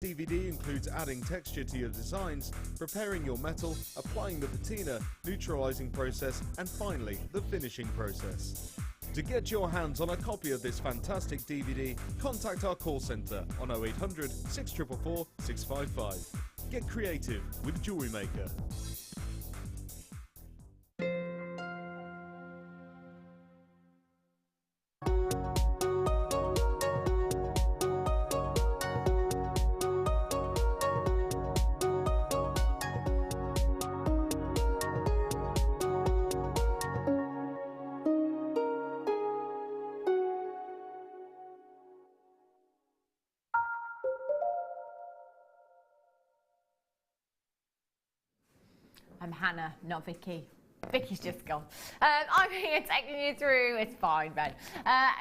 DVD includes adding texture to your designs, preparing your metal, applying the patina, neutralizing process, and finally, the finishing process. To get your hands on a copy of this fantastic DVD, contact our call centre on 0800 644 655. Get creative with Jewellery Maker. I'm Hannah, not Vicky. Vicky's just gone. I'm here taking you through, it's fine, Ben.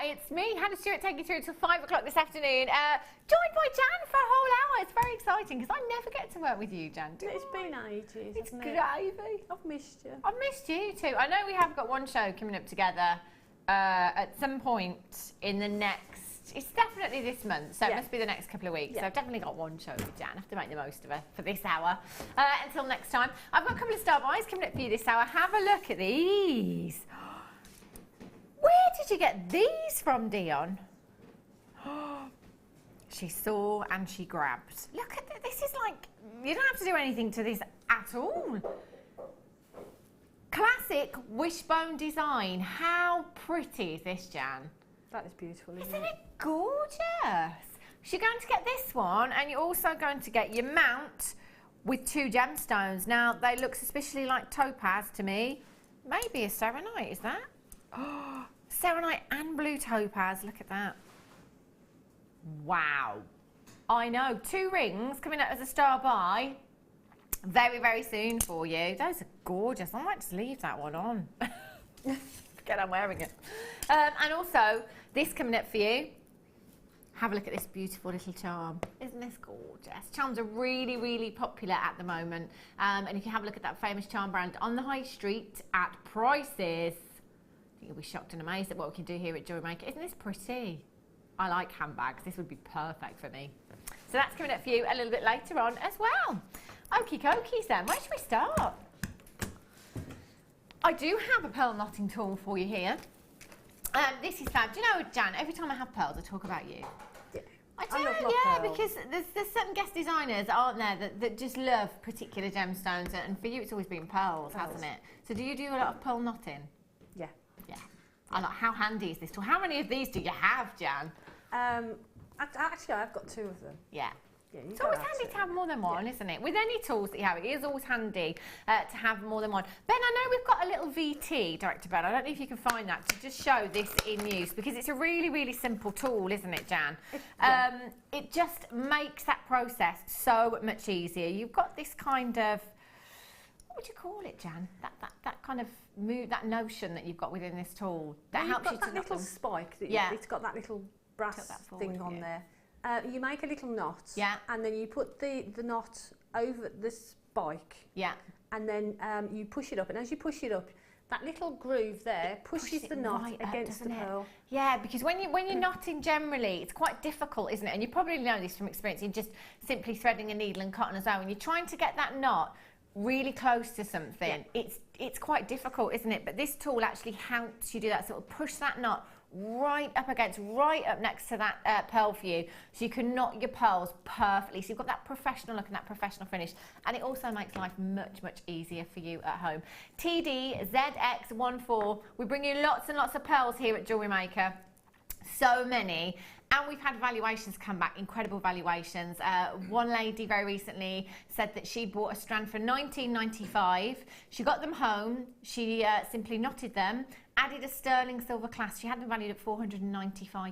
It's me, Hannah Stewart, taking you through till 5 o'clock this afternoon, joined by Jan for a whole hour. It's very exciting because I never get to work with you, Jan. It's been ages. It's gravy. I've missed you. I've missed you too. I know we have got one show coming up together at some point in the next, it's definitely this month, so it must be the next couple of weeks. So I've definitely got one show with Jan. I have to make the most of her for this hour. Until next time, I've got a couple of star buys coming up for you this hour. Have a look at these. Where did you get these from, Dion? She saw and she grabbed. Look at this. This is like, you don't have to do anything to this at all. Classic wishbone design. How pretty is this, Jan? That is beautiful, Isn't it gorgeous? So you're going to get this one, and you're also going to get your mount with 2 gemstones. Now, they look suspiciously like topaz to me. Maybe a serenite, is that? Oh, serenite and blue topaz, look at that. Wow. I know, 2 rings coming up as a star buy. Very, very soon for you. Those are gorgeous. I might just leave that one on. Forget I'm wearing it. And also, this coming up for you. Have a look at this beautiful little charm. Isn't this gorgeous? Charms are really, really popular at the moment. And if you have a look at that famous charm brand on the high street at prices, I think you'll be shocked and amazed at what we can do here at Jewellery Maker. Isn't this pretty? I like handbags. This would be perfect for me. So that's coming up for you a little bit later on as well. Okie dokies then. Where should we start? I do have a pearl knotting tool for you here. This is fab. Do you know, Jan, every time I have pearls, I talk about you. Yeah. I do, because there's certain guest designers, aren't there, that just love particular gemstones, and for you it's always been pearls, hasn't it? So do you do a lot of pearl knotting? Yeah. Yeah. I like, how handy is this tool? How many of these do you have, Jan? Actually, I've got 2 of them. Yeah. Yeah, it's always handy to have more than one, isn't it? With any tools that you have, it is always handy to have more than one. Ben, I know we've got a little VT, Director Ben. I don't know if you can find that to just show this in use, because it's a really, really simple tool, isn't it, Jan? It just makes that process so much easier. You've got this kind of, what would you call it, Jan? That kind of move, that notion that you've got within this tool that helps you to that little spike. It's got that little brass thing on there. You make a little knot, and then you put the knot over the spike, and then you push it up, and as you push it up, that little groove there pushes the knot right against the pearl. Yeah, because when you're knotting generally, it's quite difficult, isn't it? And you probably know this from experience. You're just simply threading a needle and cotton as well. When you're trying to get that knot really close to something, it's quite difficult, isn't it? But this tool actually helps you do that. So it'll push that knot right up next to that pearl for you, so you can knot your pearls perfectly. So you've got that professional look and that professional finish, and it also makes life much, much easier for you at home. TDZX14. We bring you lots and lots of pearls here at Jewellery Maker. So many, and we've had valuations come back, incredible valuations. One lady very recently said that she bought a strand for $19.95. She got them home, she simply knotted them, added a sterling silver clasp. She had them valued at £495.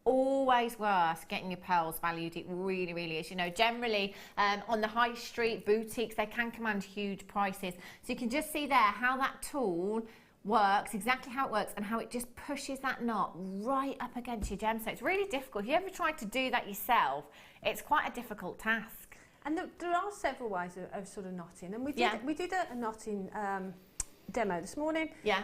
Always worth getting your pearls valued. It really, really is. You know, generally on the high street boutiques, they can command huge prices. So you can just see there how that tool works, exactly how it works, and how it just pushes that knot right up against your gemstone. It's really difficult. If you ever tried to do that yourself, it's quite a difficult task. And there are several ways of sort of knotting, and we did a knotting demo this morning. Yeah.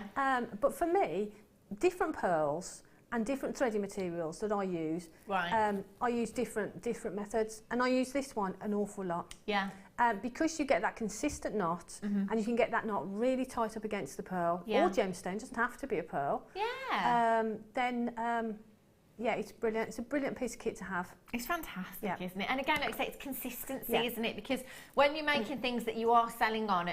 But for me, different pearls and different threading materials that I use. Right. I use different methods, and I use this one an awful lot. Yeah. Because you get that consistent knot, and you can get that knot really tight up against the pearl or gemstone. Doesn't have to be a pearl. Yeah. Yeah, it's brilliant. It's a brilliant piece of kit to have. It's fantastic, isn't it? And again, like I say, it's consistency, isn't it? Because when you're making things that you are selling on,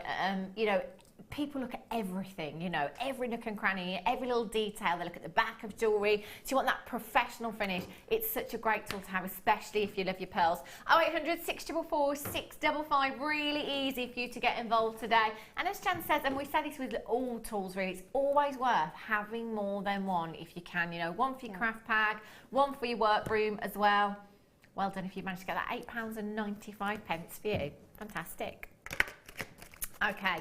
you know, people look at everything, you know, every nook and cranny, every little detail. They look at the back of jewellery. So you want that professional finish. It's such a great tool to have, especially if you love your pearls. 0800 644 655, really easy for you to get involved today. And as Jan says, and we say this with all tools really, it's always worth having more than one if you can, you know, one for your craft bag, one for your workroom as well. Well done if you managed to get that £8.95 for you. Fantastic. Okay.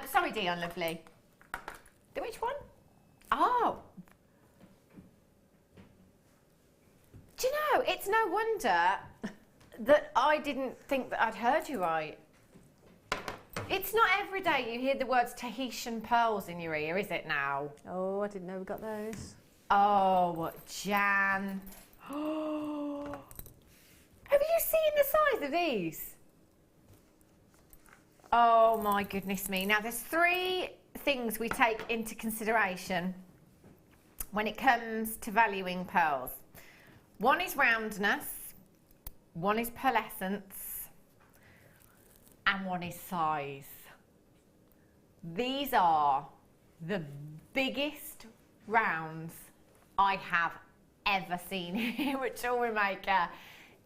Sorry, Dion, lovely. Which one? Oh. Do you know, it's no wonder that I didn't think that I'd heard you right. It's not every day you hear the words Tahitian pearls in your ear, is it now? Oh, I didn't know we got those. Oh, Jan. Have you seen the size of these? Oh my goodness me. Now there's 3 things we take into consideration when it comes to valuing pearls. One is roundness, one is pearlescence, and one is size. These are the biggest rounds I have ever seen here at Jewellery Maker.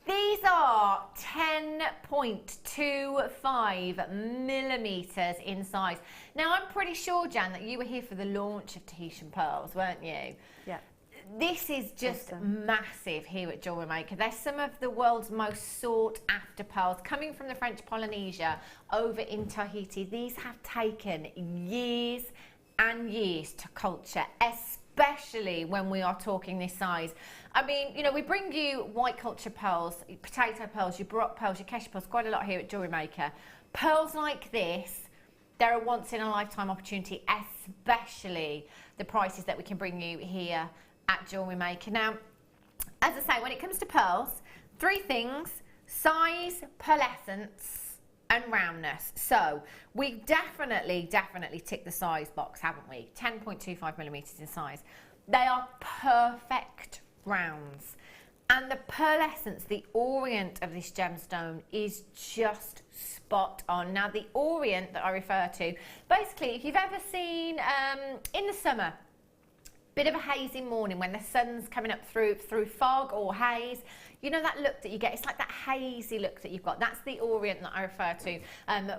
These are 10.25 millimetres in size. Now, I'm pretty sure, Jan, that you were here for the launch of Tahitian pearls, weren't you? Yeah. This is just massive here at Jewellery Maker. They're some of the world's most sought after pearls coming from the French Polynesia over in Tahiti. These have taken years and years to culture, especially when we are talking this size. I mean, you know, we bring you white culture pearls, potato pearls, your Baroque pearls, your Kesha pearls, quite a lot here at Jewellery Maker. Pearls like this, they're a once in a lifetime opportunity, especially the prices that we can bring you here at Jewellery Maker. Now, as I say, when it comes to pearls, 3 things: size, pearlescence, and roundness. So we definitely tick the size box, haven't we? 10.25 millimetres in size. They are perfect rounds, and the pearlescence, the orient of this gemstone, is just spot on. Now the orient that I refer to, basically, if you've ever seen in the summer, bit of a hazy morning when the sun's coming up through fog or haze, you know that look that you get? It's like that hazy look that you've got. That's the orient that I refer to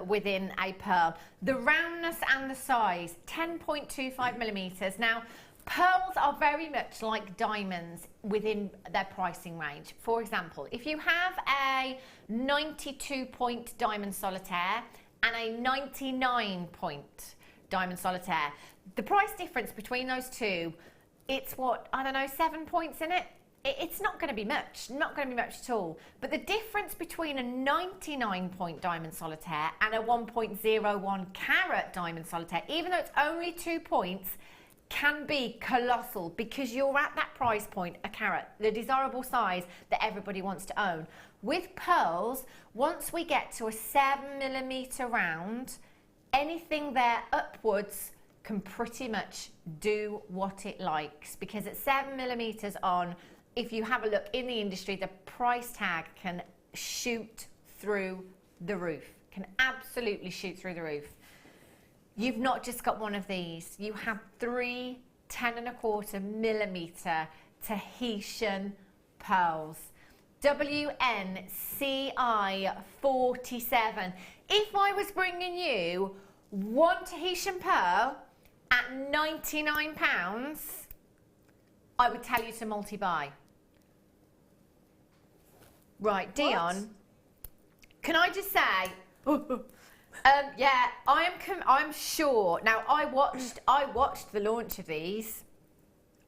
within a pearl. The roundness and the size, 10.25 millimetres. Now, pearls are very much like diamonds within their pricing range. For example, if you have a 92-point diamond solitaire and a 99-point diamond solitaire, the price difference between those two, it's what, I don't know, 7 points in it? It's not going to be much, not going to be much at all. But the difference between a 99-point diamond solitaire and a 1.01 carat diamond solitaire, even though it's only 2 points, can be colossal, because you're at that price point, a carat, the desirable size that everybody wants to own. With pearls, once we get to a 7mm round, anything there upwards can pretty much do what it likes, because at 7mm on, if you have a look in the industry, the price tag can shoot through the roof, can absolutely shoot through the roof. You've not just got one of these, you have 3 10.25mm Tahitian pearls. WNCI 47. If I was bringing you one Tahitian pearl at £99, I would tell you to multi-buy. Right, Dion, can I just say, yeah, I'm sure. Now, I watched the launch of these.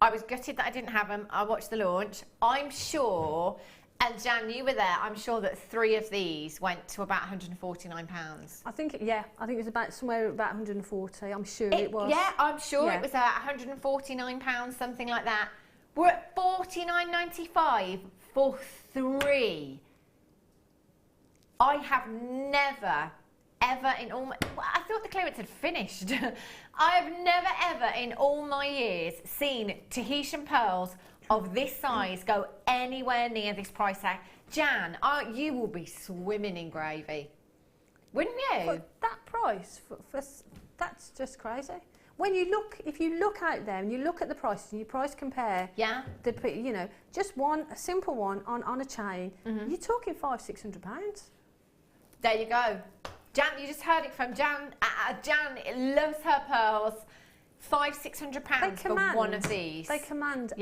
I was gutted that I didn't have them. I watched the launch. I'm sure, and Jan, you were there, I'm sure that 3 of these went to about £149. I think it was about somewhere about 140. I'm sure it was. Yeah, I'm sure it was £149, something like that. We're at $49.95 for 3. I have never, ever in all my... Well, I thought the clearance had finished. I have never, ever in all my years seen Tahitian pearls of this size go anywhere near this price tag. Jan, you will be swimming in gravy. Wouldn't you? For that price, that's just crazy. When you look, if you look out there and you look at the prices and you price compare, yeah, you know, just a simple one on a chain, you're talking £500-600. There you go. Jan, you just heard it from Jan. Jan loves her pearls. £500-600 for one of these. They command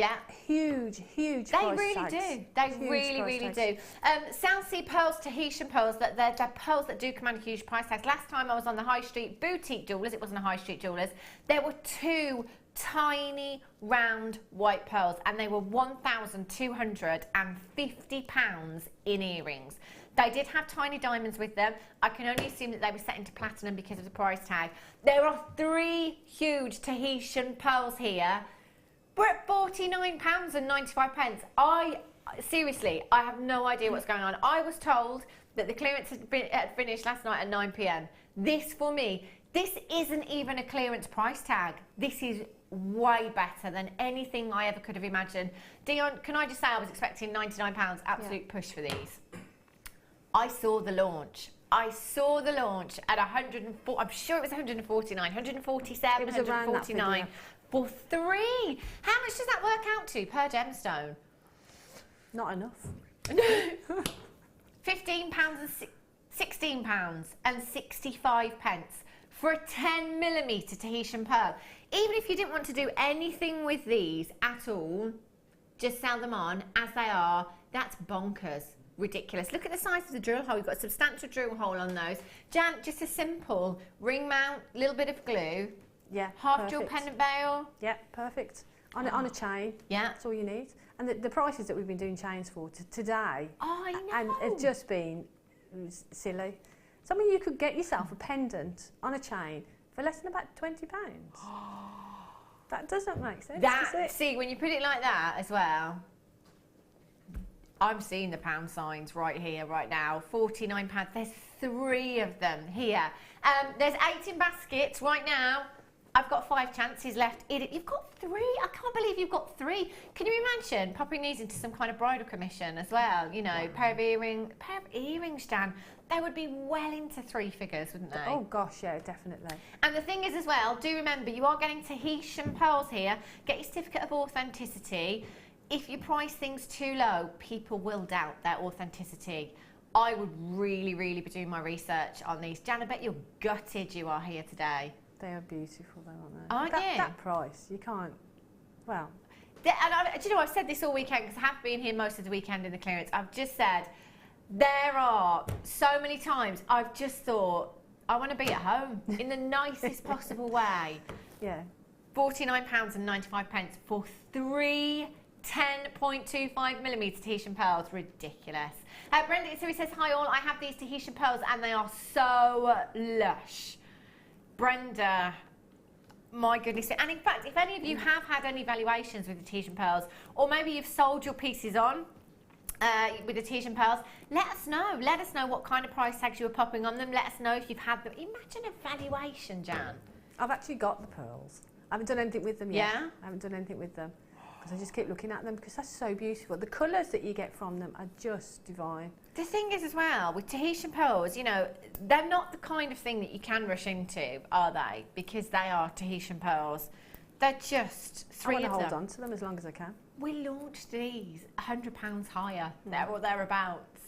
huge price tags. They really do. South Sea pearls, Tahitian pearls, they're pearls that do command huge price tags. Last time I was on the high street boutique jewellers, it wasn't a high street jewellers, there were 2 tiny round white pearls and they were £1,250 in earrings. They did have tiny diamonds with them. I can only assume that they were set into platinum because of the price tag. There are 3 huge Tahitian pearls here. We're at £49.95. Seriously, I have no idea what's going on. I was told that the clearance had finished last night at 9 p.m. This, for me, this isn't even a clearance price tag. This is way better than anything I ever could have imagined. Dion, can I just say I was expecting £99, absolute push for these. I saw the launch. at 104. I'm sure it was 149, 147, it was 149 for 3. How much does that work out to per gemstone? Not enough. £15 and £16 and 65 pence for a 10mm Tahitian pearl. Even if you didn't want to do anything with these at all, just sell them on as they are. That's bonkers. Ridiculous. Look at the size of the drill hole. You've got a substantial drill hole on those. Jan, just a simple ring mount, little bit of glue. Yeah, half jewel pendant veil. Yeah, perfect. On a chain. Yeah. That's all you need. And the prices that we've been doing chains for today. Oh, I know. And it's just been silly. So, I mean, you could get yourself a pendant on a chain for less than about £20. That doesn't make sense, does it? See, when you put it like that as well, I'm seeing the pound signs right here, right now. £49. There's 3 of them here. There's 8 in baskets right now. I've got 5 chances left. You've got 3. I can't believe you've got 3. Can you imagine popping these into some kind of bridal commission as well? You know, pair of earrings, Jan. They would be well into 3 figures, wouldn't they? Oh gosh, yeah, definitely. And the thing is as well, do remember you are getting Tahitian pearls here. Get your certificate of authenticity. If you price things too low, people will doubt their authenticity. I would really be doing my research on these. Jan, I bet you're gutted you are here today. They are beautiful though, aren't they? Aren't you? That price, you can't, well. Do you know, I've said this all weekend because I have been here most of the weekend in the clearance. I've just said, there are so many times I've just thought, I want to be at home in the nicest possible way. Yeah. £49.95 for 3 10.25mm Tahitian pearls. Ridiculous. Brenda says, hi all, I have these Tahitian pearls and they are so lush. Brenda, my goodness. And in fact, if any of you have had any valuations with the Tahitian pearls, or maybe you've sold your pieces on with the Tahitian pearls, let us know. Let us know what kind of price tags you were popping on them. Let us know if you've had them. Imagine a valuation, Jan. I've actually got the pearls. I haven't done anything with them yet. Yeah? I haven't done anything with them. Because I just keep looking at them because they're so beautiful. The colours that you get from them are just divine. The thing is as well, with Tahitian pearls, you know, they're not the kind of thing that you can rush into, are they? Because they are Tahitian pearls. They're just 3 of them. I want to hold on to them as long as I can. We launched these £100 higher, there or thereabouts.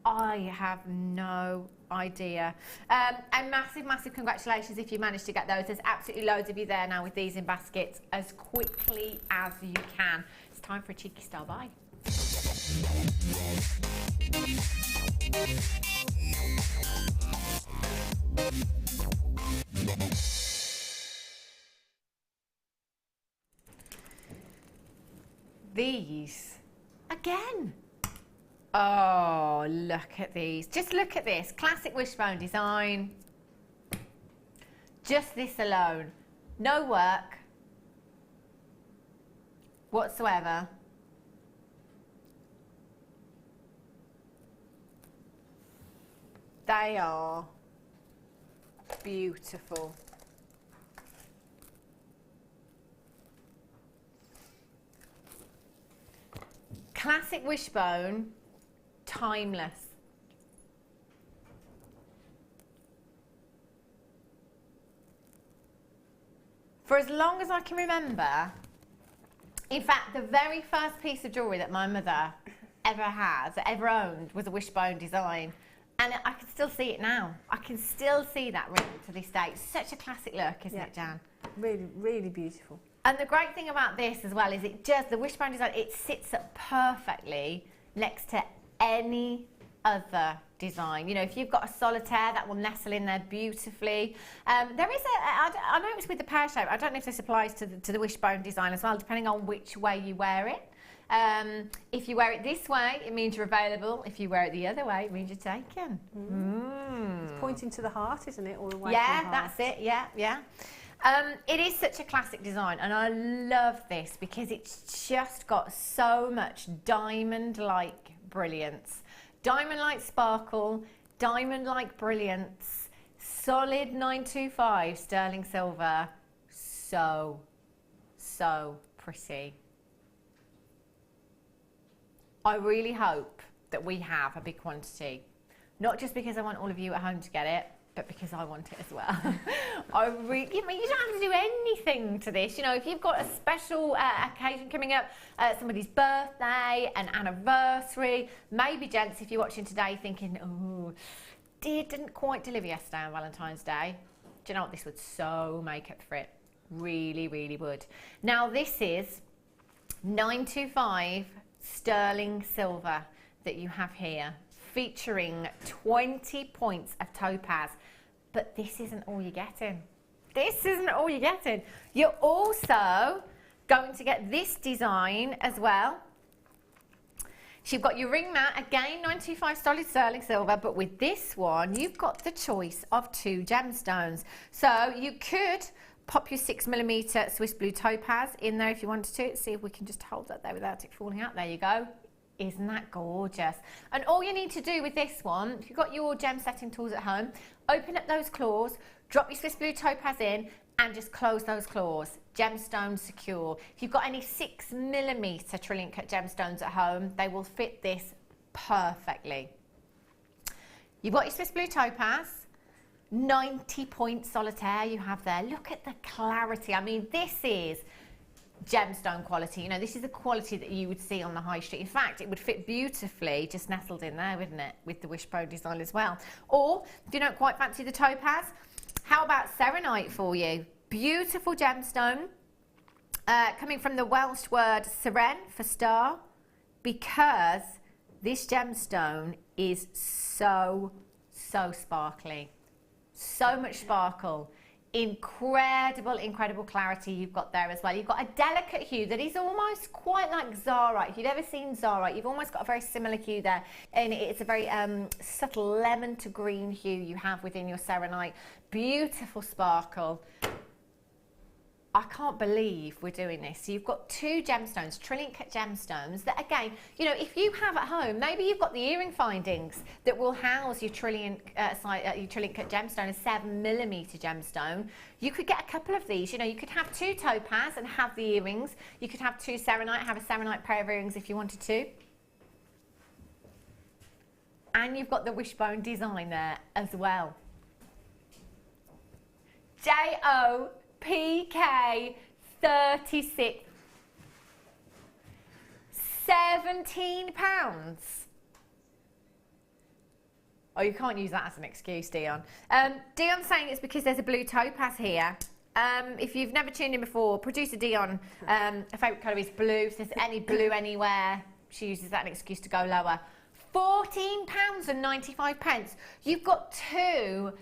I have no idea. And massive congratulations if you managed to get those. There's absolutely loads of you there now with these in baskets as quickly as you can. It's time for a cheeky star buy. These again. Oh, look at these. Just look at this. Classic wishbone design. Just this alone. No work. whatsoever. They are beautiful. Classic wishbone, timeless. For as long as I can remember, in fact, the very first piece of jewellery that my mother ever owned, was a wishbone design. And I can still see it now. I can still see that ring to this day. It's such a classic look, isn't it, Jan? Really, really beautiful. And the great thing about this as well is the wishbone design, it sits up perfectly next to any other design. You know, if you've got a solitaire, that will nestle in there beautifully. There is I noticed with the pear shape, I don't know if this applies to the wishbone design as well, depending on which way you wear it. If you wear it this way, it means you're available. If you wear it the other way, it means you're taken. It's pointing to the heart, isn't it? Or away yeah, from the heart. that's it. Yeah, yeah. It is such a classic design, and I love this because it's just got so much diamond-like brilliance. Diamond-like sparkle, diamond-like brilliance, solid 925 sterling silver. So pretty. I really hope that we have a big quantity, not just because I want all of you at home to get it, but because I want it as well. I mean, you don't have to do anything to this. You know, if you've got a special occasion coming up, somebody's birthday, an anniversary, maybe, gents, if you're watching today thinking, oh, didn't quite deliver yesterday on Valentine's Day, do you know what? This would so make up for it. Really, really would. Now, this is 925 sterling silver that you have here, featuring 20 points of topaz. But this isn't all you're getting. This isn't all you're getting. You're also going to get this design as well. So you've got your ring mat, again 925 solid sterling silver, but with this one you've got the choice of 2 gemstones. So you could pop your 6mm Swiss blue topaz in there if you wanted to. See if we can just hold that there without it falling out. There you go. Isn't that gorgeous? And all you need to do with this one, if you've got your gem setting tools at home, open up those claws, drop your Swiss blue topaz in, and just close those claws. Gemstone secure. If you've got any 6mm trillium cut gemstones at home, they will fit this perfectly. You've got your Swiss blue topaz. 90 point solitaire you have there. Look at the clarity. I mean, this is gemstone quality. You know, this is the quality that you would see on the high street. In fact, it would fit beautifully just nestled in there, wouldn't it, with the wishbone design as well. Or if you don't quite fancy the topaz, how about serenite for you? Beautiful gemstone, coming from the Welsh word seren for star, because this gemstone is so sparkly. So much sparkle, incredible clarity you've got there as well. You've got a delicate hue that is almost quite like Zarite. If you've ever seen Zarite, you've almost got a very similar hue there, and it's a very subtle lemon to green hue you have within your serenite. Beautiful sparkle. I can't believe we're doing this. So you've got 2 gemstones, trillium cut gemstones, that again, you know, if you have at home, maybe you've got the earring findings that will house your trillium cut gemstone, a 7mm gemstone. You could get a couple of these. You know, you could have 2 topaz and have the earrings. You could have 2 serenite, have a serenite pair of earrings if you wanted to. And you've got the wishbone design there as well. JOPK 36, £17. Oh, you can't use that as an excuse, Dion. Dion's saying it's because there's a blue topaz here. If you've never tuned in before, producer Dion, her favourite colour is blue. If there's any blue anywhere, she uses that as an excuse to go lower. £14.95. You've got 2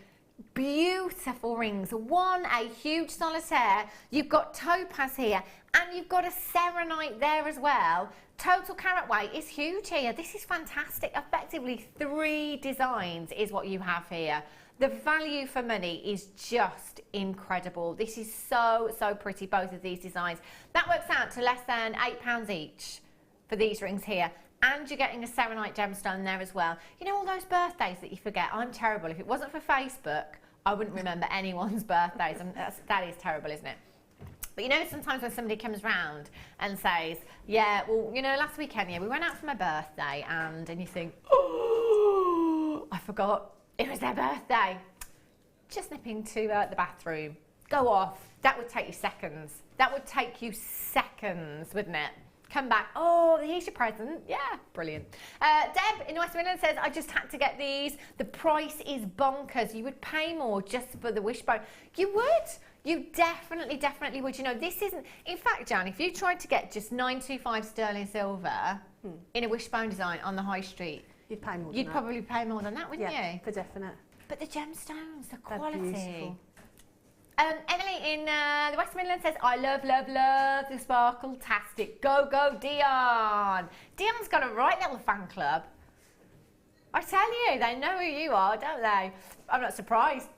beautiful rings, one a huge solitaire, you've got topaz here, And you've got a selenite there as well. Total carat weight is huge here. This is fantastic. Effectively 3 designs is what you have here. The value for money is just incredible. This is so, so pretty, both of these designs. That works out to less than £8 each for these rings here. And you're getting a selenite gemstone there as well. You know, all those birthdays that you forget. I'm terrible. If it wasn't for Facebook, I wouldn't remember anyone's birthdays. And that is terrible, isn't it? But you know, sometimes when somebody comes round and says, yeah, well, you know, last weekend, yeah, we went out for my birthday, and you think, oh, I forgot it was their birthday. Just nip into the bathroom, go off. That would take you seconds. That would take you seconds, wouldn't it? Come back, oh, here's your present. Yeah, brilliant. Deb in West Midlands says, I just had to get these. The price is bonkers. You would pay more just for the wishbone. You would. You definitely would. You know, this isn't... In fact, Jan, if you tried to get just 925 sterling silver in a wishbone design on the high street, you'd pay more. You'd probably pay more than that, wouldn't you? For definite. But the gemstones, the quality. They're beautiful. Emily in the West Midlands says, I love the sparkle-tastic. Go, Dion. Dion's got a right little fan club. I tell you, they know who you are, don't they? I'm not surprised.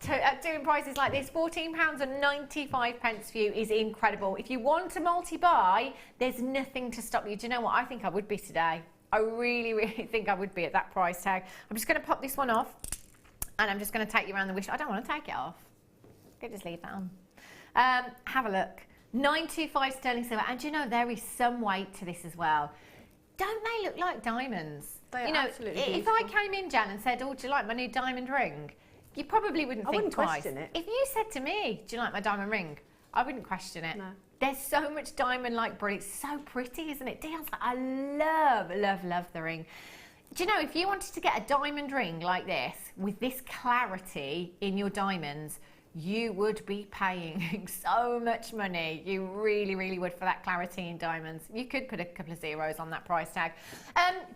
Doing prices like this, £14.95 for you is incredible. If you want a multi-buy, there's nothing to stop you. Do you know what? I think I would be today. I really think I would be at that price tag. I'm just going to pop this one off, and I'm just going to take you around the wish. I don't want to take it off. Could just leave that on. Have a look. 925 sterling silver, and you know there is some weight to this as well. Don't they look like diamonds? They are absolutely if beautiful. I came in, Jan, and said, "Oh, do you like my new diamond ring?" You probably wouldn't think twice. Question it. If you said to me, "Do you like my diamond ring?" I wouldn't question it. No. There's so much diamond-like brilliance. It's so pretty, isn't it? Dion's like, I love the ring. Do you know, if you wanted to get a diamond ring like this, with this clarity in your diamonds, you would be paying so much money. You really would for that clarity in diamonds. You could put a couple of zeros on that price tag.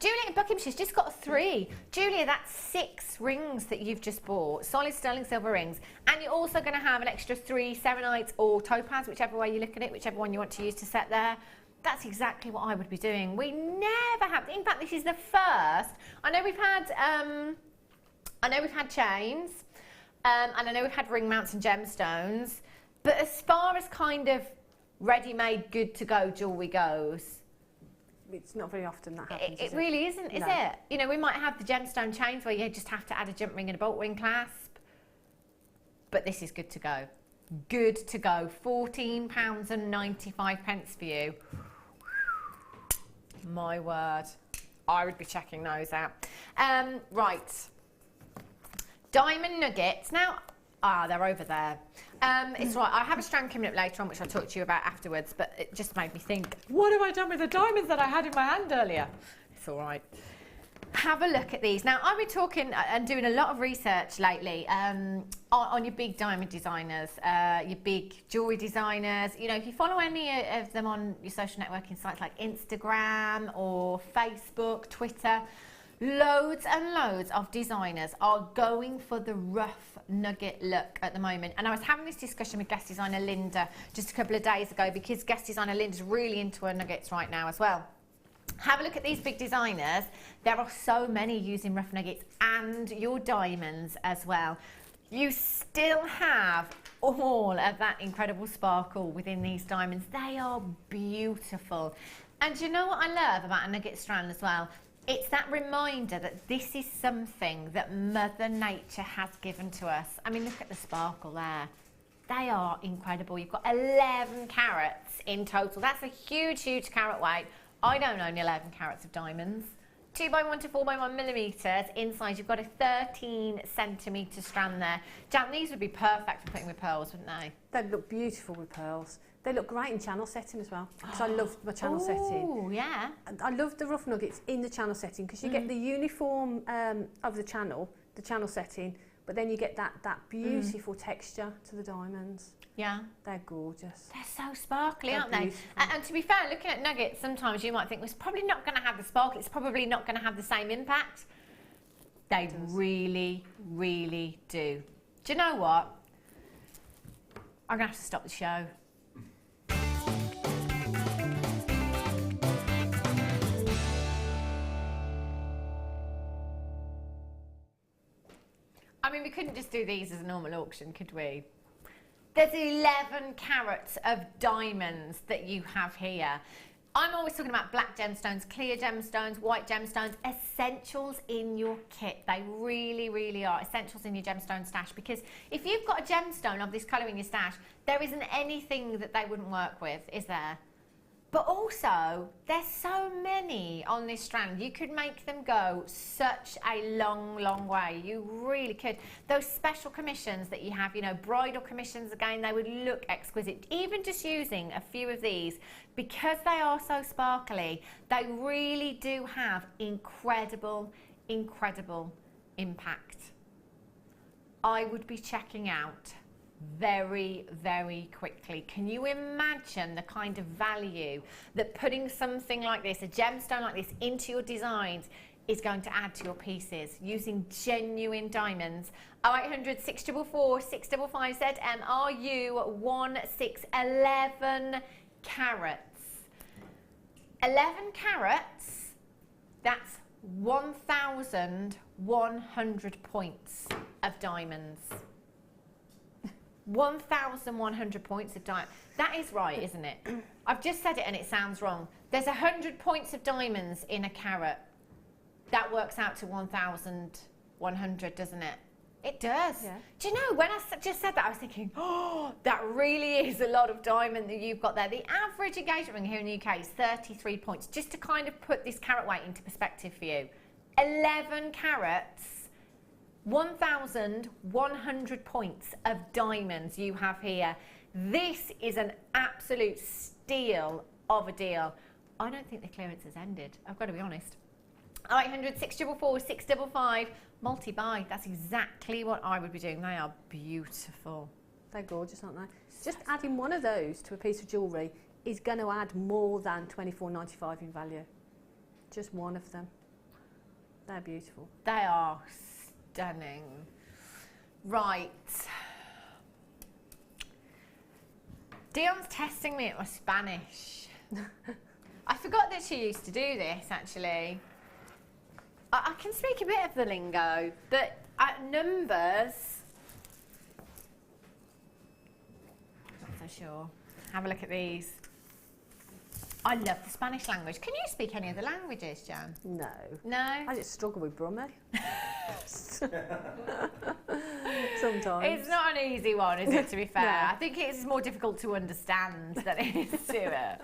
Julia in Buckinghamshire's just got 3. Julia, that's 6 rings that you've just bought, solid sterling silver rings, and you're also going to have an extra 3 selenites or topaz, whichever way you look at it, whichever one you want to use to set there. That's exactly what I would be doing. We never have. In fact, this is the first. I know we've had chains. And I know we've had ring mounts and gemstones, but as far as kind of ready-made, good-to-go jewellery goes, it's not very often that happens. It really isn't, is it? You know, we might have the gemstone chains where you just have to add a jump ring and a bolt ring clasp, but this is good to go. Good to go. £14.95 for you. My word. I would be checking those out. Right. Diamond nuggets. Now, they're over there. It's right. I have a strand coming up later on, which I'll talk to you about afterwards, but it just made me think, what have I done with the diamonds that I had in my hand earlier? It's all right. Have a look at these. Now, I've been talking and doing a lot of research lately on your big diamond designers, your big jewellery designers. You know, if you follow any of them on your social networking sites like Instagram or Facebook, Twitter, loads and loads of designers are going for the rough nugget look at the moment. And I was having this discussion with guest designer Linda just a couple of days ago, because guest designer Linda's really into her nuggets right now as well. Have a look at these big designers. There are so many using rough nuggets and your diamonds as well. You still have all of that incredible sparkle within these diamonds. They are beautiful. And you know what I love about a nugget strand as well? It's that reminder that this is something that Mother Nature has given to us. I mean, look at the sparkle there. They are incredible. You've got 11 carats in total. That's a huge carat weight. I don't own 11 carats of diamonds. 2x1 to 4x1 millimetres. Inside, you've got a 13 centimetre strand there. Jan, these would be perfect for putting with pearls, wouldn't they? They'd look beautiful with pearls. They look great in channel setting as well, because I love my channel setting. Oh, yeah. I love the rough nuggets in the channel setting, because you get the uniform of the channel setting, but then you get that beautiful texture to the diamonds. Yeah. They're gorgeous. They're so sparkly, aren't they? Beautiful. And to be fair, looking at nuggets, sometimes you might think, well, it's probably not going to have the sparkle, it's probably not going to have the same impact. They really do. Do you know what? I'm going to have to stop the show. mean, we couldn't just do these as a normal auction, could we? There's 11 carats of diamonds that you have here. I'm always talking about black gemstones, clear gemstones, white gemstones, essentials in your kit. They really, really are essentials in your gemstone stash, because if you've got a gemstone of this colour in your stash, there isn't anything that they wouldn't work with, is there? But also, there's so many on this strand. You could make them go such a long, long way. You really could. Those special commissions that you have, you know, bridal commissions, again, they would look exquisite. Even just using a few of these, because they are so sparkly, they really do have incredible, incredible impact. I would be checking out very, very quickly. Can you imagine the kind of value that putting something like this, a gemstone like this, into your designs is going to add to your pieces using genuine diamonds? 0800 644 655 ZMRU 1611 carats. 11 carats, that's 1,100 points of diamonds. 1,100 points of diamond. That is right, isn't it? I've just said it and it sounds wrong. There's 100 points of diamonds in a carat. That works out to 1,100, doesn't it? It does. Yeah. Do you know, when I just said that, I was thinking, oh, that really is a lot of diamond that you've got there. The average engagement ring here in the UK is 33 points, just to kind of put this carat weight into perspective for you. 11 carats. 1,100 points of diamonds you have here. This is an absolute steal of a deal. I don't think the clearance has ended, I've got to be honest. 0800 644 655 multi-buy. That's exactly what I would be doing. They are beautiful. They're gorgeous, aren't they? Just adding one of those to a piece of jewellery is going to add more than $24.95 in value. Just one of them. They're beautiful. They are stunning. Right. Dion's testing me at my Spanish. I forgot that she used to do this, actually. I can speak a bit of the lingo, but at numbers, not so sure. Have a look at these. I love the Spanish language. Can you speak any other languages, Jan? No. No? I just struggle with Brummie. Sometimes. It's not an easy one, is it, to be fair? No. I think it's more difficult to understand than it is to it.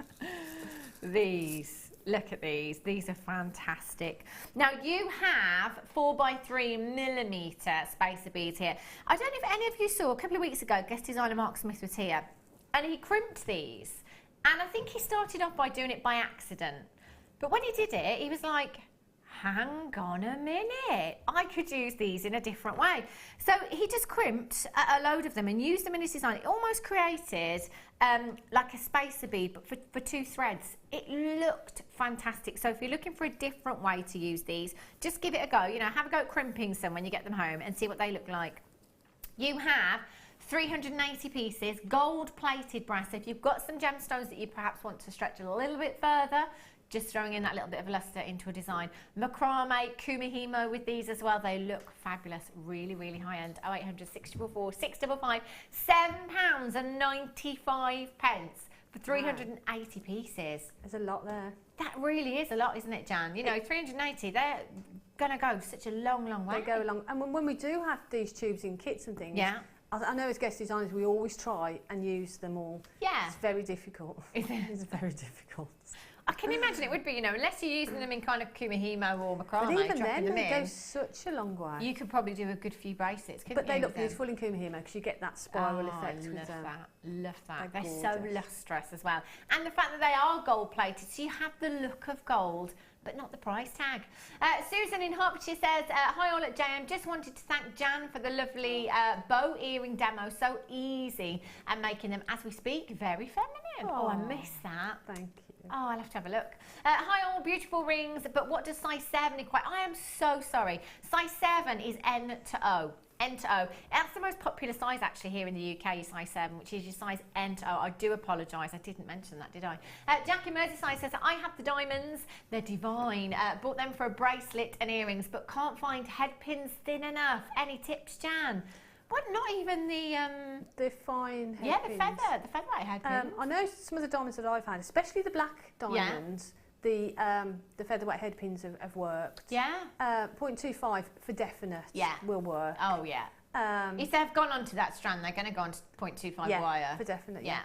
These. Look at these. These are fantastic. Now, you have 4x3mm spacer beads here. I don't know if any of you saw, a couple of weeks ago, guest designer Mark Smith was here, and he crimped these. And I think he started off by doing it by accident. But when he did it, he was like, hang on a minute, I could use these in a different way. So he just crimped a load of them and used them in his design. It almost created like a spacer bead, but for two threads. It looked fantastic. So if you're looking for a different way to use these, just give it a go. You know, have a go at crimping some when you get them home and see what they look like. You have 380 pieces, gold-plated brass. So if you've got some gemstones that you perhaps want to stretch a little bit further, just throwing in that little bit of luster into a design. Macrame, kumihimo with these as well. They look fabulous, really, really high-end. 0800 644 655, £7.95 for 380 pieces. There's a lot there. That really is a lot, isn't it, Jan? You know, 380, they're going to go such a long, long way. They go long. And when we do have these tubes in kits and things, yeah. I know as guest designers we always try and use them all. Yeah. It's very difficult. Is it? It's very difficult. I can imagine it would be, you know, unless you're using them in kind of kumihimo or macrame, but even then, it goes such a long way. You could probably do a good few bracelets, couldn't you? But they look beautiful in kumihimo because you get that spiral effect. I love that. Love that. They're so lustrous as well. And the fact that they are gold plated, so you have the look of gold, but not the price tag. Susan in Hertfordshire says, hi all at JM, just wanted to thank Jan for the lovely bow earring demo. So easy and making them, as we speak, very feminine. Oh, I miss that. Thank you. Oh, I'll have to have a look. Hi all, beautiful rings, but what does size 7 equate? I am so sorry. Size 7 is N to O. N to O. That's the most popular size actually here in the UK, your size 7, which is your size N to O. I do apologise, I didn't mention that, did I? Jackie Merseyside says, I have the diamonds, they're divine. Bought them for a bracelet and earrings, but can't find head pins thin enough. Any tips, Jan? What, not even the fine head pins. Yeah, the featherweight head pins. I know some of the diamonds that I've had, especially the black diamonds, the featherweight head pins have worked. Yeah. 0.25 for definite will work. Oh, yeah. If they've gone onto that strand, they're going to go on to 0.25 wire. For definite. Yeah.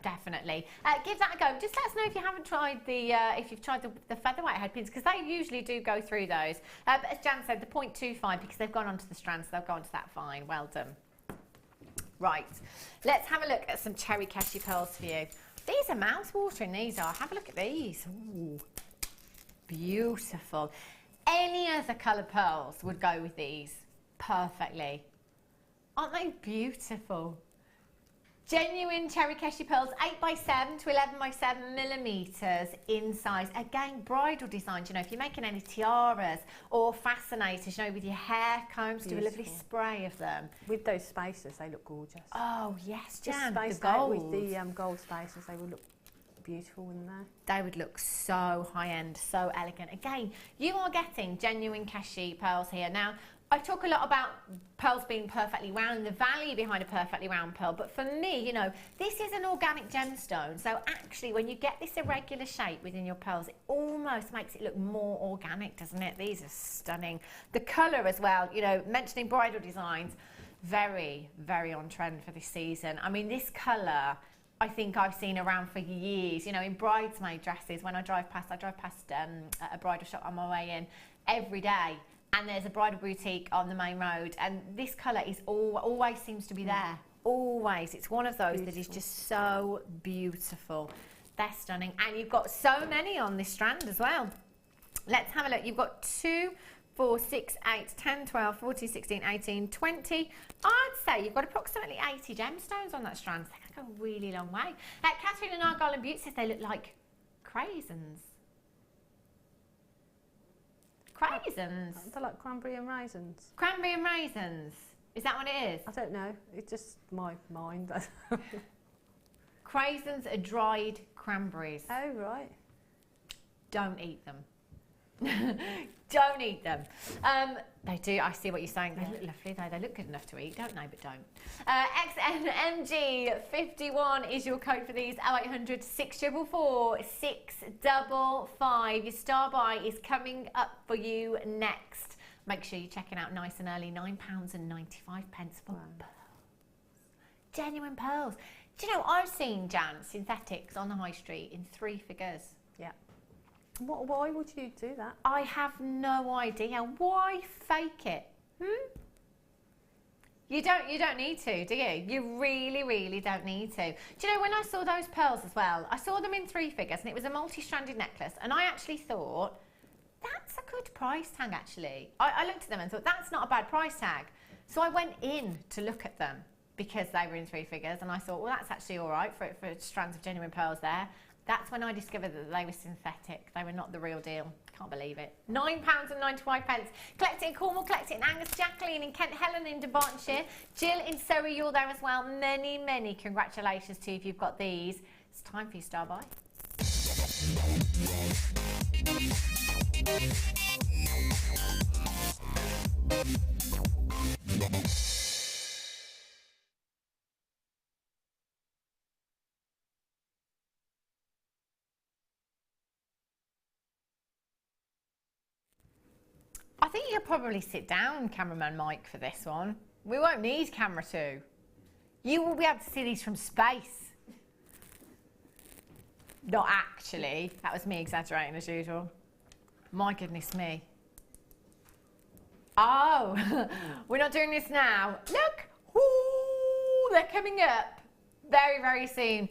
Definitely. Give that a go. Just let us know if you haven't tried the featherweight head pins, because they usually do go through those. But as Jan said, the 0.25, because they've gone onto the strands, they'll go onto that fine. Well done. Right. Let's have a look at some cherry cashew pearls for you. These are mouth-watering, these are. Have a look at these. Ooh, beautiful. Any other colour pearls would go with these perfectly. Aren't they beautiful? Genuine cherry cashew pearls, 8x7 to 11x7 millimetres in size. Again, bridal designs, you know, if you're making any tiaras or fascinators, you know, with your hair combs, do a lovely spray of them. With those spacers, they look gorgeous. Oh, yes, Jan, the gold. With the gold spacers, they would look beautiful, wouldn't they? They would look so high-end, so elegant. Again, you are getting genuine cashew pearls here. Now, I talk a lot about pearls being perfectly round, the value behind a perfectly round pearl, but for me, you know, this is an organic gemstone, so actually when you get this irregular shape within your pearls, it almost makes it look more organic, doesn't it? These are stunning. The colour as well, you know, mentioning bridal designs, very, very on trend for this season. I mean, this colour, I think I've seen around for years, you know, in bridesmaid dresses. When I drive past a bridal shop on my way in every day, and there's a bridal boutique on the main road, and this colour is always seems to be there. Always. It's one of those that is just so beautiful. They're stunning. And you've got so many on this strand as well. Let's have a look. You've got 2, 4, 6, 8, 10, 12, 14, 16, 18, 20. I'd say you've got approximately 80 gemstones on that strand. So they can go a really long way. Catherine and Argyle and Butte says they look like craisins. Craisins? They're like cranberry and raisins. Cranberry and raisins. Is that what it is? I don't know. It's just my mind. Craisins are dried cranberries. Oh, right. Don't eat them. Don't eat them. They do. I see what you're saying. They look lovely though. They look good enough to eat, don't they? But don't. XNMG51 is your code for these. 0800 644 655. Your star buy is coming up for you next. Make sure you're checking out nice and early. £9.95 for pearls. Genuine pearls. Do you know, I've seen, Jan, synthetics on the high street in 3 figures. Yeah. Why would you do that? I have no idea. Why fake it? You don't need to, do you? You really, really don't need to. Do you know, when I saw those pearls as well, I saw them in 3 figures, and it was a multi-stranded necklace, and I actually thought, that's a good price tag, actually. I looked at them and thought, that's not a bad price tag. So I went in to look at them, because they were in 3 figures, and I thought, well, that's actually all right for strands of genuine pearls there. That's when I discovered that they were synthetic. They were not the real deal. Can't believe it. £9.95. Collect it in Cornwall, collect it in Angus, Jacqueline in Kent, Helen in Dunbartonshire, Jill in Surrey, you're there as well. Many, many congratulations to you if you've got these. It's time for your star buy. I think you could probably sit down, cameraman Mike, for this one. We won't need camera 2. You will be able to see these from space. Not actually. That was me exaggerating as usual. My goodness me. Oh, we're not doing this now. Look. Ooh, they're coming up very, very soon.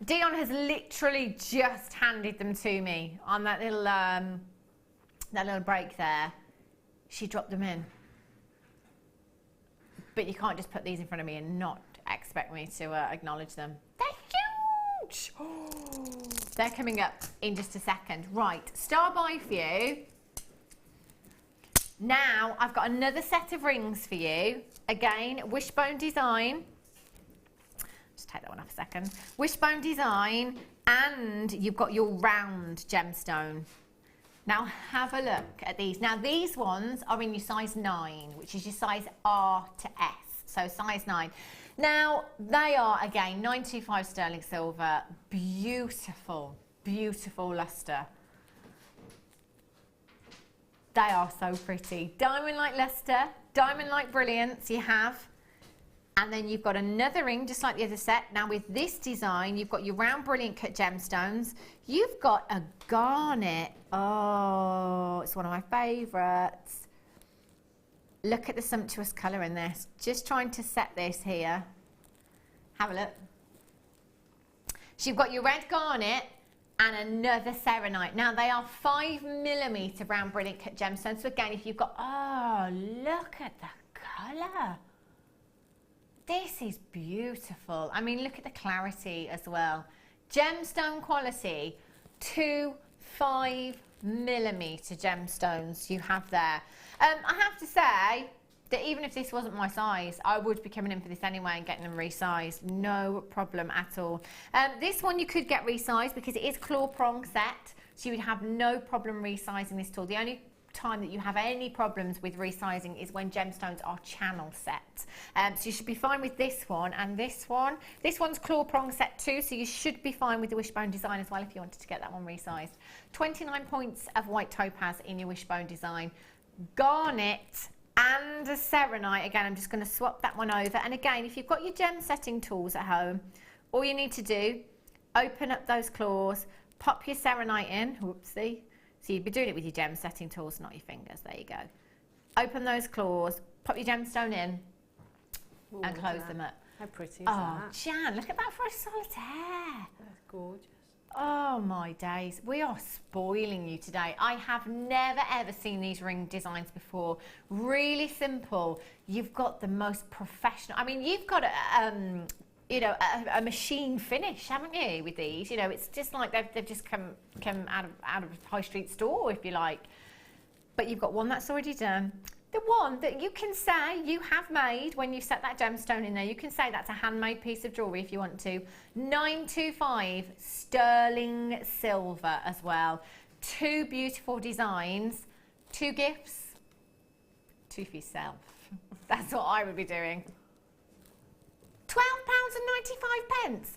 Dion has literally just handed them to me on that little break there. She dropped them in. But you can't just put these in front of me and not expect me to acknowledge them. They're huge! Oh, They're coming up in just a second. Right, star buy for you. Now, I've got another set of rings for you. Again, wishbone design. Just take that one off a second. Wishbone design, and you've got your round gemstone. Now, have a look at these. Now, these ones are in your size 9, which is your size R to S. So, size 9. Now, they are, again, 925 sterling silver. Beautiful, beautiful luster. They are so pretty. Diamond-like luster, diamond-like brilliance you have. And then you've got another ring, just like the other set. Now, with this design, you've got your round brilliant cut gemstones. You've got a garnet. Oh, it's one of my favourites. Look at the sumptuous colour in this. Just trying to set this here. Have a look. So you've got your red garnet and another serenite. Now, they are 5mm round brilliant cut gemstones. So again, if you've got, oh, look at the colour. This is beautiful. I mean, look at the clarity as well. Gemstone quality, 2 5mm gemstones you have there. I have to say that even if this wasn't my size, I would be coming in for this anyway and getting them resized. No problem at all. This one you could get resized because it is claw prong set, so you would have no problem resizing this tool. The only time that you have any problems with resizing is when gemstones are channel set. So you should be fine with this one and this one. This one's claw prong set too, so you should be fine with the wishbone design as well if you wanted to get that one resized. 29 points of white topaz in your wishbone design. Garnet and a serenite. Again, I'm just going to swap that one over. And again, if you've got your gem setting tools at home, all you need to do, open up those claws, pop your serenite in. Whoopsie. So you'd be doing it with your gem setting tools, not your fingers. There you go. Open those claws, pop your gemstone in, and close them up. How pretty is that? Jan, look at that for a solitaire. That's gorgeous. Oh my days, we are spoiling you today. I have never ever seen these ring designs before. Really simple. You've got the most professional, I mean, you've got a machine finish, haven't you, with these? You know, it's just like they've just come out of a high street store, if you like. But you've got one that's already done. The one that you can say you have made when you set that gemstone in there. You can say that's a handmade piece of jewellery if you want to. 925 sterling silver as well. 2 beautiful designs, 2 gifts, 2 for yourself. That's what I would be doing. £12.95.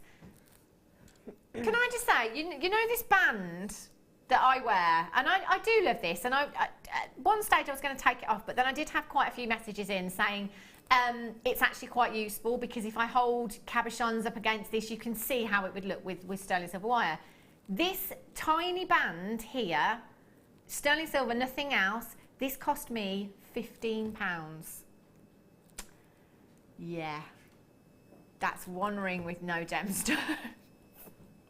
Can I just say, you know this band that I wear, and I do love this, and at one stage I was going to take it off, but then I did have quite a few messages in saying it's actually quite useful because if I hold cabochons up against this, you can see how it would look with sterling silver wire. This tiny band here, sterling silver, nothing else, this cost me £15. Yeah. That's one ring with no gemstone.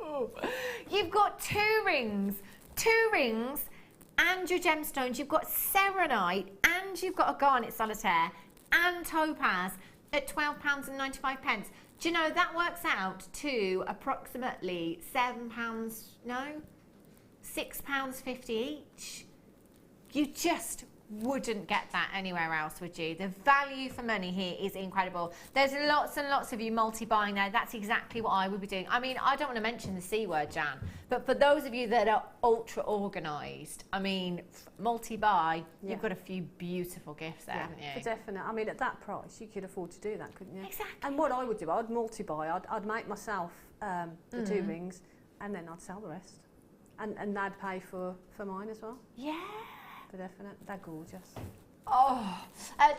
Oh. You've got 2 rings and your gemstones. You've got serenite and you've got a garnet solitaire and topaz at £12.95. Do you know, that works out to approximately £6.50 each. You just wouldn't get that anywhere else, would you? The value for money here is incredible. There's lots and lots of you multi-buying there. That's exactly what I would be doing. I mean, I don't want to mention the C word, Jan, but for those of you that are ultra organised, I mean, multi-buy, you've got a few beautiful gifts there, haven't you? For definite. I mean, at that price, you could afford to do that, couldn't you? Exactly. And what I would do, I'd multi-buy. I'd make myself the 2 rings, and then I'd sell the rest. And they'd pay for mine as well. Yeah. For definite. They're gorgeous. Oh,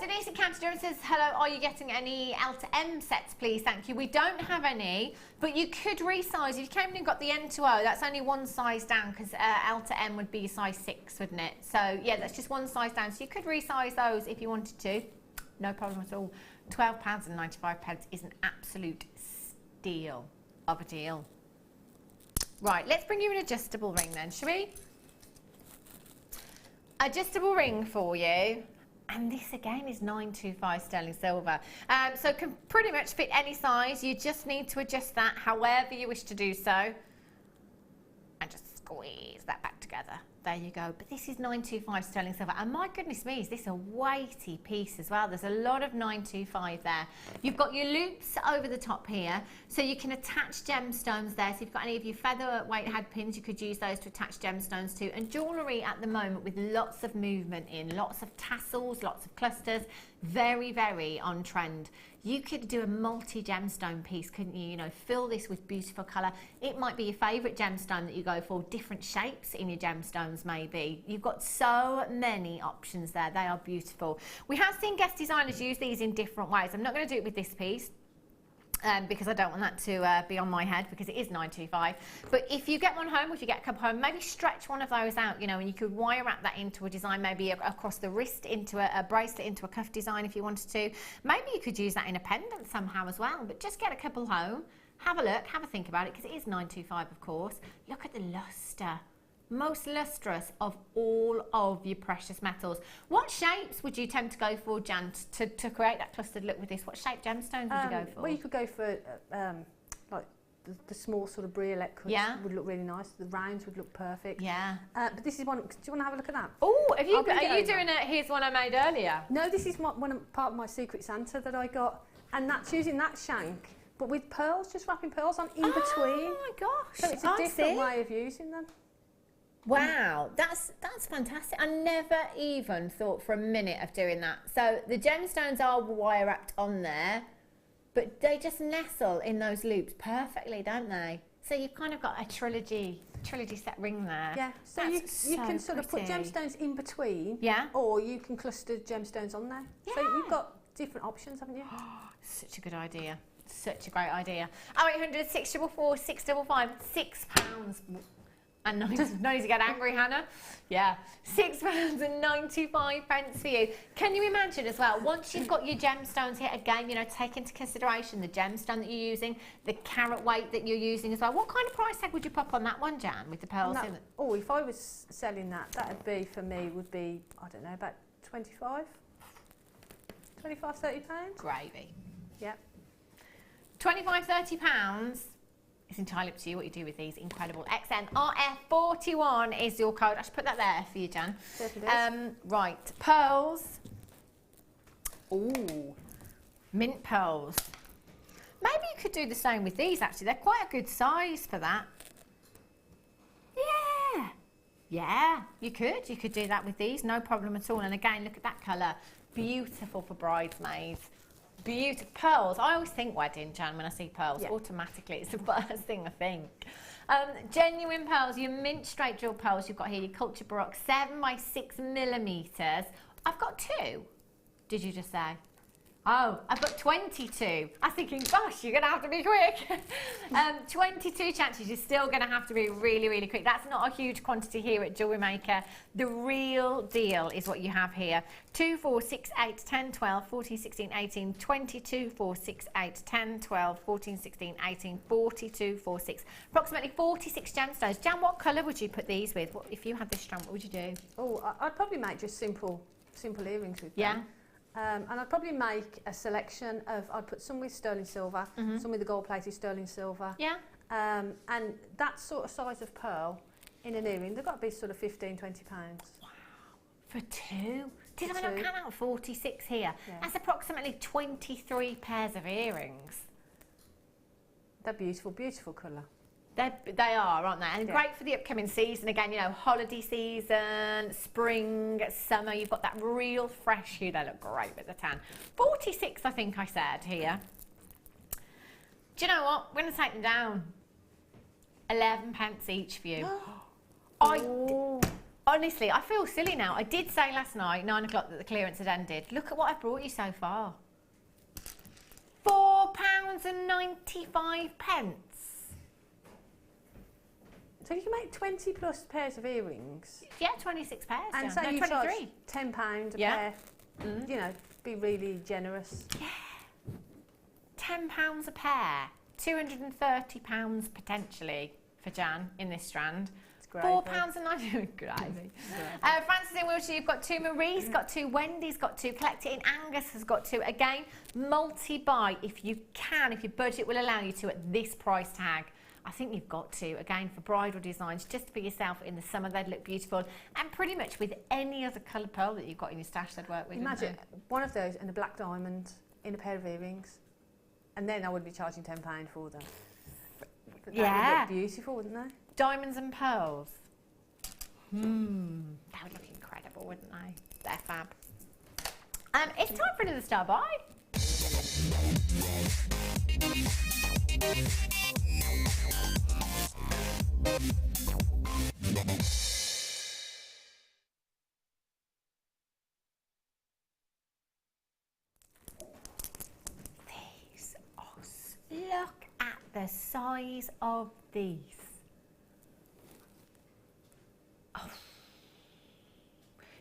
Denise in Canterbury says, hello, are you getting any L to M sets, please? Thank you. We don't have any, but you could resize. If you came in and got the N to O, that's only one size down because L to M would be size 6, wouldn't it? So, yeah, that's just one size down. So you could resize those if you wanted to. No problem at all. £12.95 is an absolute steal of a deal. Right, let's bring you an adjustable ring then, shall we? Adjustable ring for you, and this again is 925 sterling silver, so can pretty much fit any size. You just need to adjust that however you wish to do so. squeeze that back together. There you go. But this is 925 sterling silver. And my goodness me, is this a weighty piece as well? There's a lot of 925 there. You've got your loops over the top here, so you can attach gemstones there. So if you've got any of your featherweight head pins, you could use those to attach gemstones to. And jewellery at the moment with lots of movement in, lots of tassels, lots of clusters, very, very on trend. You could do a multi-gemstone piece, couldn't you? You know, fill this with beautiful colour. It might be your favourite gemstone that you go for, different shapes in your gemstones maybe. You've got so many options there. They are beautiful. We have seen guest designers use these in different ways. I'm not going to do it with this piece. Because I don't want that to be on my head, because it is 925. But if you get one home, or if you get a couple home, maybe stretch one of those out, you know, and you could wire wrap that into a design, maybe across the wrist, into a bracelet, into a cuff design if you wanted to. Maybe you could use that in a pendant somehow as well. But just get a couple home, have a look, have a think about it, because it is 925, of course. Look at the lustre. Most lustrous of all of your precious metals. What shapes would you tend to go for, Jan, to create that clustered look with this? What shape gemstones would you go for? Well, you could go for like the small sort of briolette cuts would look really nice. The rounds would look perfect. Yeah. But this is one. Do you want to have a look at that? Oh, are you doing it? Here's one I made earlier. No, this is part of my Secret Santa that I got, and that's using that shank, but with pearls, just wrapping pearls on in between. Oh my gosh! So it's a different way of using them. Wow, that's fantastic. I never even thought for a minute of doing that. So the gemstones are wire wrapped on there, but they just nestle in those loops perfectly, don't they? So you've kind of got a trilogy set ring there. Yeah, so you can sort of put gemstones in between, or you can cluster gemstones on there. Yeah. So you've got different options, haven't you? Such a good idea. Such a great idea. 0800 644 655 £6. And no need to get angry, Hannah. Yeah, £6.95 for you. Can you imagine as well, once you've got your gemstones here, again, you know, take into consideration the gemstone that you're using, the carat weight that you're using as well. What kind of price tag would you pop on that one, Jan, with the pearls in it? Oh, if I was selling that, that'd be, for me, would be, I don't know, about 25, 30 pounds. Gravy. Yep. 25, 30 pounds. It's entirely up to you what you do with these. Incredible. XNRF41 is your code. I should put that there for you, Jan. Right, pearls. Ooh, mint pearls. Maybe you could do the same with these, actually. They're quite a good size for that. Yeah. Yeah, you could. You could do that with these, no problem at all. And again, look at that colour. Beautiful for bridesmaids. Beautiful pearls. I always think wedding, Jan, when I see pearls. Automatically, it's the first thing I think. Genuine pearls, your mint straight jewel pearls you've got here, your Culture Baroque 7 by 6 millimetres. I've got 2. Did you just say? Oh, I've got 22. I was thinking, gosh, you're going to have to be quick. 22 chances. You're still going to have to be really, really quick. That's not a huge quantity here at Jewellery Maker. The real deal is what you have here. 2, 4, 6, 8, 10, 12, 14, 16, 18, 22, 4, 6, 8, 10, 12, 14, 16, 18, 42, 4, 6. Approximately 46 gemstones. Jan, what colour would you put these with? What, if you had this strand, what would you do? Oh, I'd probably make just simple earrings with them. And I'd probably make a selection of, I'd put some with sterling silver, some with the gold-plated sterling silver. Yeah. And that sort of size of pearl in an earring, they've got to be sort of 15, 20 pounds. Wow. For 2? Did I not count out 46 here? Yeah. That's approximately 23 pairs of earrings. They're beautiful, beautiful colour. They are, aren't they? And great for the upcoming season. Again, you know, holiday season, spring, summer. You've got that real fresh hue. They look great with the tan. 46, I think I said here. Do you know what? We're going to take them down. 11 pence each for you. Honestly, I feel silly now. I did say last night, 9 o'clock, that the clearance had ended. Look at what I've brought you so far. £4.95. So you can make 20 plus pairs of earrings. Yeah, 26 pairs. And so you charge £10 a pair. You know, be really generous. Yeah. £10 a pair. £230 potentially for Jan in this strand. It's great. £4.90. Good idea. Francis in Wiltshire, you've got 2. Marie's got 2. Wendy's got 2. Collect It in Angus has got 2. Again, multi-buy if you can, if your budget will allow you to, at this price tag. I think you've got to, again, for bridal designs, just for yourself in the summer, they'd look beautiful. And pretty much with any other coloured pearl that you've got in your stash, they'd work with. Imagine one of those and a black diamond in a pair of earrings. And then I would be charging £10 for them. But that would look beautiful, wouldn't they? Diamonds and pearls. That would look incredible, wouldn't they? They're fab. It's time for another star buy. These are, look at the size of these. Oh.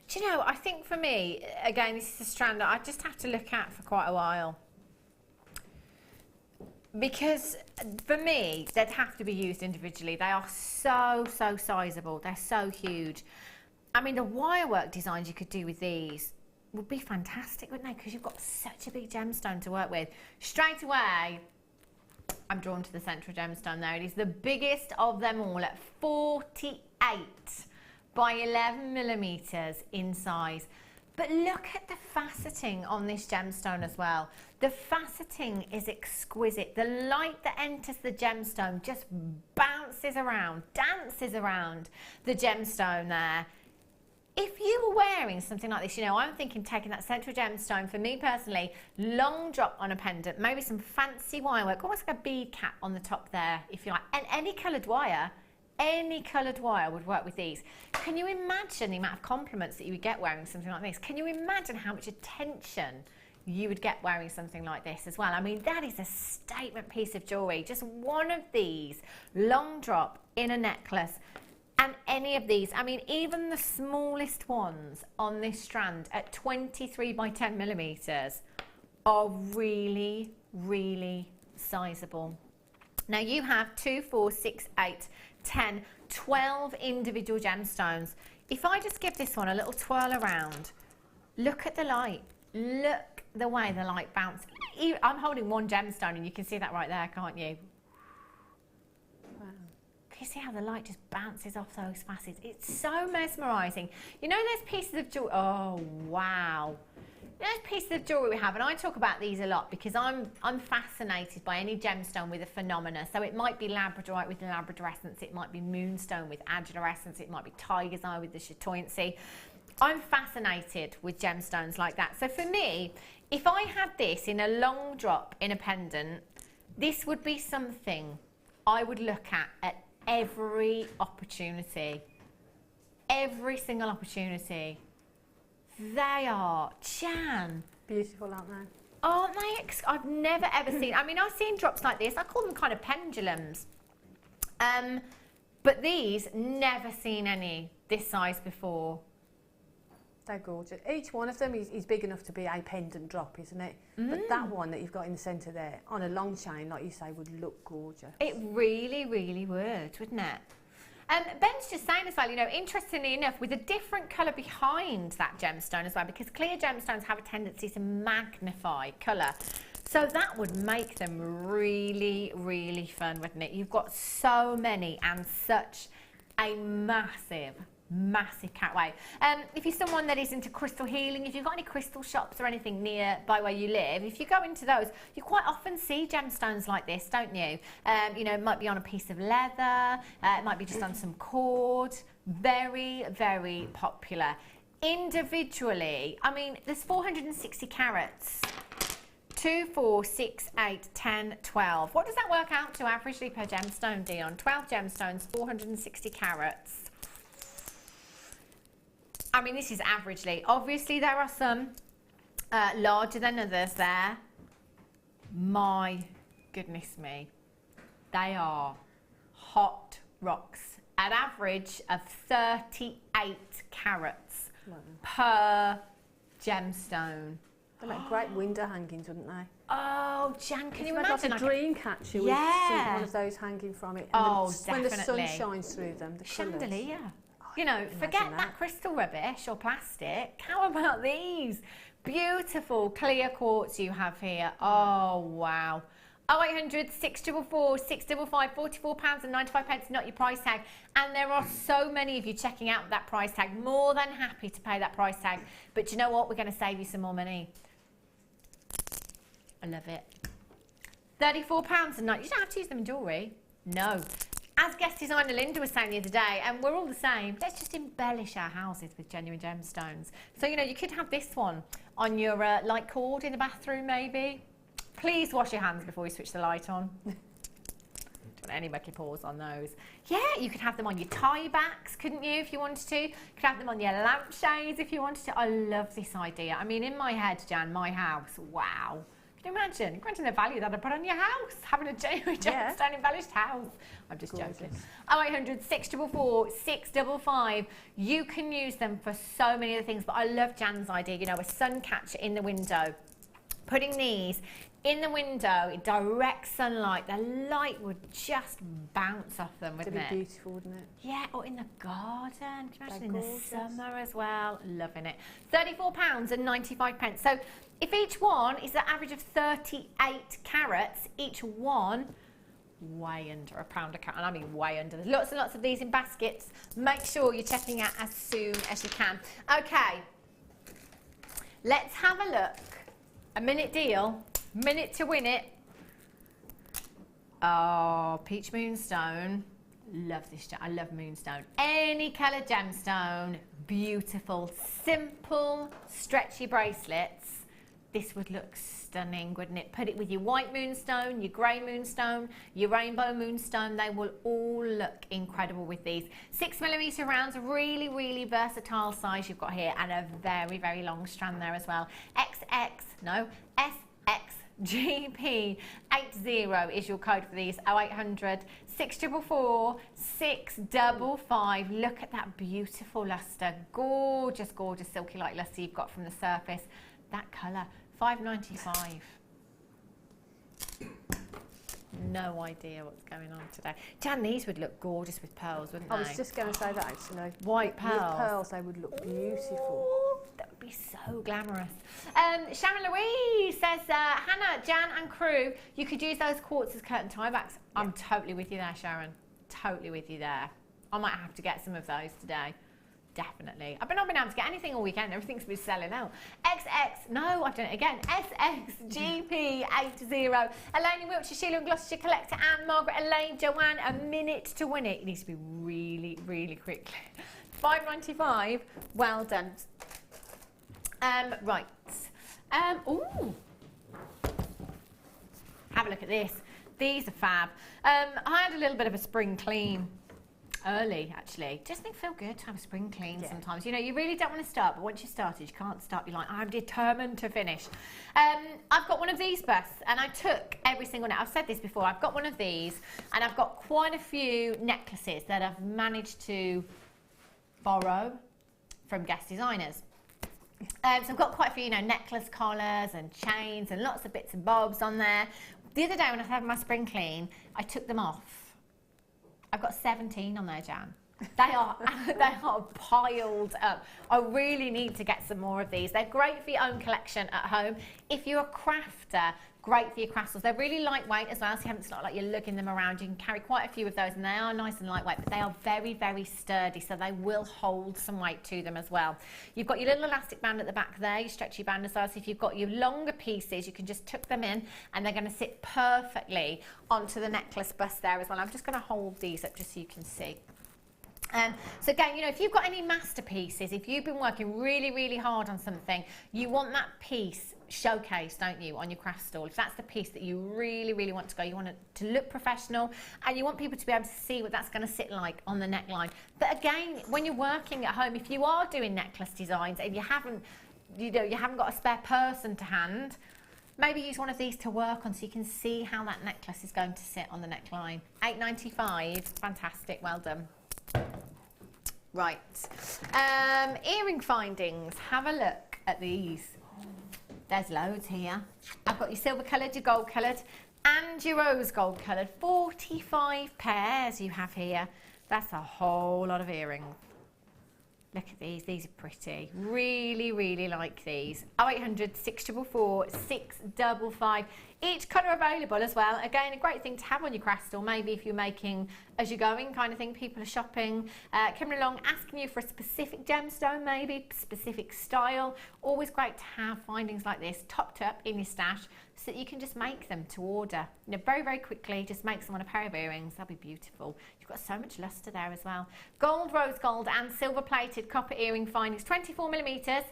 Do you know, I think for me, again, this is a strand that I just have to look at for quite a while. Because for me, they'd have to be used individually. They are so sizable. They're so huge. I mean, the wirework designs you could do with these would be fantastic, wouldn't they? Because you've got such a big gemstone to work with. Straight away, I'm drawn to the central gemstone there. It is the biggest of them all at 48 by 11 millimeters in size. But look at the faceting on this gemstone as well. The faceting is exquisite. The light that enters the gemstone just bounces around, dances around the gemstone there. If you were wearing something like this, you know, I'm thinking taking that central gemstone, for me personally, long drop on a pendant, maybe some fancy wire work, almost like a bead cap on the top there, if you like, and any coloured wire would work with these. Can you imagine the amount of compliments that you would get wearing something like this? Can you imagine how much attention you would get wearing something like this as well? I mean, that is a statement piece of jewellery. Just one of these, long drop in a necklace, and any of these, I mean, even the smallest ones on this strand at 23 by 10 millimeters are really sizable. Now you have 2, 4, 6, 8, 10, 12 individual gemstones. If I just give this one a little twirl around, look at the light. Look the way the light bounces. I'm holding one gemstone and you can see that right there, can't you? Wow. Can you see how the light just bounces off those facets? It's so mesmerising. You know those pieces of jewellery? Oh, wow. Those pieces of jewellery we have, and I talk about these a lot because I'm fascinated by any gemstone with a phenomena. So it might be labradorite with labradorescence, it might be moonstone with agilorescence, it might be tiger's eye with the chatoyancy. I'm fascinated with gemstones like that. So for me, if I had this in a long drop in a pendant, this would be something I would look at every opportunity. Every single opportunity. They are, Jan. Beautiful, aren't they? Aren't they? I've never ever seen, I mean, I've seen drops like this. I call them kind of pendulums. But these, never seen any this size before. They're gorgeous. Each one of them is big enough to be a pendant drop, isn't it? But that one that you've got in the centre there, on a long chain, like you say, would look gorgeous. It really would, wouldn't it? Ben's just saying as well, you know, interestingly enough, with a different colour behind that gemstone as well, because clear gemstones have a tendency to magnify colour. So that would make them really fun, wouldn't it? You've got so many and such a massive catway. If you're someone that is into crystal healing, if you've got any crystal shops or anything near by where you live, if you go into those, you quite often see gemstones like this, don't you? You know, it might be on a piece of leather, it might be just on some cord. Very popular. Individually, I mean, there's 460 carats. 2, 4, 6, 8, 10, 12. What does that work out to averagely per gemstone, Dion? 12 gemstones, 460 carats. I mean, this is averagely. Obviously, there are some larger than others there. My goodness me. They are hot rocks. An average of 38 carats per gemstone. They're like great window hangings, wouldn't they? Oh, Jan, can you imagine? Like a dream catcher with one of those hanging from it. And definitely. When the sun shines through them, the chandelier. You know, forget that crystal rubbish or plastic. How about these? Beautiful clear quartz you have here. Oh, wow. 0800 644 655, £44.95, not your price tag. And there are so many of you checking out that price tag. More than happy to pay that price tag. But do you know what? We're going to save you some more money. I love it. £34 a night. You don't have to use them in jewellery. No. As guest designer Linda was saying the other day, and we're all the same, let's just embellish our houses with genuine gemstones. So, you know, you could have this one on your light cord in the bathroom, maybe. Please wash your hands before you switch the light on. Don't want any mucky paws on those. Yeah, you could have them on your tie backs, couldn't you, if you wanted to? You could have them on your lampshades if you wanted to. I love this idea. I mean, in my head, Jan, my house, wow. Can you imagine? Imagine the value that I put on your house, having a genuine gemstone embellished house. I'm just joking. 0800 644 655. You can use them for so many other things, but I love Jan's idea, you know, a sun catcher in the window. Putting these in the window, in direct sunlight, the light would just bounce off them, wouldn't it? It'd be beautiful, wouldn't it? Yeah, or in the garden. Can you imagine in the summer as well? Loving it. £34.95. So if each one is an average of 38 carats, each one way under a pound a carat, and I mean way under. There's lots and lots of these in baskets. Make sure you're checking out as soon as you can. Okay, let's have a look. A minute deal, minute to win it. Oh, peach moonstone. Love this, I love moonstone. Any coloured gemstone, beautiful, simple, stretchy bracelets. This would look stunning, wouldn't it? Put it with your white moonstone, your grey moonstone, your rainbow moonstone. They will all look incredible with these. 6mm rounds, really, really versatile size you've got here, and a very, very long strand there as well. SXGP80 is your code for these. 0800 644 655. Look at that beautiful luster. Gorgeous, gorgeous silky light luster you've got from the surface. That colour, £5.95. No idea what's going on today. Jan, these would look gorgeous with pearls, wouldn't they? I was just going to say that actually. White pearls. With pearls, they would look beautiful. Ooh, that would be so glamorous. Sharon Louise says, Hannah, Jan and crew, you could use those quartz as curtain tie backs. Yeah. I'm totally with you there, Sharon. Totally with you there. I might have to get some of those today. Definitely. I've not been able to get anything all weekend. Everything's been selling out. No, I've done it again. SXGP80. Elaine in Wiltshire, Sheila in Gloucestershire, Collector, Anne, Margaret, Elaine, Joanne. A minute to win it. It needs to be really, really quickly. £5.95. Well done. Right. Ooh. Have a look at this. These are fab. I had a little bit of a spring clean. Early, actually. Just think feel good to have a spring clean sometimes. You know, you really don't want to start, but once you started, you can't stop. You're like, I'm determined to finish. I've got one of these busts, and I took every single net. I've said this before. I've got one of these, and I've got quite a few necklaces that I've managed to borrow from guest designers. So I've got quite a few, you know, necklace collars and chains and lots of bits and bobs on there. The other day when I was having my spring clean, I took them off. I've got 17 on there, Jan. They are piled up. I really need to get some more of these. They're great for your own collection at home. If you're a crafter, great for your crystals. They're really lightweight as well, so you haven't, it's not like you're lugging them around. You can carry quite a few of those, and they are nice and lightweight, but they are very, very sturdy, so they will hold some weight to them as well. You've got your little elastic band at the back there, your stretchy band as well, so if you've got your longer pieces, you can just tuck them in, and they're going to sit perfectly onto the necklace bust there as well. I'm just going to hold these up just so you can see. So again, you know, if you've got any masterpieces, if you've been working really, really hard on something, you want that piece showcased, don't you, on your craft stall. If that's the piece that you really, really want to go, you want it to look professional, and you want people to be able to see what that's going to sit like on the neckline. But again, when you're working at home, if you are doing necklace designs and you haven't got a spare person to hand, maybe use one of these to work on so you can see how that necklace is going to sit on the neckline. £8.95, fantastic, well done. Right, earring findings, have a look at these. There's loads here. I've got your silver coloured, your gold coloured and your rose gold coloured. 45 pairs you have here. That's a whole lot of earrings. Look at these are pretty. Really, really like these. 0800 644 655. Each colour available as well. Again, a great thing to have on your craft store, maybe if you're making as you're going kind of thing. People are shopping, coming along, asking you for a specific gemstone, maybe, specific style. Always great to have findings like this topped up in your stash so that you can just make them to order. You know, very, very quickly, just make someone a pair of earrings. That'll be beautiful. You've got so much luster there as well. Gold, rose gold and silver plated copper earring findings, 24mm.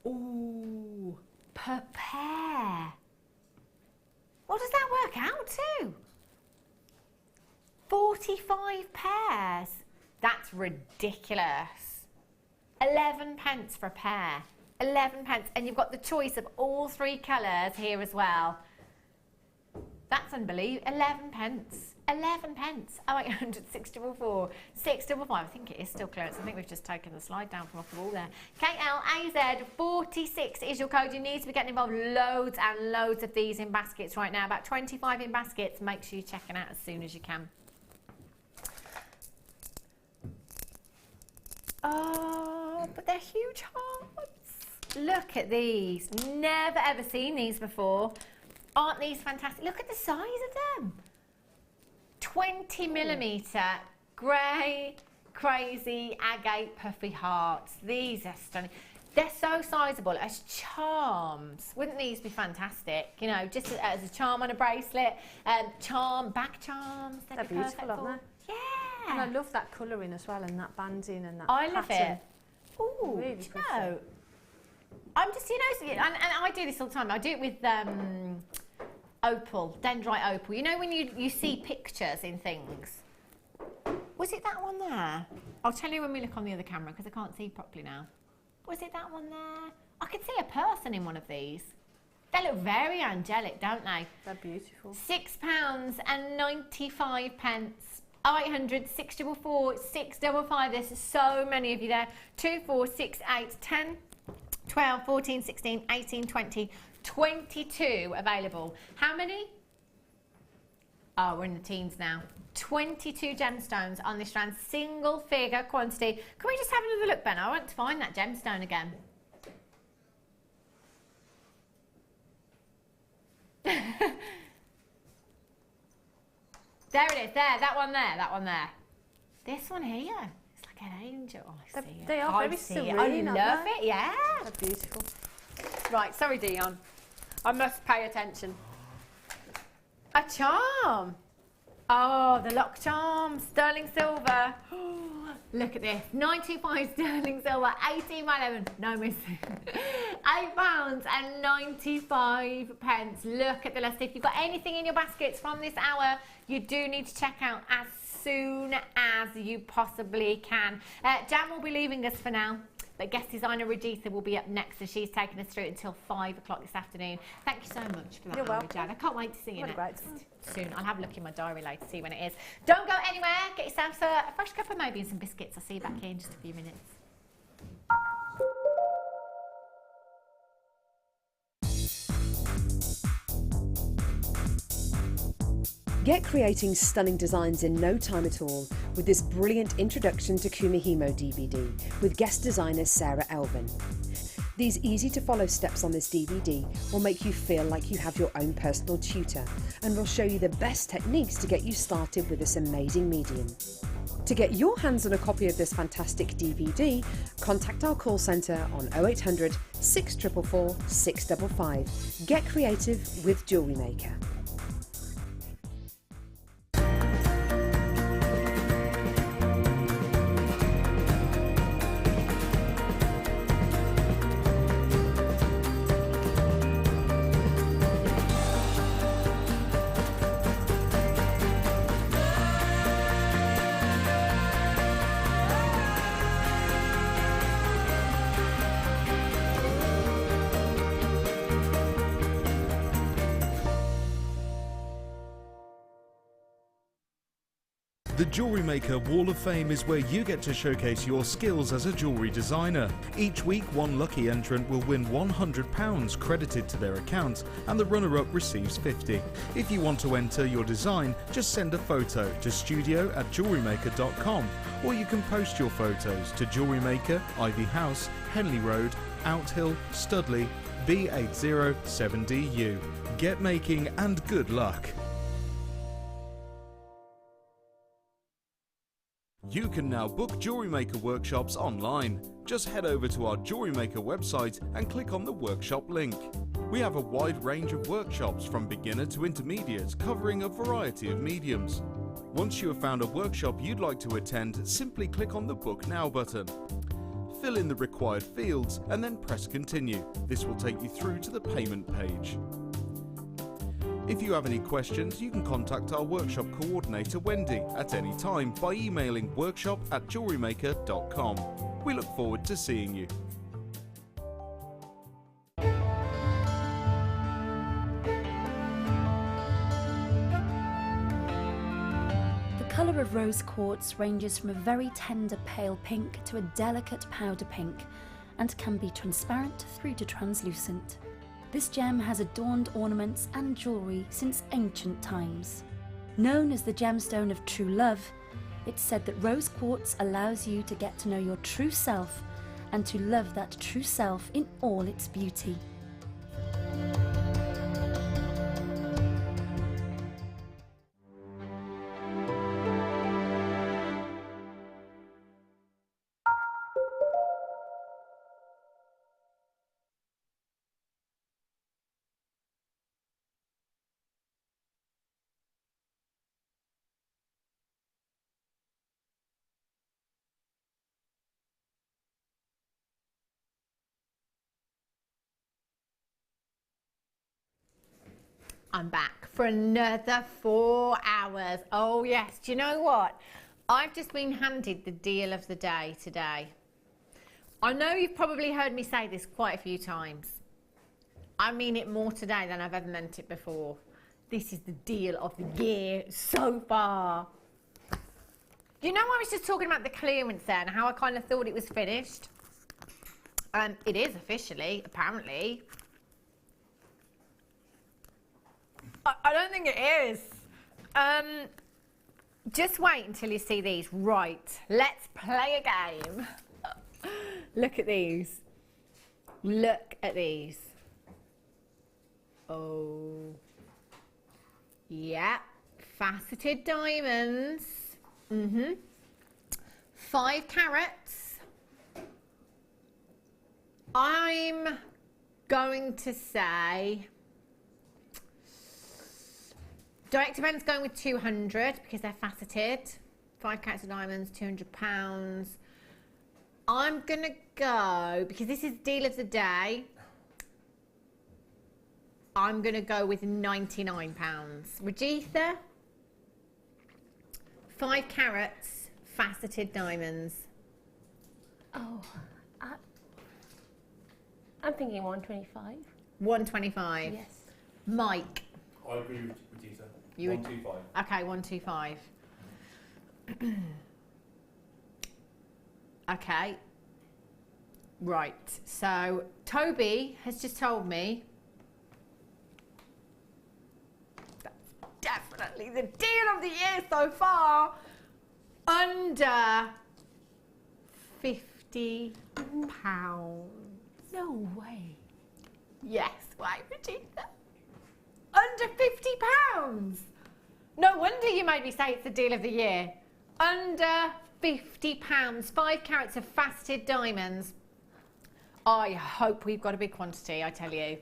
Ooh. Per pair. What does that work out to? 45 pairs. That's ridiculous. 11 pence for a pair. 11 pence. And you've got the choice of all 3 colours here as well. That's unbelievable. 11 pence. 11 pence. 0800 644 655. I think it is still clearance. I think we've just taken the slide down from off the wall there. KLAZ 46 is your code. You need to be getting involved. Loads and loads of these in baskets right now. About 25 in baskets. Make sure you're checking out as soon as you can. Oh, but they're huge hearts. Look at these. Never ever seen these before. Aren't these fantastic? Look at the size of them. 20mm grey, crazy agate puffy hearts. These are stunning. They're so sizable as charms. Wouldn't these be fantastic? You know, just as a charm on a bracelet, back charms. They're beautiful, aren't they? Yeah. And I love that colouring as well, and that banding and that I pattern. love it. Ooh, really do you know, I'm just, you know, and I do this all the time. I do it with opal, dendrite opal. You know when you see pictures in things? Was it that one there? I'll tell you when we look on the other camera because I can't see properly now. Was it that one there? I could see a person in one of these. They look very angelic, don't they? They're beautiful. £6.95. 0800 644 655. There's so many of you there. 2, 4, 6, 8, 10, 12, 14, 16, 18, 20, 22 available. How many? Oh, we're in the teens now. 22 gemstones on this strand, single figure quantity. Can we just have another look, Ben? I want to find that gemstone again. There it is, there, that one there. This one here, it's like an angel. Oh, I see it. They are very serene, I love it, yeah. They're beautiful. Right, sorry Dion. I must pay attention. A charm. Oh, the lock charm, sterling silver. Look at this, 925 sterling silver, 18 by 11, no missing. £8.95. Look at the list. If you've got anything in your baskets from this hour, you do need to check out as soon as you possibly can. Jan will be leaving us for now. But guest designer Regitha will be up next, and she's taking us through until 5 o'clock this afternoon. Thank you so much for that. You're welcome. Jan. I can't wait to see you next. Soon. I'll have a look in my diary later to see when it is. Don't go anywhere. Get yourself a fresh cup of maybe and some biscuits. I'll see you back here in just a few minutes. Get creating stunning designs in no time at all with this brilliant Introduction to Kumihimo DVD with guest designer Sarah Elvin. These easy-to-follow steps on this DVD will make you feel like you have your own personal tutor and will show you the best techniques to get you started with this amazing medium. To get your hands on a copy of this fantastic DVD, contact our call centre on 0800 644 655. Get creative with Jewellery Maker. The Jewellery Maker Wall of Fame is where you get to showcase your skills as a jewellery designer. Each week, one lucky entrant will win £100 credited to their account, and the runner-up receives £50. If you want to enter your design, just send a photo to studio@jewellerymaker.com, or you can post your photos to Jewellery Maker, Ivy House, Henley Road, Outhill, Studley, B807DU. Get making and good luck. You can now book Jewellery Maker workshops online. Just head over to our Jewellery Maker website and click on the workshop link. We have a wide range of workshops from beginner to intermediate, covering a variety of mediums. Once you have found a workshop you'd like to attend, simply click on the Book Now button. Fill in the required fields and then press Continue. This will take you through to the payment page. If you have any questions, you can contact our workshop coordinator Wendy at any time by emailing workshop@jewellerymaker.com. We look forward to seeing you. The colour of rose quartz ranges from a very tender pale pink to a delicate powder pink and can be transparent through to translucent. This gem has adorned ornaments and jewellery since ancient times. Known as the gemstone of true love, it's said that rose quartz allows you to get to know your true self and to love that true self in all its beauty. I'm back for another 4 hours. Oh yes, do you know what? I've just been handed the deal of the day today. I know you've probably heard me say this quite a few times. I mean it more today than I've ever meant it before. This is the deal of the year so far. You know, I was just talking about the clearance there and how I kind of thought it was finished. It is officially, apparently. I don't think it is. Just wait until you see these. Right, let's play a game. Look at these. Look at these. Oh. Yeah, faceted diamonds. 5 carats. I'm going to say... Direct to Ben's going with 200 because they're faceted. 5 carats of diamonds, £200. I'm going to go, because this is deal of the day, I'm going to go with £99. Rajitha, 5 carats, faceted diamonds. Oh, I'm thinking 125. 125? Yes. Mike? I agree with Rajitha. 125. Okay, 125. Okay. Right, so Toby has just told me that's definitely the deal of the year so far. Under £50. No way. Yes, why, Regina? Under £50. No wonder you made me say it's the deal of the year. Under £50, 5 carats of faceted diamonds. I hope we've got a big quantity, I tell you.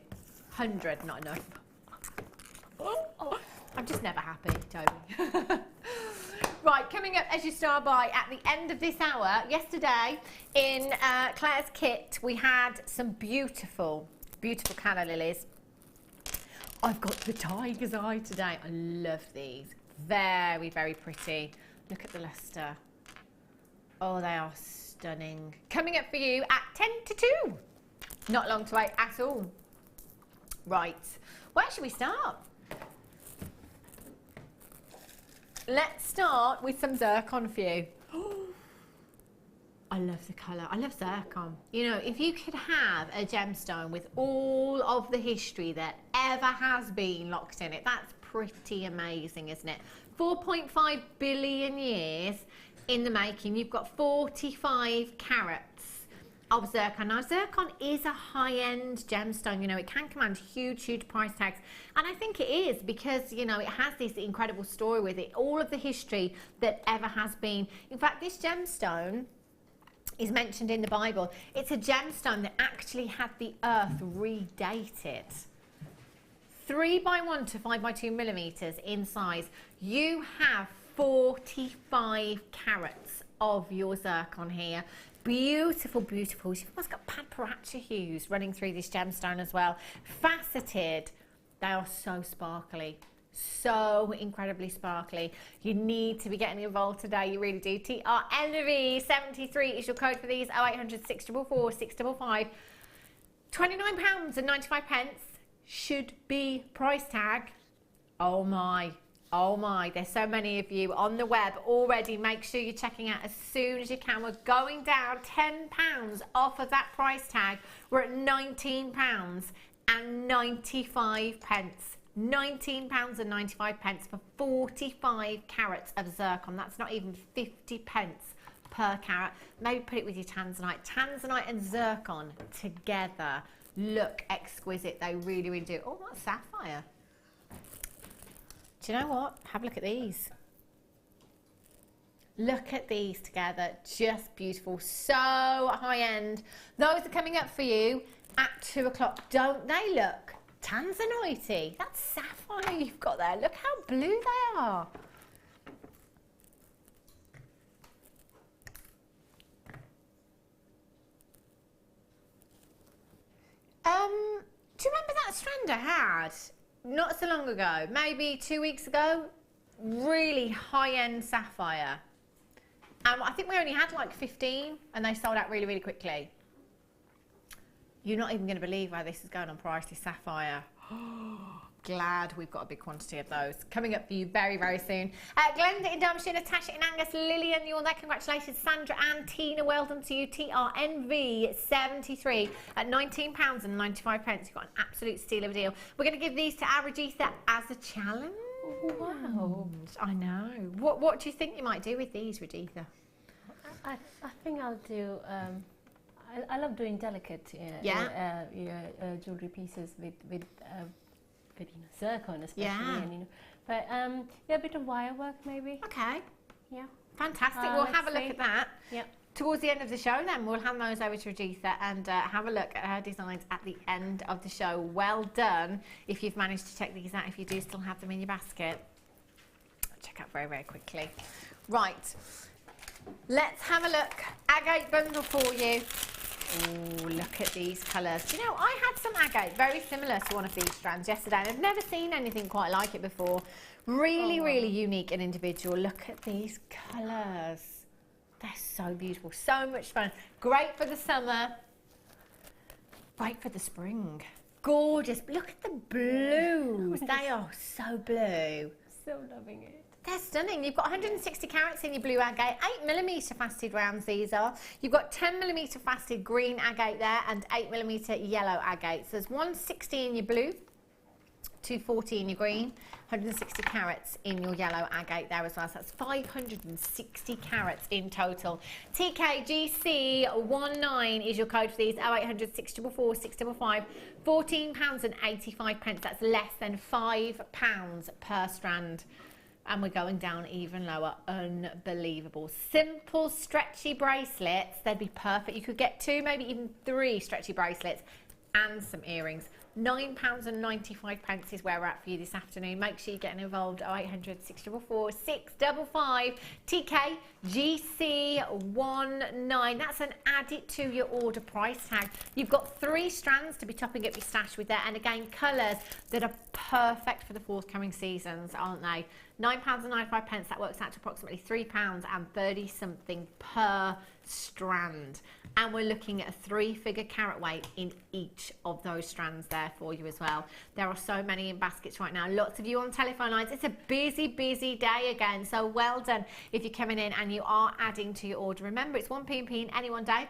100, not enough. I'm just never happy, Toby. Right, coming up as you star by at the end of this hour, yesterday in Claire's kit, we had some beautiful, beautiful calla lilies. I've got the tiger's eye today. I love these. Very, very pretty. Look at the luster. Oh, they are stunning. Coming up for you at 10 to 2. Not long to wait at all. Right, where should we start? let's start with some zircon for you. I love the colour. I love zircon. You know, if you could have a gemstone with all of the history that ever has been locked in it, that's pretty amazing, isn't it? 4.5 billion years in the making. You've got 45 carats of zircon. Now, zircon is a high-end gemstone. You know, it can command huge, huge price tags. And I think it is because, you know, it has this incredible story with it. All of the history that ever has been. In fact, this gemstone is mentioned in the Bible. It's a gemstone that actually had the earth redated. 3x1 to 5x2 millimeters in size. You have 45 carats of your zircon here. Beautiful, beautiful. You've almost got paparazzi hues running through this gemstone as well. Faceted. They are so sparkly. So incredibly sparkly. You need to be getting involved today. You really do. TRNV73 is your code for these. 0800 644 655. £29.95 should be price tag. Oh my. Oh my, there's so many of you on the web already. Make sure you're checking out as soon as you can. We're going down £10 off of that price tag. We're at £19.95. £19.95 for 45 carats of zircon. That's not even 50 pence per carat. Maybe put it with your tanzanite. Tanzanite and zircon together look exquisite. They really, really do. Oh, that's sapphire. Do you know what? Have a look at these. Look at these together. Just beautiful. So high end. Those are coming up for you at 2 o'clock. Don't they look tanzanite? That's sapphire you've got there. Look how blue they are. Do you remember that strand I had not so long ago, maybe 2 weeks ago? Really high-end sapphire. I think we only had like 15 and they sold out really, really quickly. You're not even going to believe where this is going on price, this sapphire. Glad we've got a big quantity of those. Coming up for you very, very soon. Glenda in Derbyshire, Natasha in Angus, Lillian, you're there. Congratulations. Sandra and Tina, well done to you. TRNV73 at £19.95. You've got an absolute steal of a deal. We're going to give these to our Regitha as a challenge. Wow. I know. What do you think you might do with these, Regitha? I think I'll do... I love doing delicate jewellery pieces with zircon especially. Yeah. And, but yeah, a bit of wire work maybe. Okay. Yeah. Fantastic. We'll have a look at that. Yeah. Towards the end of the show then, we'll hand those over to Regitha and have a look at her designs at the end of the show. Well done if you've managed to check these out. If you do still have them in your basket, check out very, very quickly. Right. Let's have a look. Agate bundle for you. Oh, look at these colours. Do you know, I had some agate very similar to one of these strands yesterday and I've never seen anything quite like it before. Really, really unique and individual. Look at these colours. They're so beautiful. So much fun. Great for the summer. Great for the spring. Gorgeous. Look at the blues. They are so blue. So loving it. They're stunning. You've got 160 carats in your blue agate, 8mm faceted rounds these are. You've got 10mm faceted green agate there and 8mm yellow agate. So there's 160 in your blue, 240 in your green, 160 carats in your yellow agate there as well. So that's 560 carats in total. TKGC19 is your code for these. 0800 644 655. £14.85. That's less than £5 per strand. And we're going down even lower. Unbelievable. Simple stretchy bracelets. They'd be perfect. You could get 2, maybe even 3 stretchy bracelets and some earrings. £9.95 is where we're at for you this afternoon. Make sure you're getting involved. 0800 644 655. TKGC19. That's an add it to your order price tag. You've got 3 strands to be topping up your stash with there. And again, colours that are perfect for the forthcoming seasons, aren't they? £9.95. That works out to approximately £3.30 something per strand. And we're looking at a 3-figure carat weight in each of those strands there. there for you as well. There are so many in baskets right now. Lots of you on telephone lines. It's a busy, busy day again. So well done if you're coming in and you are adding to your order. Remember, it's 1 p.m. in any one day.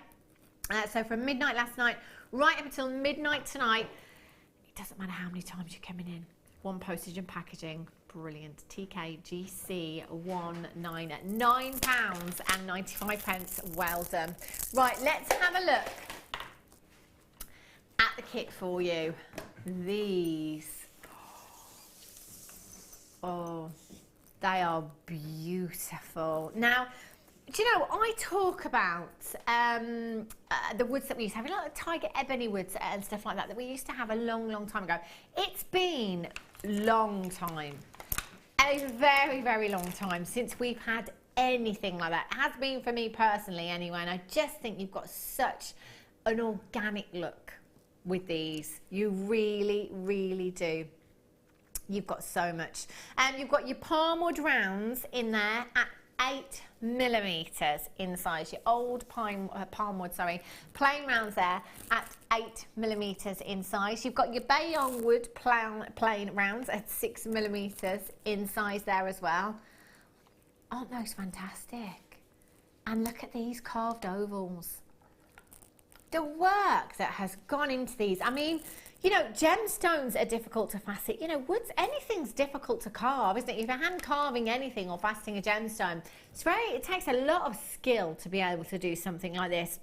So from midnight last night right up until midnight tonight, it doesn't matter how many times you're coming in. 1 postage and packaging. Brilliant. TKGC 19 at £9.95. Well done. Right, let's have a look at the kit for you. These. Oh, they are beautiful. Now, do you know, I talk about the woods that we used to have, like the tiger ebony woods and stuff like that we used to have a long, long time ago. It's been a long time. A very, very long time since we've had anything like that. It has been for me personally anyway, and I just think you've got such an organic look with these. You really, really do. You've got so much. You've got your palmwood rounds in there at 8mm in size. Your old palmwood, plain rounds there at 8mm in size. You've got your Bayonne wood plain rounds at 6mm in size there as well. Aren't those fantastic? And look at these carved ovals. The work that has gone into these. I mean, you know, gemstones are difficult to facet. You know, woods, anything's difficult to carve, isn't it? If you're hand carving anything or faceting a gemstone, it takes a lot of skill to be able to do something like this.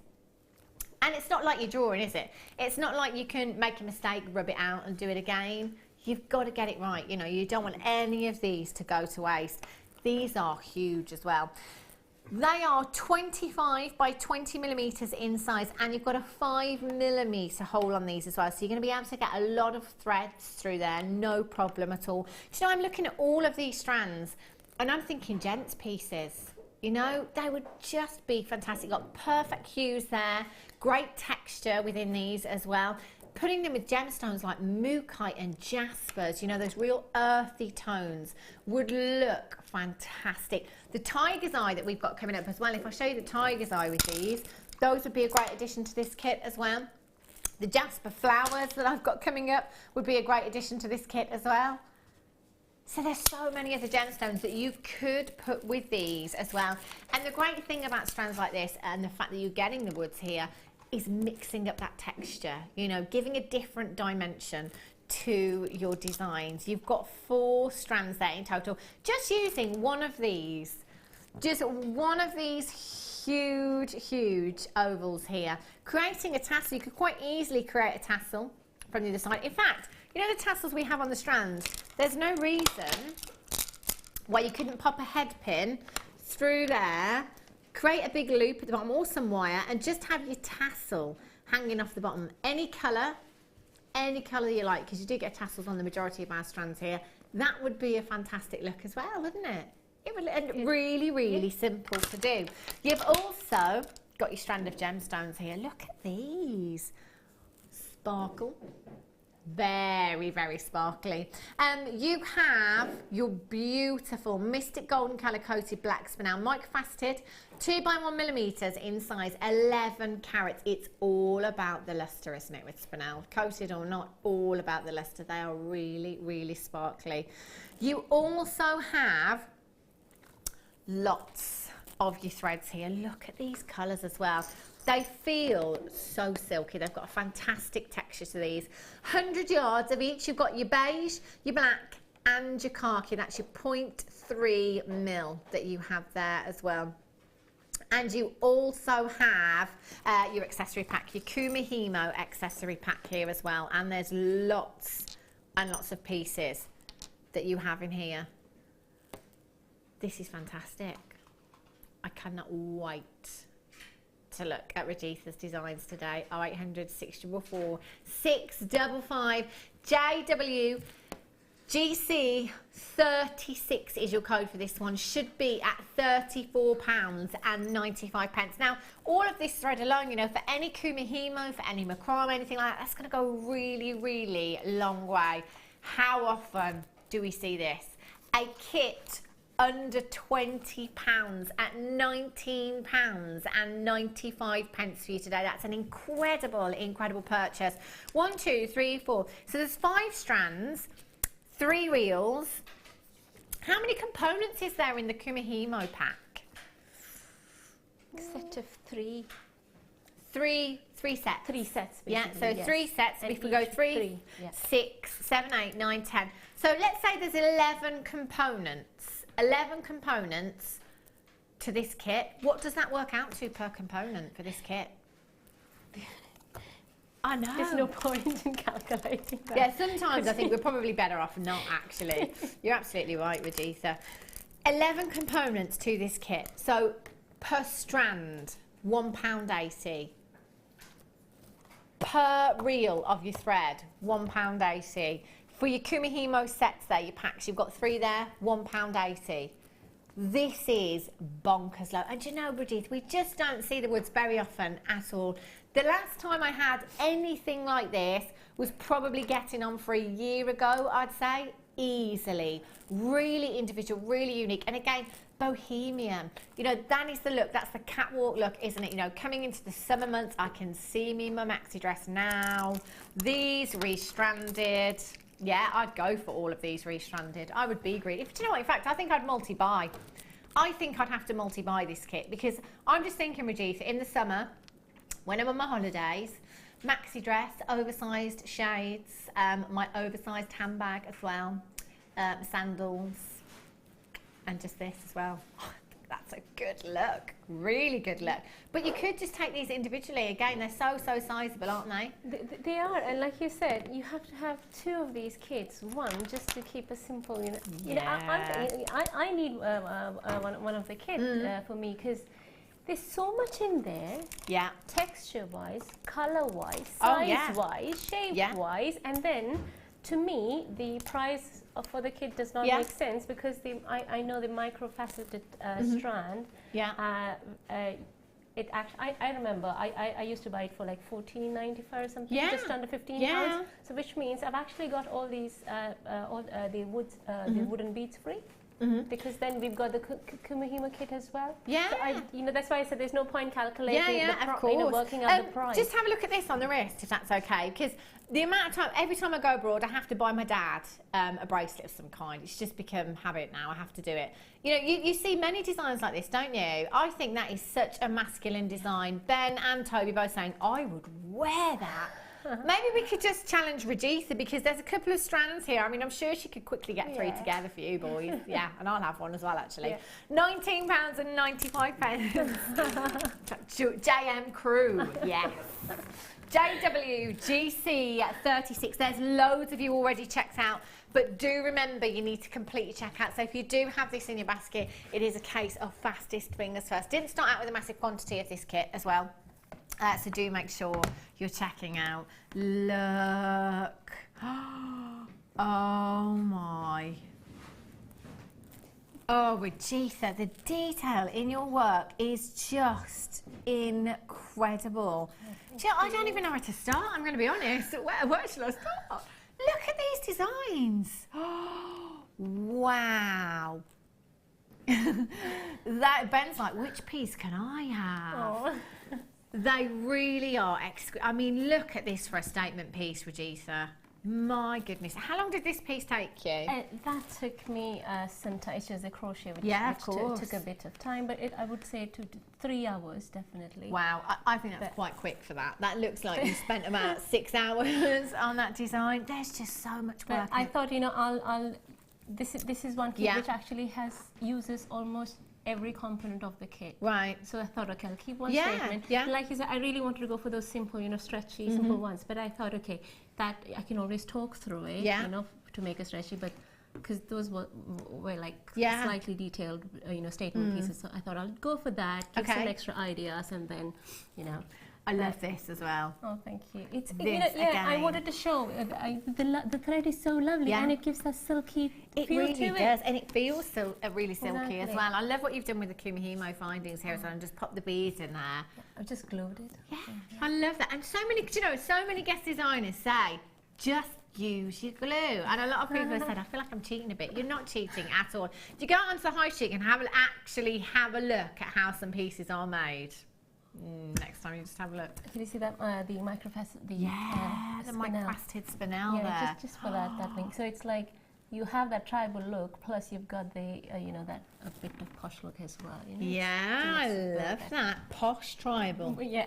And it's not like you're drawing, is it? It's not like you can make a mistake, rub it out and do it again. You've got to get it right. You know, you don't want any of these to go to waste. These are huge as well. They are 25 by 20mm in size, and you've got a 5mm hole on these as well. So you're going to be able to get a lot of threads through there, no problem at all. Do you know, I'm looking at all of these strands and I'm thinking gents pieces. You know, they would just be fantastic. Got perfect hues there, great texture within these as well. Putting them with gemstones like mookaite and jaspers, you know, those real earthy tones would look fantastic. The tiger's eye that we've got coming up as well, if I show you the tiger's eye with these, those would be a great addition to this kit as well. The jasper flowers that I've got coming up would be a great addition to this kit as well. So there's so many of the gemstones that you could put with these as well. And the great thing about strands like this, and the fact that you're getting the woods here, is mixing up that texture, you know, giving a different dimension to your designs. You've got 4 strands there in total. Just using one of these huge ovals here, creating a tassel. You could quite easily create a tassel from the other side. In fact, you know the tassels we have on the strands, there's no reason why you couldn't pop a head pin through there, create a big loop at the bottom or some wire, and just have your tassel hanging off the bottom. Any colour you like, because you do get tassels on the majority of our strands here. That would be a fantastic look as well, wouldn't it? It would look really, really simple to do. You've also got your strand of gemstones here. Look at these. Sparkle. Very, very sparkly. You have your beautiful Mystic Golden Colour Coated Black Spinel, microfaceted, 2 by 1mm in size, 11 carats. It's all about the lustre, isn't it, with spinel? Coated or not, all about the lustre. They are really, really sparkly. You also have lots of your threads here. Look at these colours as well. They feel so silky. They've got a fantastic texture to these. 100 yards of each. You've got your beige, your black, and your khaki. That's your 0.3 mil that you have there as well. And you also have your accessory pack, your Kumihimo accessory pack here as well. And there's lots and lots of pieces that you have in here. This is fantastic. I cannot wait to look at Rajitha's designs today. 0800 644 655. JWGC 36 is your code for this one. Should be at £34.95. Now, all of this thread alone, you know, for any Kumihimo, for any macrame, anything like that, that's going to go really, really long way. How often do we see this? A kit under £20 at £19.95 for you today. That's an incredible purchase. 1, 2, 3, 4. So there's 5 strands, 3 reels. How many components is there in the Kumihimo pack? A set of 3. 3 sets. 3 sets, basically. Yeah, so yes. 3 sets. And if we go 3, 6, 7, 8, 9, 10. So let's say there's 11 components. 11 components to this kit. What does that work out to per component for this kit? I know. There's no point in calculating that. Yeah, sometimes I think we're probably better off not actually. You're absolutely right, Rajitha. 11 components to this kit. So per strand, £1.80. Per reel of your thread, £1.80. For your Kumihimo sets there, your packs, you've got 3 there, £1.80. This is bonkers low. And you know, Brigitte, we just don't see the woods very often at all. The last time I had anything like this was probably getting on for a year ago, I'd say, easily. Really individual, really unique. And again, bohemian. You know, that is the look. That's the catwalk look, isn't it? You know, coming into the summer months, I can see me in my maxi dress now. These restranded. Yeah, I'd go for all of these restranded. I would be greedy. Do you know what? In fact, I think I'd multi-buy. I think I'd have to multi-buy this kit because I'm just thinking, Rajitha, in the summer, when I'm on my holidays, maxi dress, oversized shades, my oversized handbag as well, sandals, and just this as well. That's a good look, really good look. But you could just take these individually. Again, they're so sizable, aren't they? They are, and like you said, you have to have 2 of these kits. One, just to keep it simple. You know, I need one of the kits for me because there's so much in there. Yeah. Texture-wise, color-wise, size-wise, shape-wise, and then to me, the price for the kit does not make sense because I know the microfaceted strand. Yeah. It actually, I remember I used to buy it for like $14.95 or something, just under £15. So which means I've actually got all these the wooden beads free. Because then we've got the Kumihimo kit as well. Yeah. So that's why I said there's no point calculating working out the price. Just have a look at this on the wrist, if that's okay. Because the amount of time, every time I go abroad, I have to buy my dad a bracelet of some kind. It's just become habit now. I have to do it. You know, you see many designs like this, don't you? I think that is such a masculine design. Ben and Toby both saying, I would wear that. Maybe we could just challenge Rajitha because there's a couple of strands here. I mean, I'm sure she could quickly get 3 together for you boys. Yeah, and I'll have one as well, actually. Yeah. £19.95. JM Crew, yes. JWGC36. There's loads of you already checked out. But do remember, you need to complete your checkout. So if you do have this in your basket, it is a case of fastest fingers first. Didn't start out with a massive quantity of this kit as well. So do make sure you're checking out. Look. Oh my. Oh, Rajitha, the detail in your work is just incredible. Do you know, I don't even know where to start, I'm going to be honest. Where shall I start? Look at these designs. Wow. Ben's like, which piece can I have? Oh. They really are I mean, look at this for a statement piece, Rajitha. My goodness. How long did this piece take you? That took me some time. It's just a crochet, which took a bit of time, but I would say 2 to 3 hours, definitely. Wow, I think that's quite quick for that. That looks like you spent about 6 hours on that design. There's just so much work. I thought, you know, this is one kit which actually uses almost every component of the kit. Right. So I thought, okay, I'll keep one statement. Yeah. Like you said, I really wanted to go for those simple, you know, stretchy, simple ones. But I thought, okay, that I can always talk through it, you know, to make it stretchy. But because those were like slightly detailed, you know, statement pieces. So I thought I'll go for that, give some extra ideas, and then, you know. I love this as well. Oh, thank you. It's I wanted to show the thread is so lovely and it gives that silky feel to it. It really does, and it feels really silky as well. I love what you've done with the Kumihimo findings here as well, and just pop the beads in there. Yeah, I've just glued it. Yeah, I love that. And so many, you know, so many guest designers say, just use your glue. And a lot of people have said, I feel like I'm cheating a bit. You're not cheating at all. If you go onto the high street and actually have a look at how some pieces are made. Next time you just have a look. Can you see that the microfaceted, the microfaceted spinel there? Just for that link. So it's like you have that tribal look, plus you've got the you know, that a bit of posh look as well. You know? Yeah, I love that posh tribal. Yeah,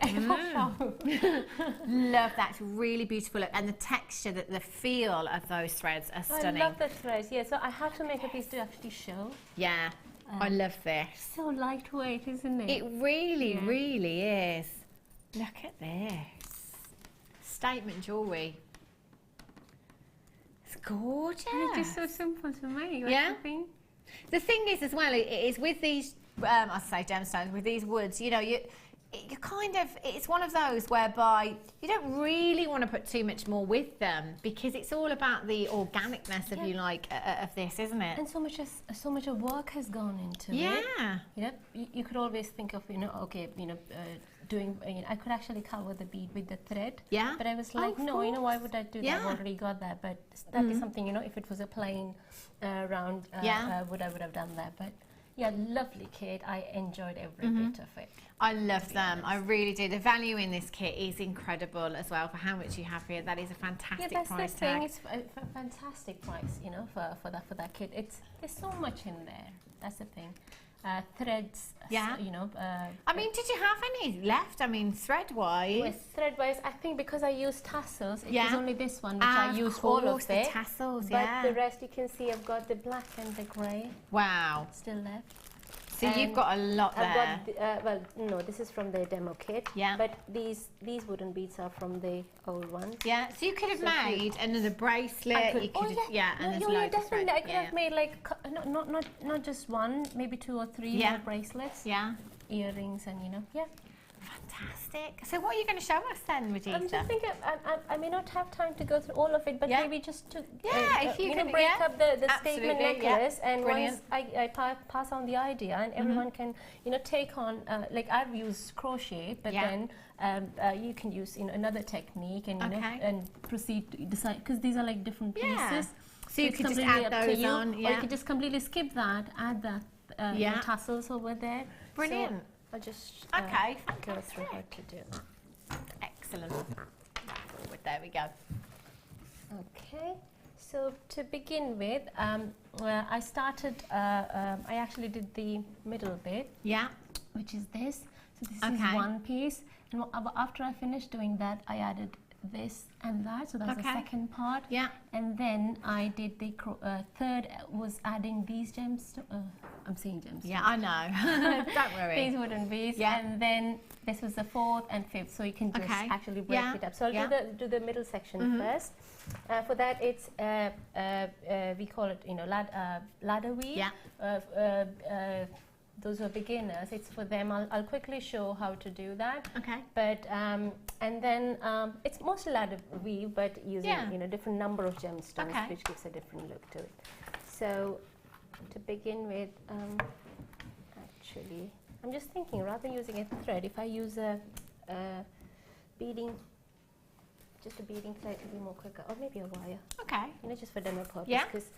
love that. It's really beautiful look, and the texture, the feel of those threads are stunning. I love the threads. Yeah, so I have to make a piece to actually show. Yeah. I love this. So lightweight, isn't it? It really, really is. Look at this. Statement jewellery. It's gorgeous. And it's just so simple to make. Yeah. The thing is as well, it is with these, I say gemstones, with these woods, you know, you kind of, it's one of those whereby you don't really want to put too much more with them, because it's all about the organicness, if you like, of this, isn't it? And so much of work has gone into it. Yeah. You know, you could always think of, you know, okay, you know, doing, you know, I could actually cover the bead with the thread. Yeah. But I was like, no, you know, why would I do that? I've already got that. But that is something, you know, if it was a plain round, would I would have done that. But yeah, lovely kit. I enjoyed every bit of it. I love them. I really do. The value in this kit is incredible as well for how much you have here. That is a fantastic price tag. Yeah, that's the thing. It's a fantastic price, you know, for that kit. There's so much in there. That's the thing. Threads. Yeah. You know. I mean, did you have any left? I mean, thread-wise. Yes, thread-wise. I think because I used tassels, it was only this one which I used all of it. The tassels. But the rest, you can see, I've got the black and the grey. Wow. Still left. So you've got a lot there. I've got, well, no, this is from the demo kit. Yeah. But these wooden beads are from the old ones. Yeah. So you could have made another bracelet. You could and there's loads of thread. I could have made like not just one, maybe 2 or 3 more bracelets. Yeah. Earrings and, you know, Fantastic. So what are you going to show us then, Rajita? I'm just thinking, I may not have time to go through all of it, but maybe just to if you can break up the statement necklace, and brilliant. once I pass on the idea, and everyone can, you know, take on, like I've used crochet, but then you can use, you know, another technique, and you know, and proceed to decide, because these are like different pieces. So you can just add those on, or you can just completely skip that, add that tassels over there. Brilliant. So I'll just go through how to do. Excellent. Forward, there we go. Okay, so to begin with, I started, I actually did the middle bit. Yeah. Which is this. So this is one piece. And after I finished doing that, I added this and that, so that's the second part. Yeah. And then I did the third was adding these gems. I'm saying gems. Yeah, I know. Don't worry. These wooden beads. Yeah. And then this was the fourth and fifth, so you can just actually break it up. So I'll do the middle section first. For that, it's we call it, you know, ladder weave. Yeah. Those are beginners. It's for them. I'll quickly show how to do that. Okay. But and then it's mostly ladder weave, but using you know, different number of gemstones, which gives a different look to it. So to begin with, actually, I'm just thinking, rather than using a thread, if I use a beading, just a beading thread, it will be more quicker, or maybe a wire. Okay. You know, just for demo purpose. Yeah. Because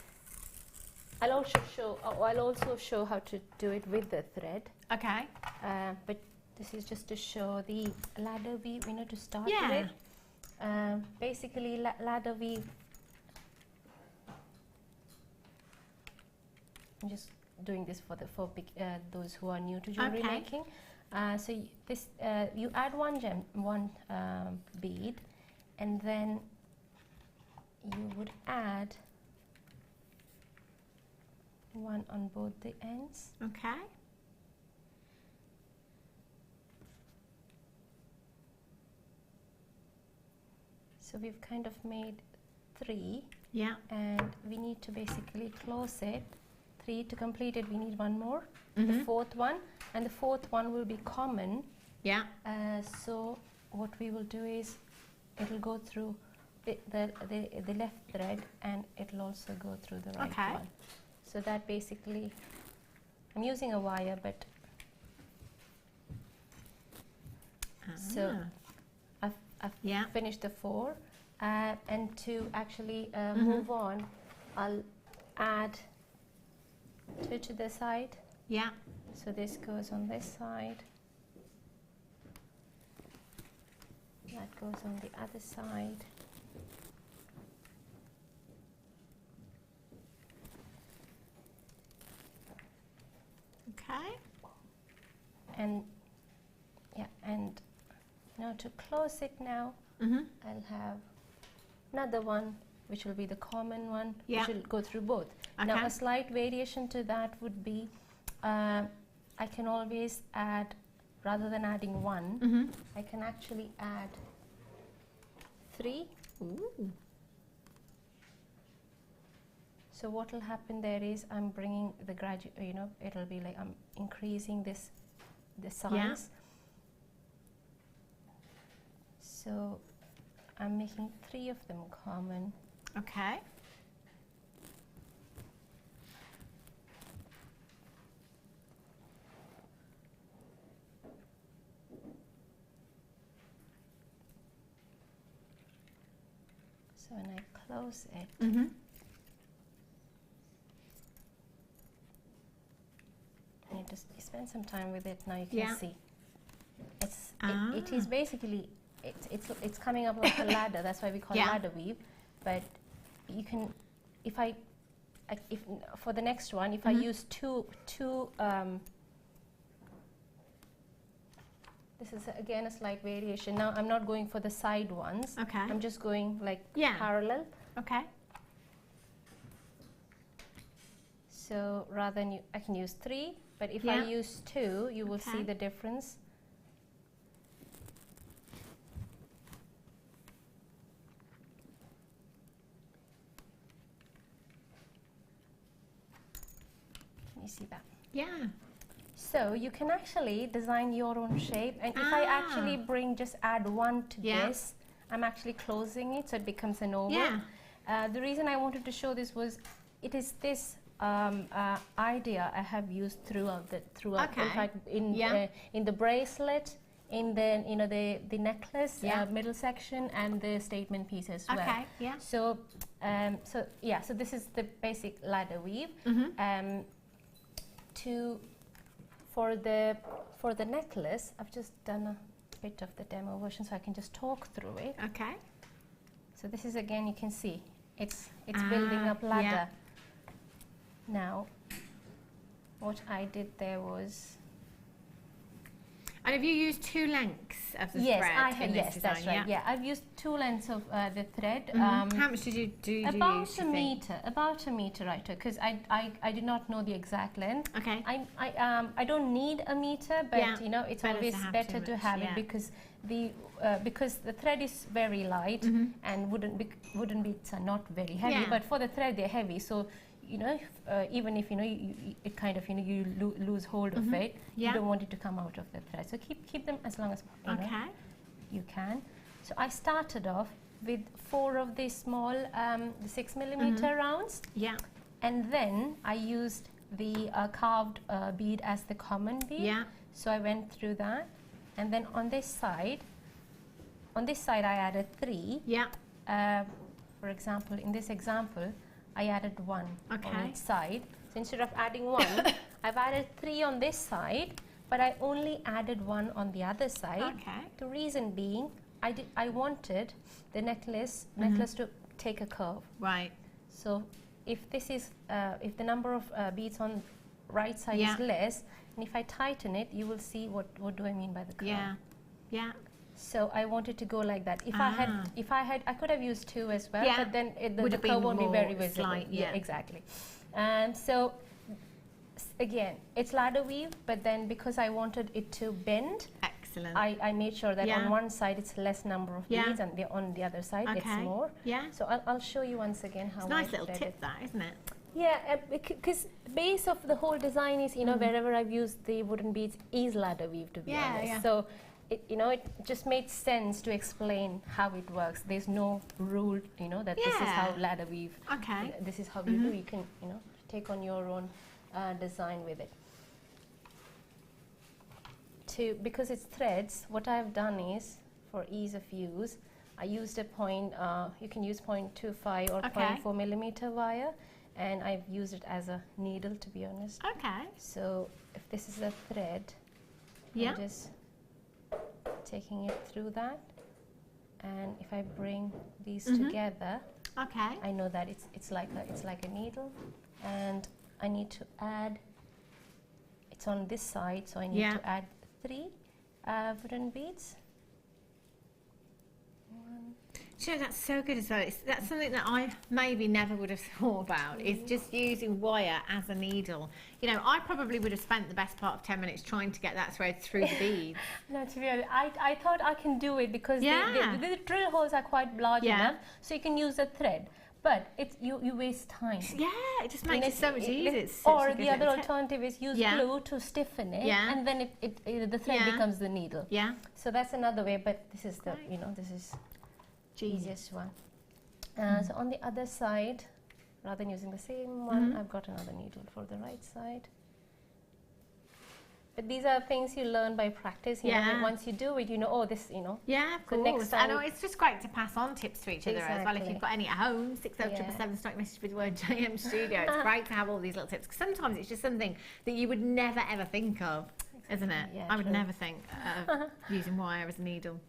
I'll also show how to do it with the thread. Okay. But this is just to show the ladder weave, you know, to start with. Basically, ladder weave. I'm just doing this for those who are new to jewelry making. So you add one bead, and then you would add one on both the ends. Okay. So we've kind of made 3. Yeah. And we need to basically close it. 3 to complete it, we need one more. The fourth one, and the fourth one will be common. Yeah. So what we will do is, it'll go through the left thread, and it'll also go through the right one. So that basically, I'm using a wire, but so I've finished the 4, And to actually move on, I'll add two to the side. Yeah. So this goes on this side. That goes on the other side. Okay. And yeah, and now to close it now, I'll have another one which will be the common one, which will go through both. Okay. Now a slight variation to that would be, I can always add, rather than adding one, I can actually add 3. Ooh. So what will happen there is I'm bringing the it'll be like I'm increasing the size. Yeah. So I'm making 3 of them common. Okay. So when I close it, Mhm. and you just spend some time with it. Now you can Yeah. see it is basically it's coming up like a ladder. That's why we call it ladder weave. But you can, if for the next one, if I use two this is again a slight variation. Now I'm not going for the side ones. Okay. I'm just going like Yeah. parallel. Okay. So rather than I can use 3, but if Yeah. I use 2, you will see Okay. the difference. Can you see that? Yeah. So you can actually design your own shape, and if I actually just add 1 to this, I'm actually closing it so it becomes an oval. Yeah. The reason I wanted to show this was it is this idea I have used throughout. Okay. In fact, in the bracelet, in the necklace, middle section, and the statement piece as well. Okay. Yeah. So so this is the basic ladder weave. For the necklace, I've just done a bit of the demo version so I can just talk through it. Okay. So this is, again, you can see it's building up ladder. Now what I did there was, and have you used 2 lengths of the yes, thread I have, in this yes, design? that's right. Yeah, I've used 2 lengths of the thread. How much did you use? About a meter, right? Because I did not know the exact length. Okay. I don't need a meter, but it's Better always to have better too to much, have it because the thread is very light and wooden beads are not very heavy, but for the thread they're heavy. So even if it kind of you lose hold of it, you don't want it to come out of the thread. So keep them as long as you can. So I started off with 4 of these small 6mm rounds. Yeah. And then I used the carved bead as the common bead. Yeah. So I went through that, and then on this side I added 3. Yeah. For example, in this example, I added 1 on each side. So instead of adding 1, I've added 3 on this side, but I only added 1 on the other side. Okay. The reason being, I wanted the necklace to take a curve. Right. So if this is if the number of beads on right side is less, and if I tighten it, you will see what do I mean by the curve. Yeah. Yeah. So I wanted to go like that. If I could have used 2 as well, but then the curve won't be very visible. Slight, yeah, exactly. So again, it's ladder weave, but then because I wanted it to bend, excellent, I made sure that on one side it's less number of beads, and on the other side it's more. Yeah. So I'll show you once again how. It's a nice little tip, that, isn't it? Yeah, because base of the whole design is wherever I've used the wooden beads is ladder weave, to be honest. Yeah. So it just made sense to explain how it works. There's no rule, that this is how ladder weave. Okay. This is how you do. You can take on your own design with it. Because it's threads, what I've done is, for ease of use, I used a you can use 0.25 or 0.4 millimeter wire, and I've used it as a needle, to be honest. Okay. So if this is a thread, I'm just taking it through that, and if I bring these together, I know that it's like a needle, and I need to add. It's on this side, so I need to add 3 wooden beads. Sure, that's so good as well. That's something that I maybe never would have thought about, is just using wire as a needle. You know, I probably would have spent the best part of 10 minutes trying to get that thread through the beads. No, to be honest, I thought I can do it because the drill holes are quite large enough, so you can use a thread. But it's you waste time. Yeah, it just makes it so much easier. Or the other alternative is use glue to stiffen it, and then the thread becomes the needle. Yeah. So that's another way, but this is the this is easiest one. So on the other side, rather than using the same one, I've got another needle for the right side. But these are things you learn by practice. You know, once you do it, you know, oh, this, Yeah, of course. Next time, I know it's just great to pass on tips to each other as well. If you've got any at home, 60777 stock message with the word JM Studio. It's great to have all these little tips, because sometimes it's just something that you would never ever think of, isn't it? Yeah, I would never think of using wire as a needle.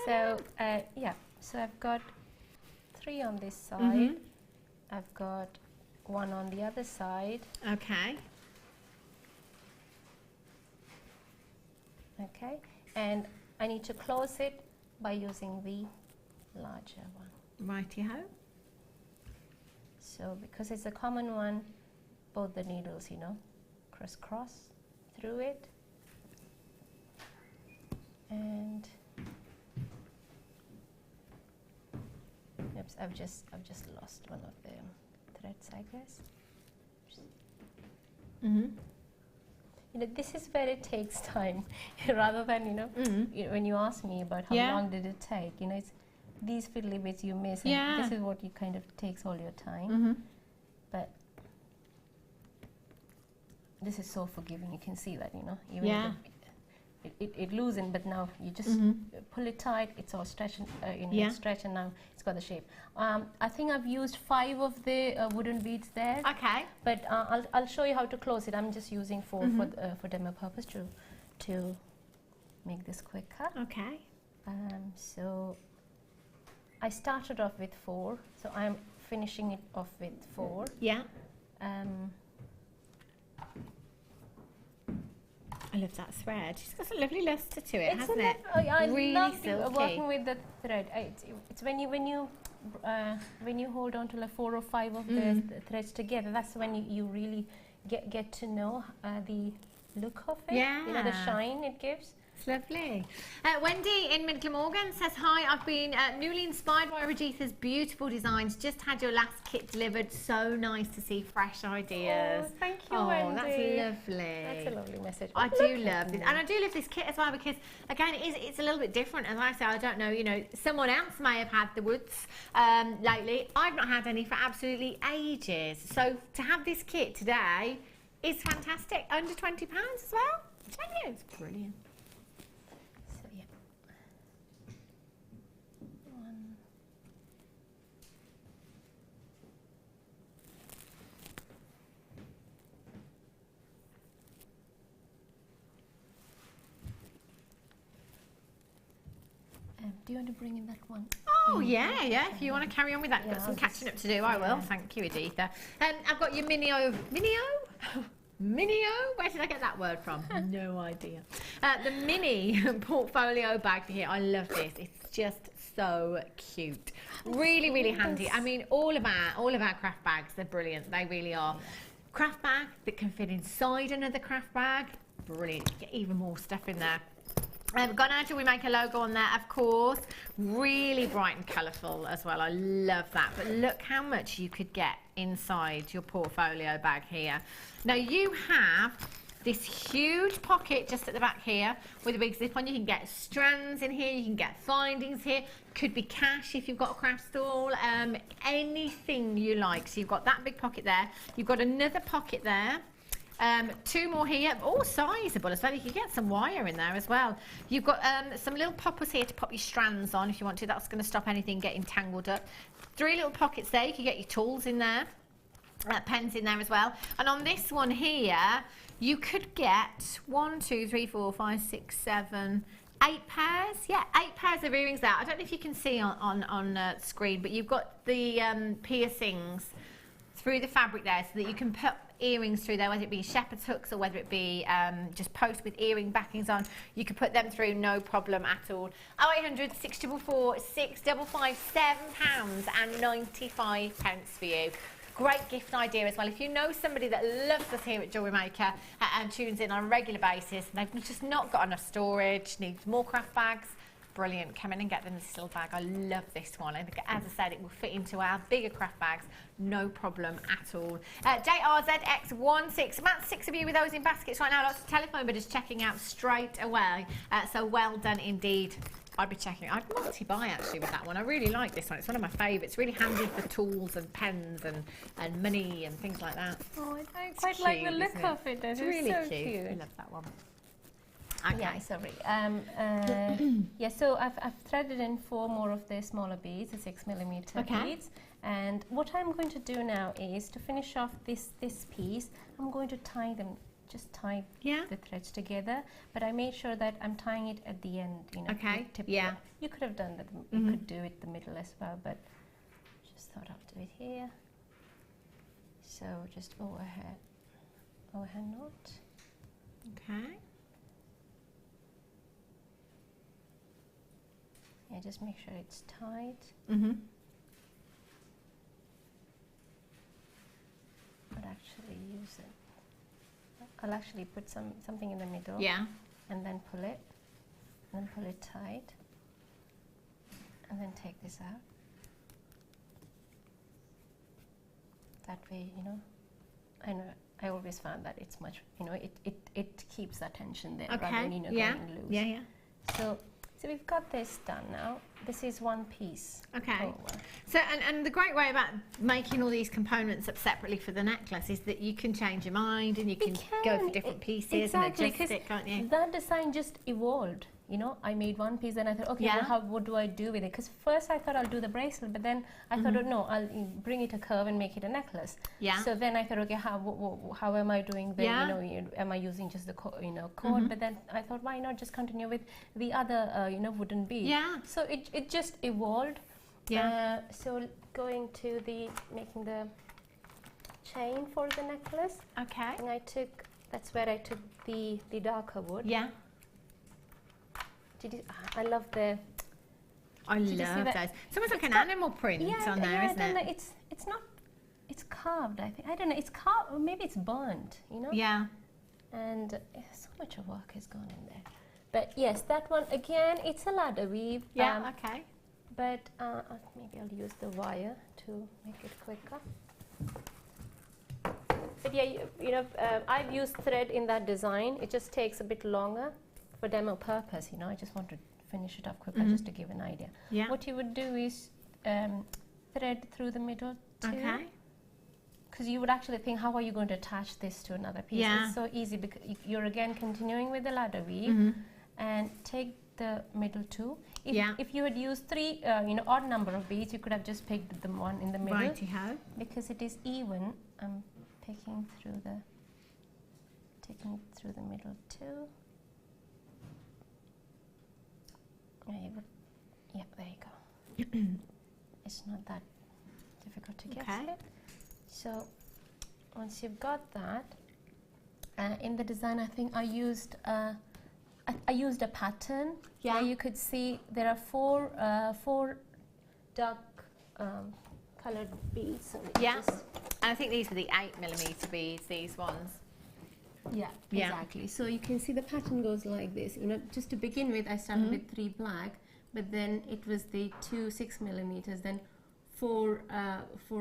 So so I've got 3 on this side. I've got 1 on the other side. Okay. Okay, and I need to close it by using the larger one. Righty-ho. So because it's a common one, both the needles, crisscross through it. And oops, I've just lost one of the threads, I guess. This is where it takes time, rather than when you ask me about how long did it take. It's these fiddly bits you miss, and this is what you kind of takes all your time. But this is so forgiving. You can see that, even if it loosened, but now you just pull it tight. It's all stretched, stretch, and now it's got the shape. I think I've used 5 of the wooden beads there. Okay. But I'll show you how to close it. I'm just using 4 for demo purpose to make this quicker. Okay. So I started off with 4, so I'm finishing it off with 4. Yeah. I love that thread. It's got a lovely luster to it, hasn't it? I really love silky. Working with the thread. It's when you hold on to like 4 or 5 of the threads together. That's when you really get to know the look of it. Yeah. The shine it gives. It's lovely. Wendy in Mid-Glamorgan says, hi, I've been newly inspired by Rajitha's beautiful designs. Just had your last kit delivered. So nice to see fresh ideas. Oh, thank you, Wendy. That's lovely. That's a lovely message. I do love this. And I do love this kit as well, because, again, it's a little bit different. As I say, I don't know, someone else may have had the woods lately. I've not had any for absolutely ages. So to have this kit today is fantastic. Under £20 as well. I tell you, it's brilliant. Do you want to bring in that one? Oh, yeah. If you want to carry on with that, you've got some catching up to do. I will. Thank you, Editha. I've got your Minio. Where did I get that word from? No idea. The mini portfolio bag here. I love this. It's just so cute. Really, really handy. I mean, all of our craft bags, they're brilliant. They really are. Craft bag that can fit inside another craft bag. Brilliant. Get even more stuff in there. We've got our Jewellery Maker logo on there, of course. Really bright and colourful as well. I love that. But look how much you could get inside your portfolio bag here. Now, you have this huge pocket just at the back here with a big zip on. You can get strands in here. You can get findings here. Could be cash if you've got a craft stall. Anything you like. So you've got that big pocket there. You've got another pocket there. 2 more here, all sizable as well. You can get some wire in there as well. You've got some little poppers here to pop your strands on if you want to. That's going to stop anything getting tangled up. 3 little pockets there. You can get your tools in there. Pens in there as well. And on this one here, you could get 1, 2, 3, 4, 5, 6, 7, 8 pairs. Yeah, 8 pairs of earrings there. I don't know if you can see on screen, but you've got the piercings through the fabric there so that you can put earrings through there, whether it be shepherd's hooks or whether it be just post with earring backings on. You could put them through, no problem at all. 0800 644 655, £7.95 for you. Great gift idea as well. If you know somebody that loves us here at Jewellery Maker and tunes in on a regular basis, and they've just not got enough storage, needs more craft bags, brilliant. Come in and get them this little bag. I love this one. And as I said, it will fit into our bigger craft bags, no problem at all. JRZX16, about 6 of you with those in baskets right now. Lots of telephone bidders checking out straight away. So well done indeed. I'd be checking. I'd multi-buy actually with that one. I really like this one. It's one of my favourites. Really handy for tools and pens and money and things like that. Oh, I quite like the look of it. It's really so cute. I love that one. Okay. Yeah, sorry. Yeah, so I've threaded in 4 more of the smaller beads, the 6mm beads. And what I'm going to do now is to finish off this piece, I'm going to tie them. Just tie the threads together, but I made sure that I'm tying it at the end, you know. Okay. Yeah. You could have done that. You could do it the middle as well, but just thought I'll do it here. So just overhead knot. Okay. Yeah, just make sure it's tight. I'd actually use it. I'll actually put something in the middle. Yeah. And then pull it. And then pull it tight. And then take this out. That way, you know, I know I always found that it's much, you know, it keeps that tension there rather than, you know, going loose. Yeah. So we've got this done now. This is one piece. Okay. Over. So and the great way about making all these components up separately for the necklace is that you can change your mind and you can go for different pieces and adjust it, can't you? That design just evolved. You know, I made one piece and I thought, okay, well, what do I do with it? Because first I thought I'll do the bracelet, but then I thought, oh no, I'll bring it a curve and make it a necklace. Yeah. So then I thought, okay, how am I doing the, you know, am I using just the cord? But then I thought, why not just continue with the other, you know, wooden bead? Yeah. So it just evolved. Yeah. So going to making the chain for the necklace. Okay. And that's where I took the darker wood. Yeah. I love the. I love those. It's almost like an animal print on there, isn't it? It's not. It's carved. I think. I don't know. It's carved. Or maybe it's burnt. You know. Yeah. And so much of work has gone in there. But yes, that one again. It's a ladder weave. Yeah. Okay. But maybe I'll use the wire to make it quicker. But yeah, you know, I've used thread in that design. It just takes a bit longer. For demo purpose, you know, I just want to finish it up quicker just to give an idea. Yeah. What you would do is thread through the middle too. Okay. Because you would actually think, how are you going to attach this to another piece? Yeah. It's so easy because you're again continuing with the ladder weave and take the middle two. If you had used 3, you know, odd number of beads, you could have just picked the one in the middle. Righty-ho. Because it is even, I'm taking it through the middle too. Yeah, there you go. It's not that difficult to get it. So once you've got that, in the design, I think I used a pattern. Yeah. Where you could see there are 4 dark colored beads. So and I think these are the 8mm beads. These ones. Yeah, exactly. So you can see the pattern goes like this. You know, just to begin with, I started with 3 black, but then it was the 2 6mm, then 4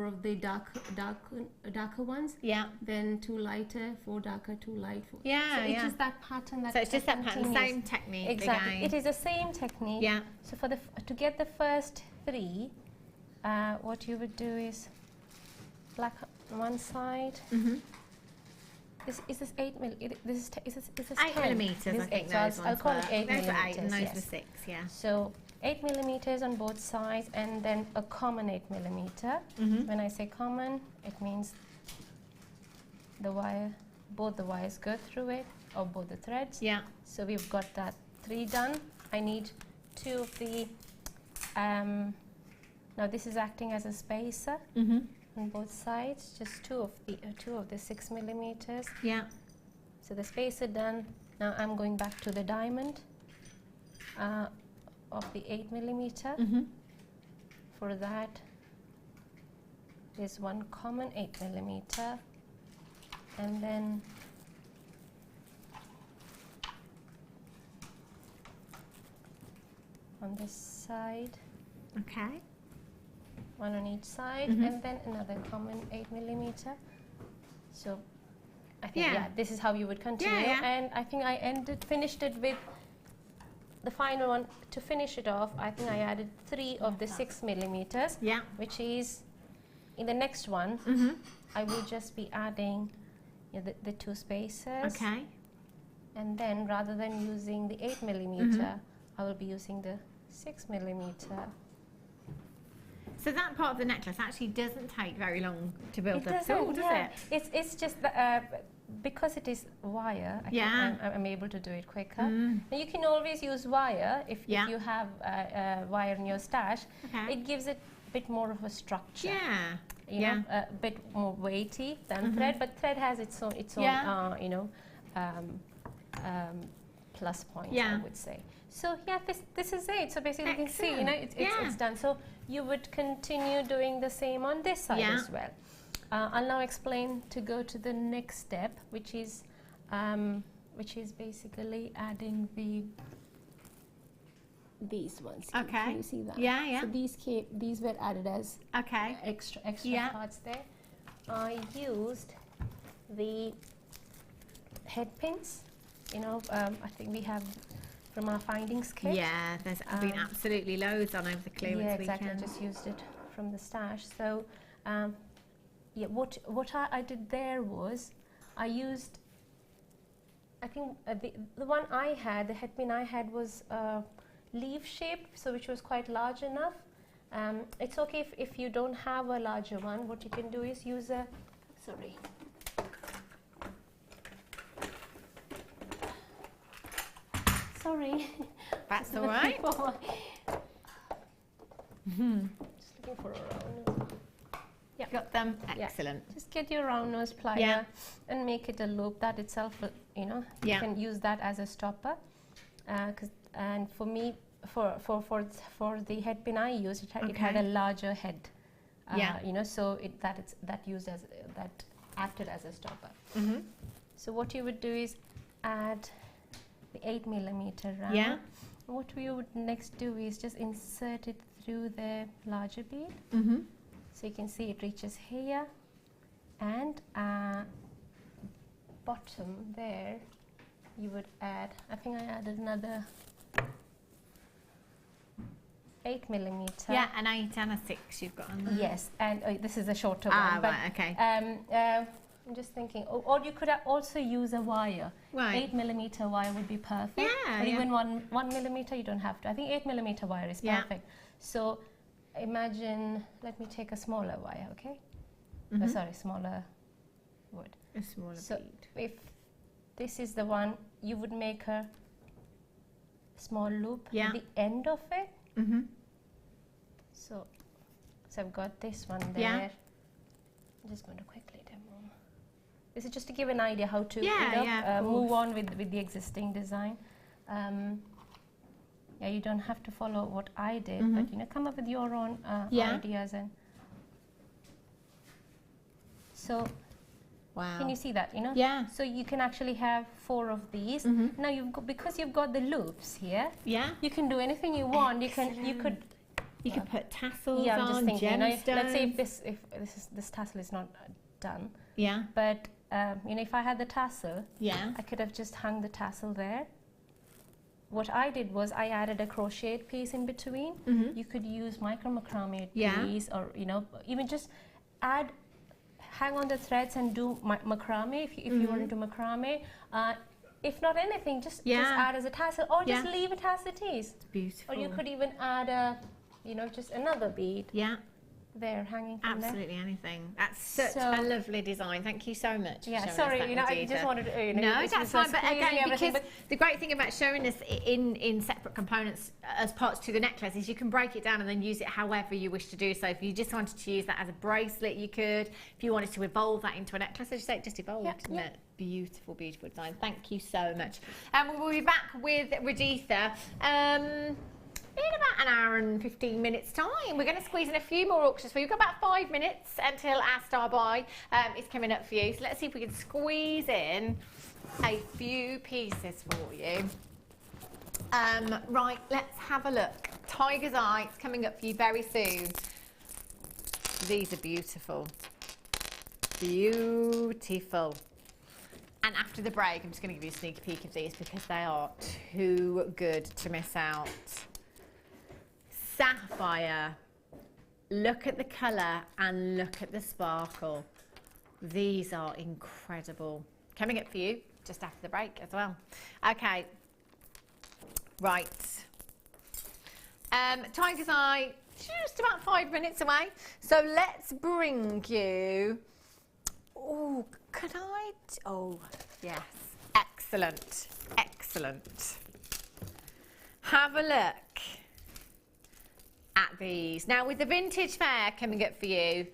of the darker ones. Yeah. Then 2 lighter, 4 darker, 2 light. 4. Yeah. So it's just that pattern. So it's just that pattern, same technique. Exactly. Again. It is the same technique. Yeah. So for to get the first 3, what you would do is black on one side. This is this 8 mil. This is 8 millimeters. I think those I'll call it 8 millimeters. Those are 8 and those yes. were 6. Yeah. So 8 millimeters on both sides, and then a common 8 millimeter. When I say common, it means the wire, both the wires go through it, or both the threads. Yeah. So we've got that 3 done. I need 2 of the. Now this is acting as a spacer on both sides. Just 2 of the 6 millimeters. Yeah. So the spacer done. Now I'm going back to the diamond of the 8 millimeter. For that, there's one common 8 millimeter, and then on this side. Okay. One on each side, and then another common 8 millimeter. So I think this is how you would continue. And I think I finished it with the final one. To finish it off, I think I added 3 of the 6 millimeters. Yeah. Which is in the next one. I will just be adding the 2 spacers. Okay. And then rather than using the 8 millimeter, I will be using the 6 millimeter. So that part of the necklace actually doesn't take very long to build up, does it? It's just because it is wire. I'm able to do it quicker. Now you can always use wire if you have wire in your stash. It gives it a bit more of a structure. You know, a bit more weighty than thread, but thread has its own plus points, I would say. So this is it. So basically, you can see, you know, it's done. So you would continue doing the same on this side as well. I'll now explain to go to the next step, which is basically adding these ones. Can you see that? So these were added as extra parts there. I used the head pins. You know, I think we have from our findings kit. Yeah, there's been absolutely loads on over the clearance exactly. weekend. I just used it from the stash. So, what I did there was, I used, I think the one I had, the head pin I had was leaf shape, so which was quite large enough. It's okay if you don't have a larger one. What you can do is use a, sorry. Sorry. That's all right. Just looking for a round nose. Yeah. Got them. Excellent. Just get your round nose plier and make it a loop. That itself, you know, you can use that as a stopper. And for me, for the head pin I used, it had a larger head. You know, so that acted as a stopper. So what you would do is add the 8 millimeter round. What we would next do is just insert it through the larger bead. So you can see it reaches here, and bottom there you would add, I think I added another 8 millimeter. Yeah, an 8 and a 6 you've got on there. Yes, and this is a shorter one. But, right, okay. I'm just thinking, or you could also use a wire. 8 millimeter wire would be perfect. Or even 1 millimeter, you don't have to. I think 8 millimeter wire is perfect. So imagine, let me take a smaller wire, okay? Sorry, smaller wood. A smaller bead. If this is the one, you would make a small loop at the end of it. So I've got this one there. I'm just going to quickly demo. This is just to give an idea how to move on with the existing design. You don't have to follow what I did, but you know, come up with your own ideas. And so, can you see that? You know, so you can actually have 4 of these. Now because you've got the loops here. You can do anything you want. You could put tassels on. I'm just thinking. You know, let's say if this tassel is not done. But you know, if I had the tassel, I could have just hung the tassel there. What I did was I added a crocheted piece in between. You could use micro macrame piece, or you know, even just hang on the threads and do macrame if you want to do macrame. If not anything, just add as a tassel, or just leave it as it is. It's beautiful. Or you could even add a, just another bead. Yeah. There, hanging from absolutely anything. That's such a lovely design. Thank you so much. Yeah, sorry, I just wanted to. No, that's fine. But again, because the great thing about showing this in separate components as parts to the necklace is you can break it down and then use it however you wish to do so. If you just wanted to use that as a bracelet, you could. If you wanted to evolve that into a necklace, as you say, it just evolved, isn't it? Beautiful, beautiful design. Thank you so much. We'll be back with Raditha. In about an hour and 15 minutes time. We're going to squeeze in a few more auctions for you. We've got about 5 minutes until our star buy is coming up for you. So let's see if we can squeeze in a few pieces for you. Right, let's have a look. Tiger's Eye, it's coming up for you very soon. These are beautiful. Beautiful. And after the break, I'm just going to give you a sneak peek of these because they are too good to miss out. Sapphire, look at the colour and look at the sparkle. These are incredible. Coming up for you just after the break as well. Okay, right. Tiger's Eye, just about 5 minutes away. So let's bring you, oh, could I, oh, yes, excellent, excellent. Have a look at these. Now with the vintage fair coming up for you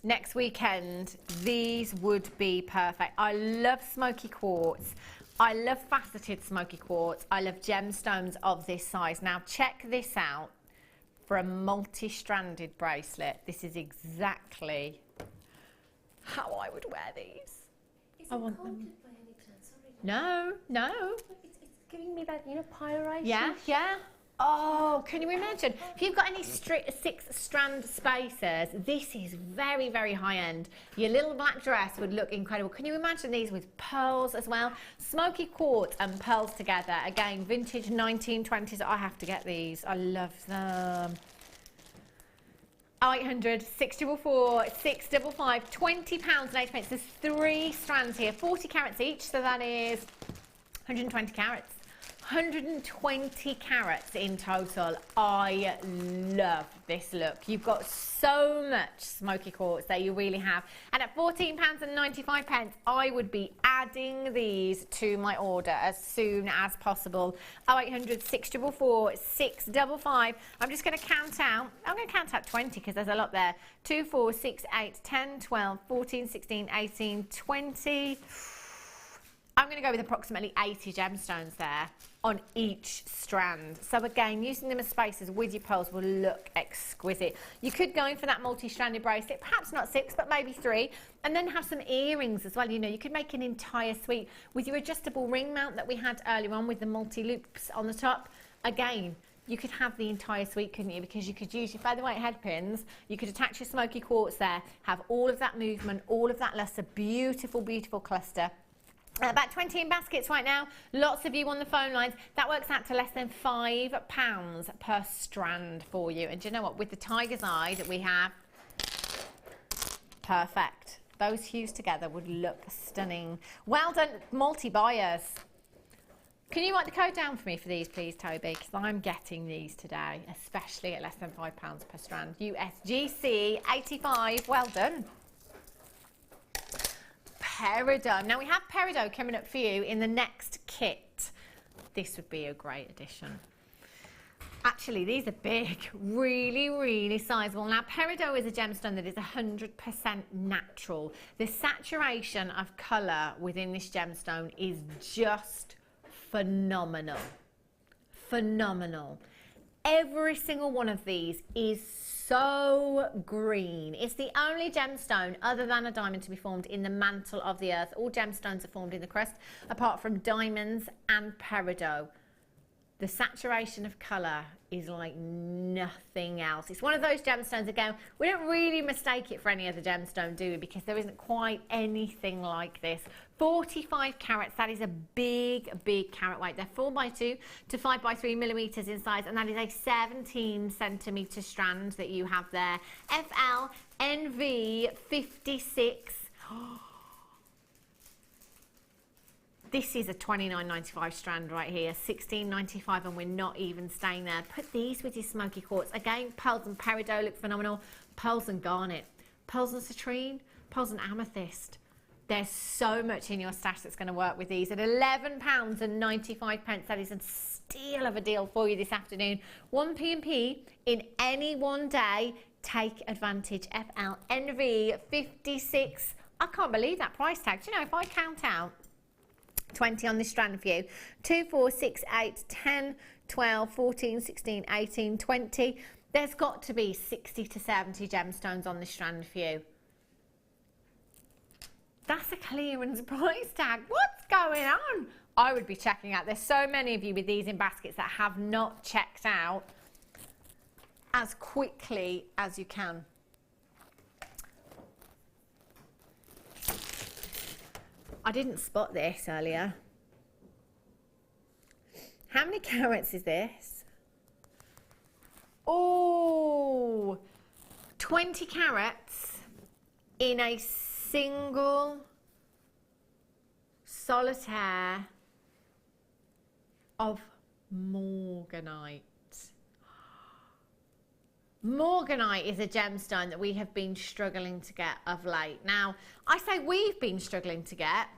next weekend, these would be perfect. I love smoky quartz. I love faceted smoky quartz. I love gemstones of this size. Now check this out for a multi-stranded bracelet. This is exactly how I would wear these. Is it coated by any chance? No, no. It's giving me that, pyration. Yeah, yeah. Oh, can you imagine? If you've got any 6-strand spacers, this is very, very high end. Your little black dress would look incredible. Can you imagine these with pearls as well? Smoky quartz and pearls together. Again, vintage 1920s. I have to get these. I love them. 800 644 655, £20.80. There's 3 strands here, 40 carats each, so that is 120 carats. 120 carats in total. I love this look. You've got so much smoky quartz there, you really have. And at £14.95, I would be adding these to my order as soon as possible. 0800 644 655. I'm just going to count out. I'm going to count out 20 because there's a lot there. 2, 4, 6, 8, 10, 12, 14, 16, 18, 20. I'm going to go with approximately 80 gemstones there on each strand. So again, using them as spacers with your pearls will look exquisite. You could go in for that multi-stranded bracelet, perhaps not 6, but maybe 3, and then have some earrings as well. You could make an entire suite with your adjustable ring mount that we had earlier on with the multi-loops on the top. Again, you could have the entire suite, couldn't you? Because you could use your featherweight head pins, you could attach your smoky quartz there, have all of that movement, all of that luster, beautiful, beautiful cluster. About 20 in baskets right now. Lots of you on the phone lines. That works out to less than £5 per strand for you. And do you know what? With the Tiger's Eye that we have, perfect. Those hues together would look stunning. Well done, multi-buyers. Can you write the code down for me for these, please, Toby? Because I'm getting these today, especially at less than £5 per strand. USGC 85. Well done. Peridot. Now we have Peridot coming up for you in the next kit. This would be a great addition. Actually, these are big, really, really sizable. Now, Peridot is a gemstone that is 100% natural. The saturation of colour within this gemstone is just phenomenal. Phenomenal. Every single one of these is so green. It's the only gemstone other than a diamond to be formed in the mantle of the earth. All gemstones are formed in the crust apart from diamonds and peridot. The saturation of colour is like nothing else. It's one of those gemstones, again, we don't really mistake it for any other gemstone, do we? Because there isn't quite anything like this. 45 carats, that is a big, big carat weight. They're 4x2 to 5x3 millimetres in size, and that is a 17 centimetre strand that you have there. FL NV 56 This is a $29.95 strand right here, $16.95, and we're not even staying there. Put these with your smoky quartz. Again, pearls and peridot look phenomenal. Pearls and garnet, pearls and citrine, pearls and amethyst. There's so much in your stash that's going to work with these. At £11.95, that is a steal of a deal for you this afternoon. 1 P&P in any one day. Take advantage. FLNV 56. I can't believe that price tag. Do you know, if I count out 20 on this strand for you, 2, 4, 6, 8, 10, 12, 14, 16, 18, 20. There's got to be 60 to 70 gemstones on this strand for you. That's a clearance price tag. What's going on? I would be checking out. There's so many of you with these in baskets that have not checked out as quickly as you can. I didn't spot this earlier. How many carats is this? Oh, 20 carats in a single solitaire of morganite. Morganite is a gemstone that we have been struggling to get of late. Now, I say we've been struggling to get.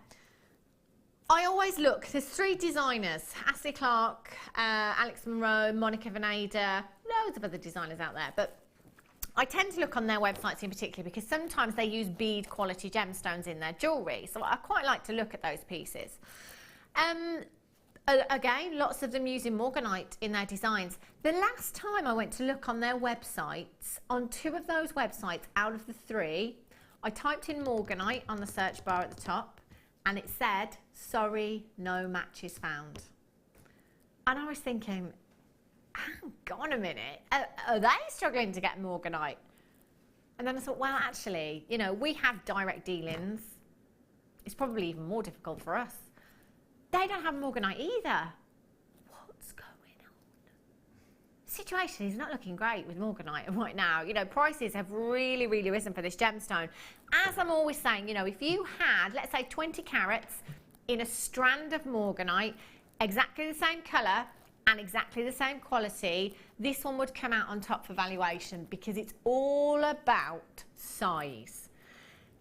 I always look, there's 3 designers, Ashley Clark, Alex Monroe, Monica Veneda, loads of other designers out there, but I tend to look on their websites in particular because sometimes they use bead quality gemstones in their jewellery, so I quite like to look at those pieces. Again, lots of them using morganite in their designs. The last time I went to look on their websites, on 2 of those websites out of the 3, I typed in morganite on the search bar at the top and it said, sorry, no matches found. And I was thinking, hang on a minute, are they struggling to get morganite? And then I thought, well, actually, you know, we have direct dealings. It's probably even more difficult for us. They don't have morganite either. What's going on? The situation is not looking great with morganite right now. You know, prices have really, really risen for this gemstone. As I'm always saying, you know, if you had, let's say, 20 carats in a strand of morganite, exactly the same colour and exactly the same quality, this one would come out on top for valuation because it's all about size.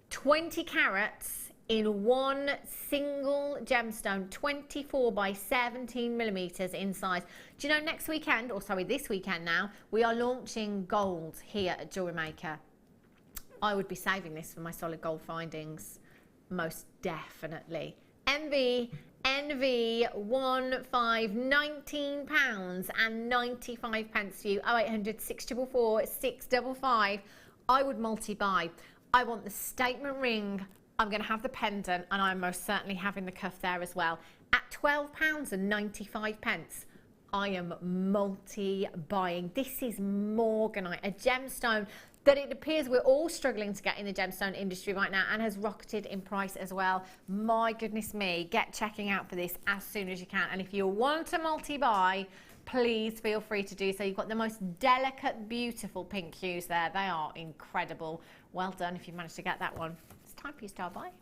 20 carats in one single gemstone, 24 by 17 millimeters in size. Do you know, next weekend, or sorry, this weekend now, we are launching gold here at Jewellery Maker. I would be saving this for my solid gold findings, most definitely. NV 15, £19.95 for you. 0800 644 655. I would multi-buy. I want the statement ring. I'm going to have the pendant, and I'm most certainly having the cuff there as well. At £12.95, I am multi-buying. This is morganite, a gemstone that it appears we're all struggling to get in the gemstone industry right now and has rocketed in price as well. My goodness me, get checking out for this as soon as you can. And if you want to multi-buy, please feel free to do so. You've got the most delicate, beautiful pink hues there. They are incredible. Well done if you managed to get that one. It's time for you to start buying.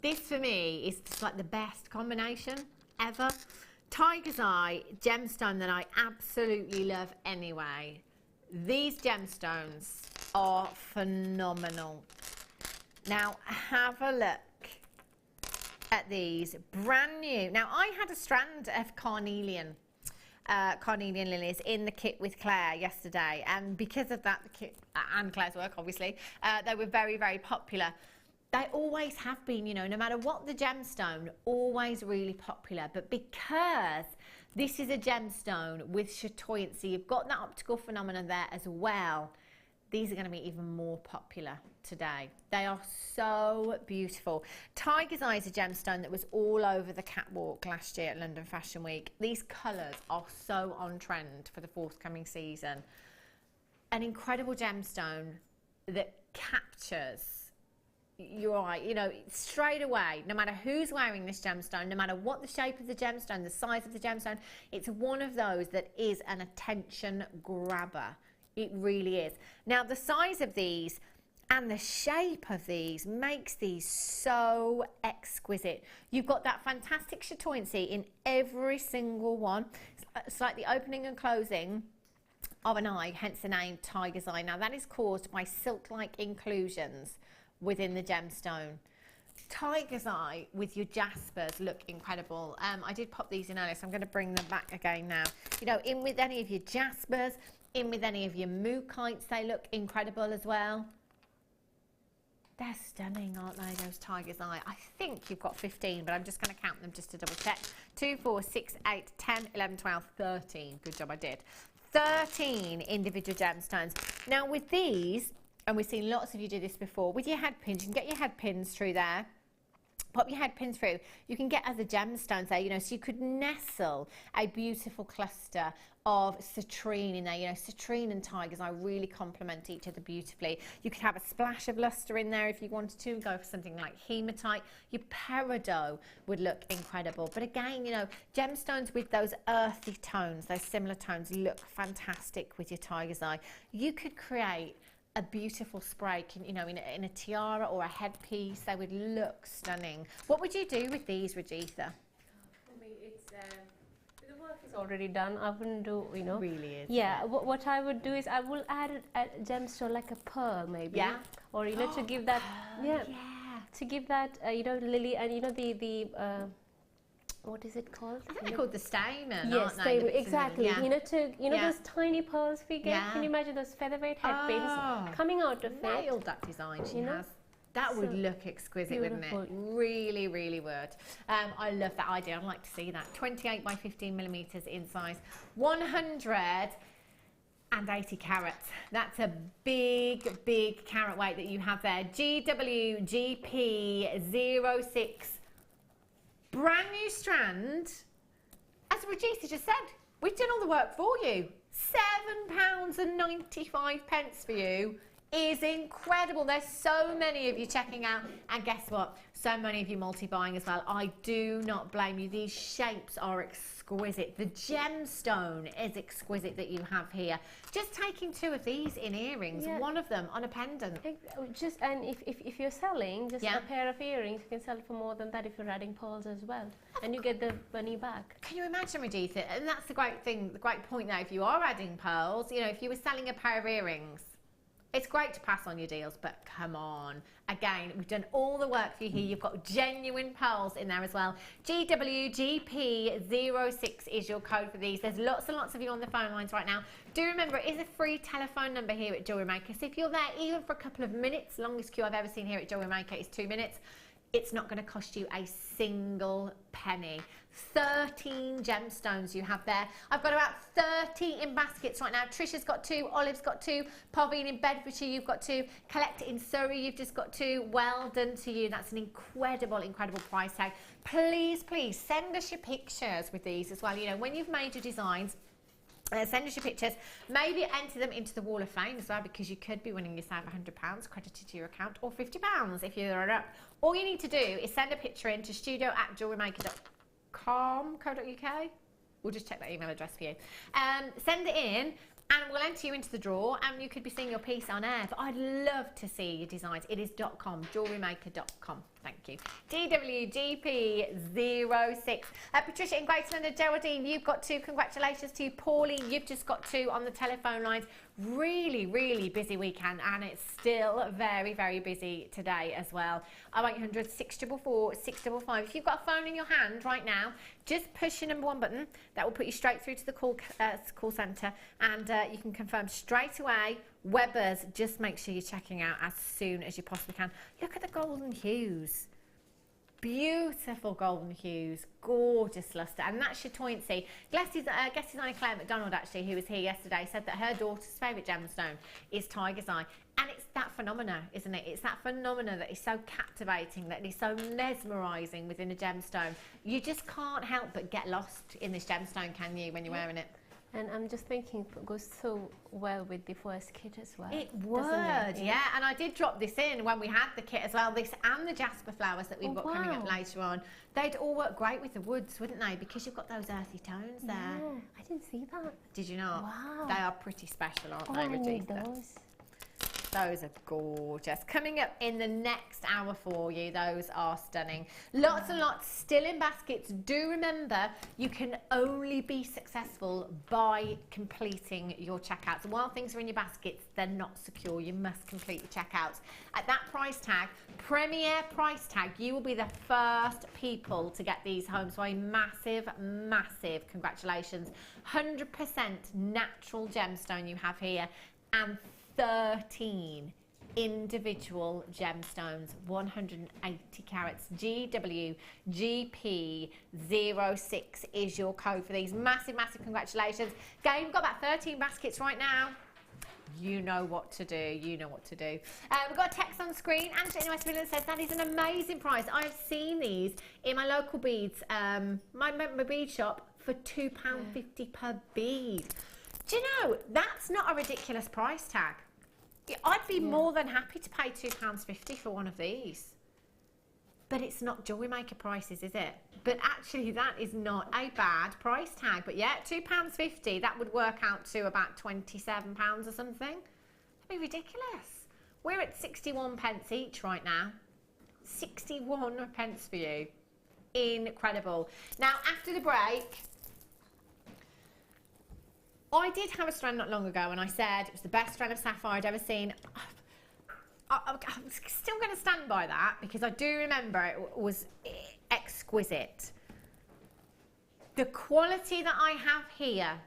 This for me is just like the best combination ever. Tiger's Eye gemstone that I absolutely love anyway. These gemstones are phenomenal. Now have a look at these, brand new. Now I had a strand of carnelian lilies in the kit with Claire yesterday, and because of that, the kit and Claire's work obviously, they were very, very popular. They always have been, you know, no matter what the gemstone, always really popular. But because this is a gemstone with chatoyancy, you've got that optical phenomenon there as well. These are going to be even more popular today. They are so beautiful. Tiger's Eye is a gemstone that was all over the catwalk last year at London Fashion Week. These colours are so on trend for the forthcoming season. An incredible gemstone that captures you're right, you know, straight away, no matter who's wearing this gemstone, no matter what the shape of the gemstone, the size of the gemstone, it's one of those that is an attention grabber. It really is. Now, the size of these and the shape of these makes these so exquisite. You've got that fantastic chatoyancy in every single one. It's like the opening and closing of an eye, hence the name tiger's eye. Now, that is caused by silk-like inclusions within the gemstone. Tiger's eye with your jaspers look incredible. I did pop these in earlier, so I'm going to bring them back again now. You know, in with any of your jaspers, in with any of your mookites, they look incredible as well. They're stunning, aren't they, those tiger's eye? I think you've got 15, but I'm just going to count them just to double check. 2, 4, 6, 8, 10, 11, 12, 13. Good job, I did. 13 individual gemstones. Now, with these, and we've seen lots of you do this before, with your head pins, you can get your head pins through there. Pop your head pins through. You can get other gemstones there, you know, so you could nestle a beautiful cluster of citrine in there. You know, citrine and tiger's eye really complement each other beautifully. You could have a splash of luster in there if you wanted to, go for something like hematite. Your peridot would look incredible. But again, you know, gemstones with those earthy tones, those similar tones, look fantastic with your tiger's eye. You could create a beautiful spray, you know, in a tiara or a headpiece. They would look stunning. What would you do with these, Rajitha? I mean, it's the work is already done. I wouldn't do, you know. Really is. Yeah. What I would do is I will add a gemstone like a pearl, maybe. Yeah. Or you know, to give that. Yeah. To give that, you know, lily, and you know the what is it called? I think they're called the stamen, yes, aren't they? Exactly. Yeah. You know those tiny pearls we get. Yeah. Can you imagine those featherweight head pins coming out of it? Nailed that design she has. That would look exquisite, beautiful. wouldn't it? Really, really would. I love that idea. I'd like to see that. 28 by 15 millimeters in size. 180 carats. That's a big, big carat weight that you have there. GWGP06. Brand new strand. As Rajitha just said, we've done all the work for you. £7.95 for you is incredible. There's so many of you checking out, and guess what? So many of you multi-buying as well. I do not blame you. These shapes are exquisite. The gemstone is exquisite that you have here. Just taking 2 of these in earrings, one of them on a pendant. And if you're selling just a pair of earrings, you can sell for more than that if you're adding pearls as well, and you get the money back. Can you imagine, Rajitha? And that's the great thing, the great point there. If you are adding pearls, you know, if you were selling a pair of earrings, it's great to pass on your deals, but come on. Again, we've done all the work for you here. You've got genuine pearls in there as well. GWGP06 is your code for these. There's lots and lots of you on the phone lines right now. Do remember, it is a free telephone number here at Jewellery Maker. So if you're there even for a couple of minutes, longest queue I've ever seen here at Jewellery Maker is 2 minutes. It's not going to cost you a single penny. 13 gemstones you have there. I've got about 30 in baskets right now. Trisha's got 2, Olive's got 2, Poveen in Bedfordshire, you've got 2, Collector in Surrey, you've just got 2. Well done to you. That's an incredible, incredible price tag. Please, please send us your pictures with these as well. You know, when you've made your designs, send us your pictures. Maybe enter them into the Wall of Fame as well, because you could be winning yourself £100 credited to your account, or £50 if you're up. All you need to do is send a picture in to studio@jewellerymaker.com.uk. We'll just check that email address for you. Send it in, and we'll enter you into the draw, and you could be seeing your piece on air. But I'd love to see your designs. It is .com, jewellerymaker.com. Thank you. DWGP06. Patricia in Great London, Geraldine, you've got 2. Congratulations to you. Pauline, you've just got 2 on the telephone lines. Really, really busy weekend, and it's still very, very busy today as well. 0800 644 655. If you've got a phone in your hand right now, just push your number 1 button. That will put you straight through to the call centre, and you can confirm straight away. Webbers, just make sure you're checking out as soon as you possibly can. Look at the golden hues. Beautiful golden hues, gorgeous luster, and that's your chatoyancy. Guest designer Claire McDonald, actually, who was here yesterday, said that her daughter's favourite gemstone is tiger's eye. And it's that phenomena, isn't it? It's that phenomena that is so captivating, that is so mesmerising within a gemstone. You just can't help but get lost in this gemstone, can you, when you're wearing it? And I'm just thinking it goes so well with the first kit as well. It would, yeah. And I did drop this in when we had the kit as well, this and the jasper flowers that we've got coming up later on. They'd all work great with the woods, wouldn't they? Because you've got those earthy tones there. Yeah, I didn't see that. Did you not? Wow. They are pretty special, aren't they, I need Regina? those. Those are gorgeous. Coming up in the next hour for you, those are stunning. Lots and lots still in baskets. Do remember, you can only be successful by completing your checkouts. And while things are in your baskets, they're not secure. You must complete your checkouts. At that price tag, premier price tag, you will be the first people to get these home. So a massive, massive congratulations. 100% natural gemstone you have here, and 13 individual gemstones, 180 carats. GWGP06 is your code for these. Massive, massive congratulations. Again, we've got about 13 baskets right now. You know what to do. You know what to do. We've got a text on screen. Angela in West Midlands says that is an amazing price. I have seen these in my local beads, my bead shop, for £2.50 per bead. Do you know, that's not a ridiculous price tag. I'd be more than happy to pay £2.50 for one of these. But it's not Jewellery Maker prices, is it? But actually, that is not a bad price tag. But yeah, £2.50, that would work out to about £27 or something. That'd be ridiculous. We're at 61 pence each right now. 61 pence for you. Incredible. Now, after the break, I did have a strand not long ago and I said it was the best strand of sapphire I'd ever seen. I'm still going to stand by that because I do remember it was exquisite. The quality that I have here,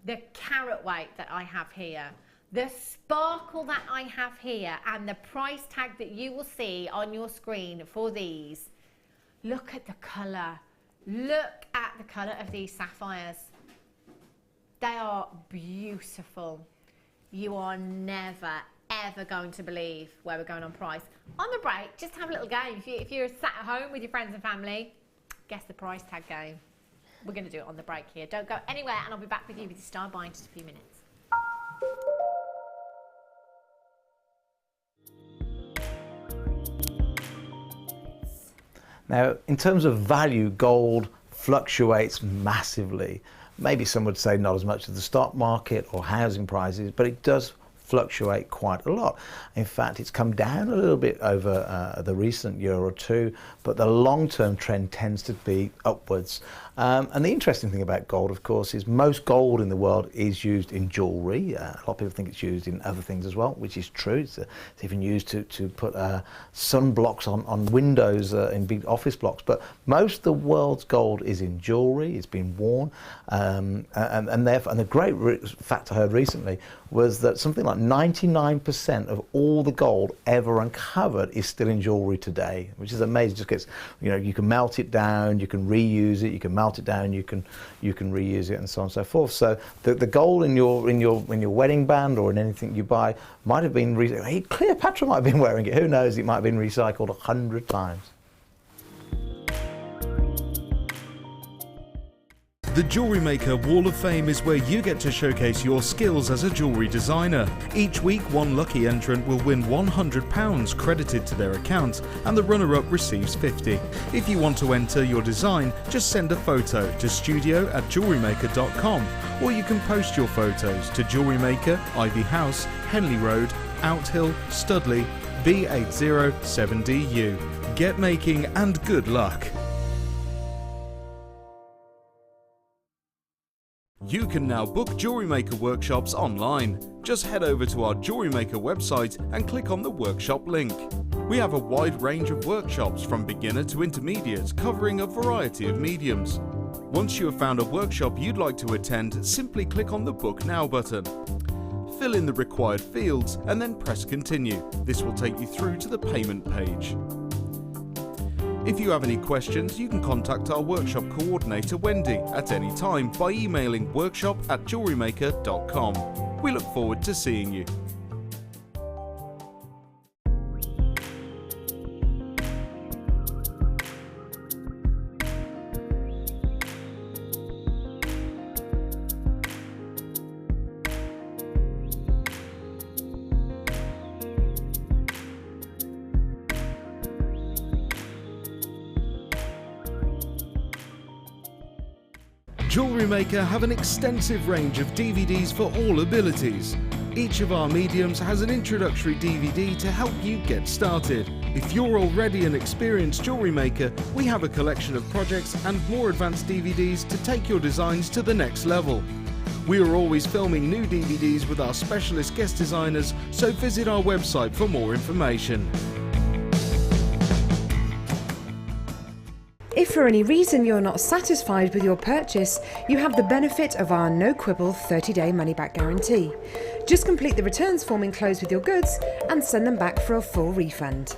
the carat weight that I have here, the sparkle that I have here, and the price tag that you will see on your screen for these. Look at the colour. Look at the colour of these sapphires. They are beautiful. You are never, ever going to believe where we're going on price. On the break, just have a little game. If you're sat at home with your friends and family, guess the price tag game. We're going to do it on the break here. Don't go anywhere, and I'll be back with you with your star buy in just a few minutes. Now, in terms of value, gold fluctuates massively. Maybe some would say not as much as the stock market or housing prices, but it does fluctuate quite a lot. In fact, it's come down a little bit over the recent year or two, but the long-term trend tends to be upwards. And the interesting thing about gold, of course, is most gold in the world is used in jewellery. A lot of people think it's used in other things as well, which is true. It's even used to put sunblocks on windows in big office blocks. But most of the world's gold is in jewellery. It's been worn. And the great fact I heard recently was that something like 99% of all the gold ever uncovered is still in jewellery today, which is amazing. It just gets, you can melt it down, you can reuse it, you can melt it down, you can reuse it, and so on and so forth. So the gold in your wedding band or in anything you buy might have been Cleopatra might have been wearing it. Who knows? It might have been recycled 100 times. The Jewellery Maker Wall of Fame is where you get to showcase your skills as a jewellery designer. Each week, one lucky entrant will win £100 credited to their account, and the runner-up receives £50. If you want to enter your design, just send a photo to studio@jewellerymaker.com, or you can post your photos to Jewellery Maker, Ivy House, Henley Road, Outhill, Studley, B807DU. Get making and good luck. You can now book Jewellery Maker workshops online. Just head over to our Jewellery Maker website and click on the workshop link. We have a wide range of workshops from beginner to intermediate, covering a variety of mediums. Once you have found a workshop you'd like to attend, simply click on the Book Now button. Fill in the required fields and then press Continue. This will take you through to the payment page. If you have any questions, you can contact our workshop coordinator Wendy at any time by emailing workshop@jewellerymaker.com. We look forward to seeing you. Jewellery Maker have an extensive range of DVDs for all abilities. Each of our mediums has an introductory DVD to help you get started. If you're already an experienced jewellery maker, we have a collection of projects and more advanced DVDs to take your designs to the next level. We are always filming new DVDs with our specialist guest designers, so visit our website for more information. If for any reason you're not satisfied with your purchase, you have the benefit of our no quibble 30-day money-back guarantee. Just complete the returns form enclosed with your goods and send them back for a full refund.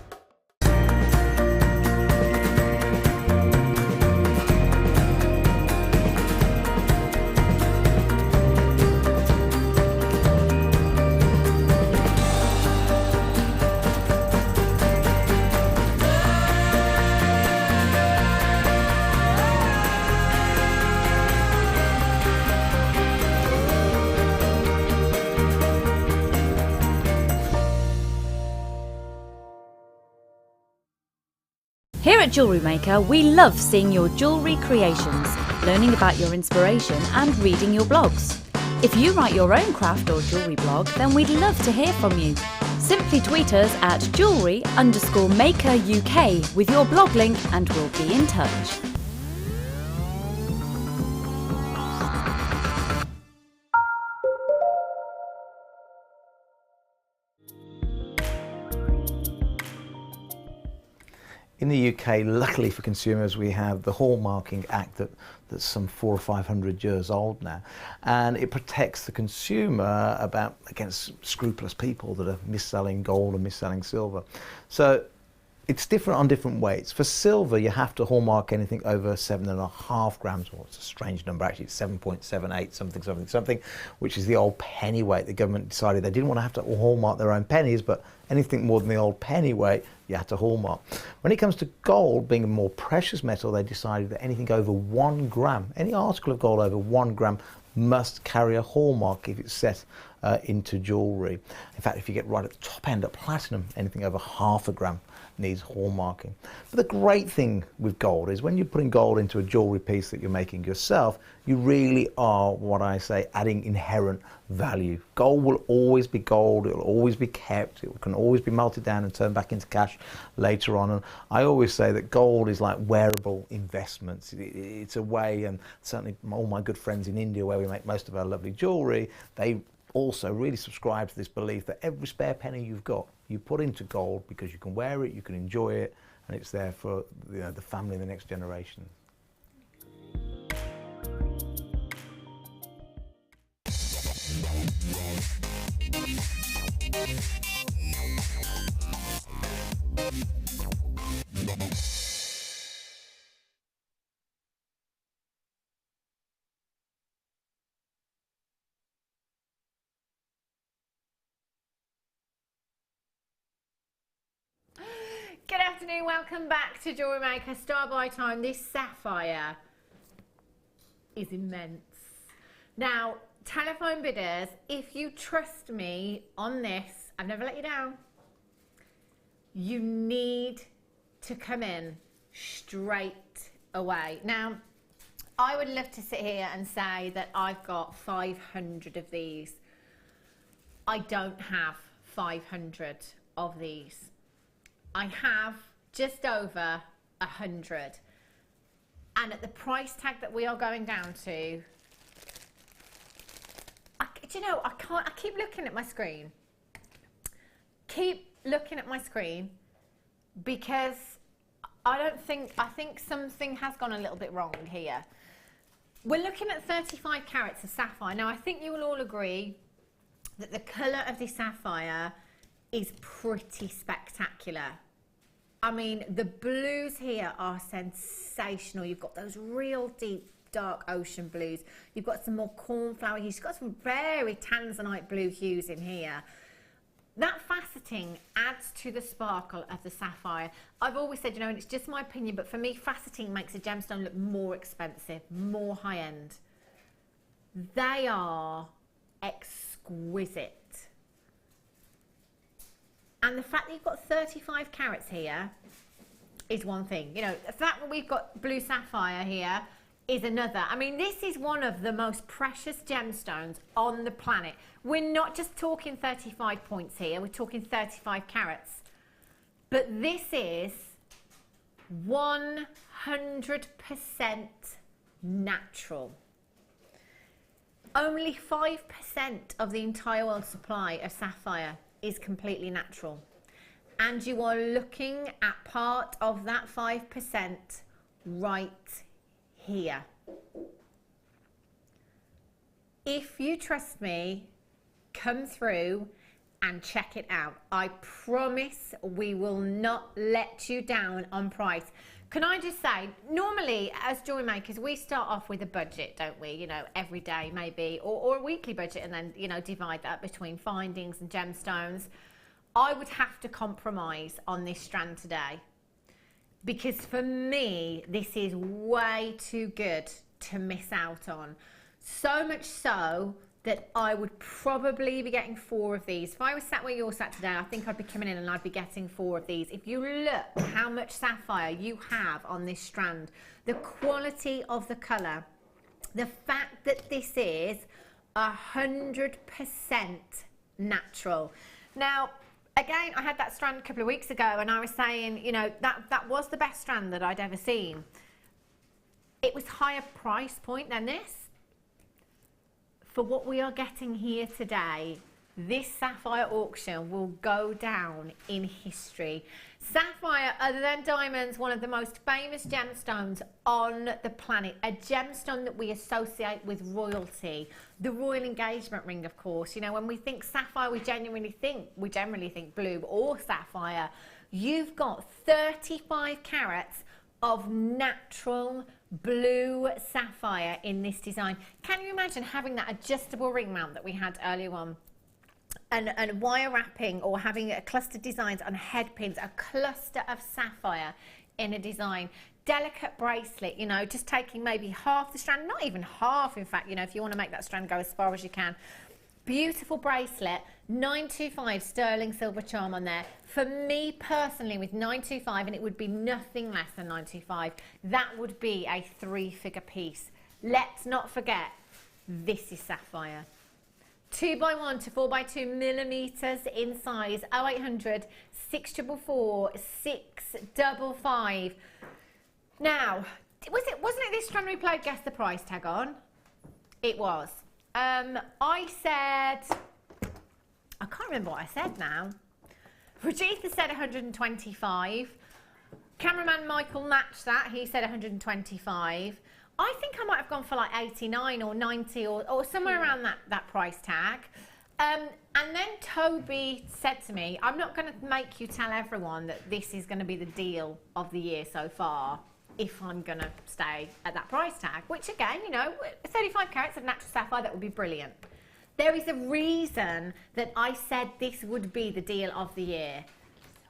Here at Jewellery Maker, we love seeing your jewellery creations, learning about your inspiration and reading your blogs. If you write your own craft or jewellery blog, then we'd love to hear from you. Simply tweet us at jewellery_maker UK with your blog link and we'll be in touch. In the UK, luckily for consumers, we have the Hallmarking Act that's some 400 or 500 years old now, and it protects the consumer against scrupulous people that are mis-selling gold and mis-selling silver. So it's different on different weights. For silver, you have to hallmark anything over 7.5 grams, or it's a strange number actually, it's 7.78 something, which is the old penny weight. The government decided they didn't want to have to hallmark their own pennies, but anything more than the old penny weight, you had to hallmark. When it comes to gold, being a more precious metal, they decided that anything over 1 gram, any article of gold over 1 gram, must carry a hallmark if it's set into jewellery. In fact, if you get right at the top end at platinum, anything over 0.5 gram needs hallmarking. But the great thing with gold is when you're putting gold into a jewellery piece that you're making yourself, you really are, what I say, adding inherent value. Gold will always be gold, it will always be kept, it can always be melted down and turned back into cash later on. And I always say that gold is like wearable investments. It's a way, and certainly all my good friends in India where we make most of our lovely jewellery, they also really subscribe to this belief that every spare penny you've got, you put into gold because you can wear it, you can enjoy it, and it's there for the family and the next generation. Good afternoon, welcome back to Jewellery Maker. Star by time. This sapphire is immense. Now, telephone bidders, if you trust me on this, I've never let you down. You need to come in straight away. Now, I would love to sit here and say that I've got 500 of these. I don't have 500 of these. I have just over 100, and at the price tag that we are going down to, I keep looking at my screen. Keep looking at my screen because I think something has gone a little bit wrong here. We're looking at 35 carats of sapphire. Now, I think you will all agree that the colour of this sapphire is pretty spectacular. I mean, the blues here are sensational. You've got those real deep, dark ocean blues. You've got some more cornflower hues. You've got some very tanzanite blue hues in here. That faceting adds to the sparkle of the sapphire. I've always said, and it's just my opinion, but for me, faceting makes a gemstone look more expensive, more high-end. They are exquisite. And the fact that you've got 35 carats here is one thing. The fact that we've got blue sapphire here is another. I mean, this is one of the most precious gemstones on the planet. We're not just talking 35 points here, we're talking 35 carats. But this is 100% natural. Only 5% of the entire world supply of sapphire is completely natural. And you are looking at part of that 5% right here. If you trust me, come through and check it out. I promise we will not let you down on price. Can I just say, normally as jewellery makers, we start off with a budget, don't we? You know, every day maybe, or a weekly budget, and then, you know, divide that between findings and gemstones. I would have to compromise on this strand today, because for me, this is way too good to miss out on. So much so that I would probably be getting 4 of these. If I was sat where you're sat today, I think I'd be coming in and I'd be getting 4 of these. If you look how much sapphire you have on this strand, the quality of the colour, the fact that this is 100% natural. Now, again, I had that strand a couple of weeks ago and I was saying, you know, that was the best strand that I'd ever seen. It was higher price point than this. For what we are getting here today, this sapphire auction will go down in history. Sapphire, other than diamonds, one of the most famous gemstones on the planet. A gemstone that we associate with royalty. The royal engagement ring, of course. You know, when we think sapphire, we generally think blue or sapphire. You've got 35 carats of natural blue sapphire in this design. Can you imagine having that adjustable ring mount that we had earlier on, and wire wrapping, or having clustered designs on head pins, a cluster of sapphire in a design, delicate bracelet, you know, just taking maybe half the strand, not even half, in fact, you know, if you want to make that strand go as far as you can. Beautiful bracelet, 925 sterling silver charm on there. For me personally, with 925, and it would be nothing less than 925, that would be a 3-figure piece. Let's not forget, this is sapphire. 2x1 to 4x2 millimeters in size, 0800 644 655. Now, wasn't it this strand we played Guess the Price Tag on? It was. I said, I can't remember what I said now. Rajitha said 125. Cameraman Michael matched that. He said 125. I think I might have gone for like 89 or 90 or somewhere around that price tag. And then Toby said to me, I'm not going to make you tell everyone that this is going to be the deal of the year so far, if I'm going to stay at that price tag, which again, you know, 35 carats of natural sapphire, that would be brilliant. There is a reason that I said this would be the deal of the year.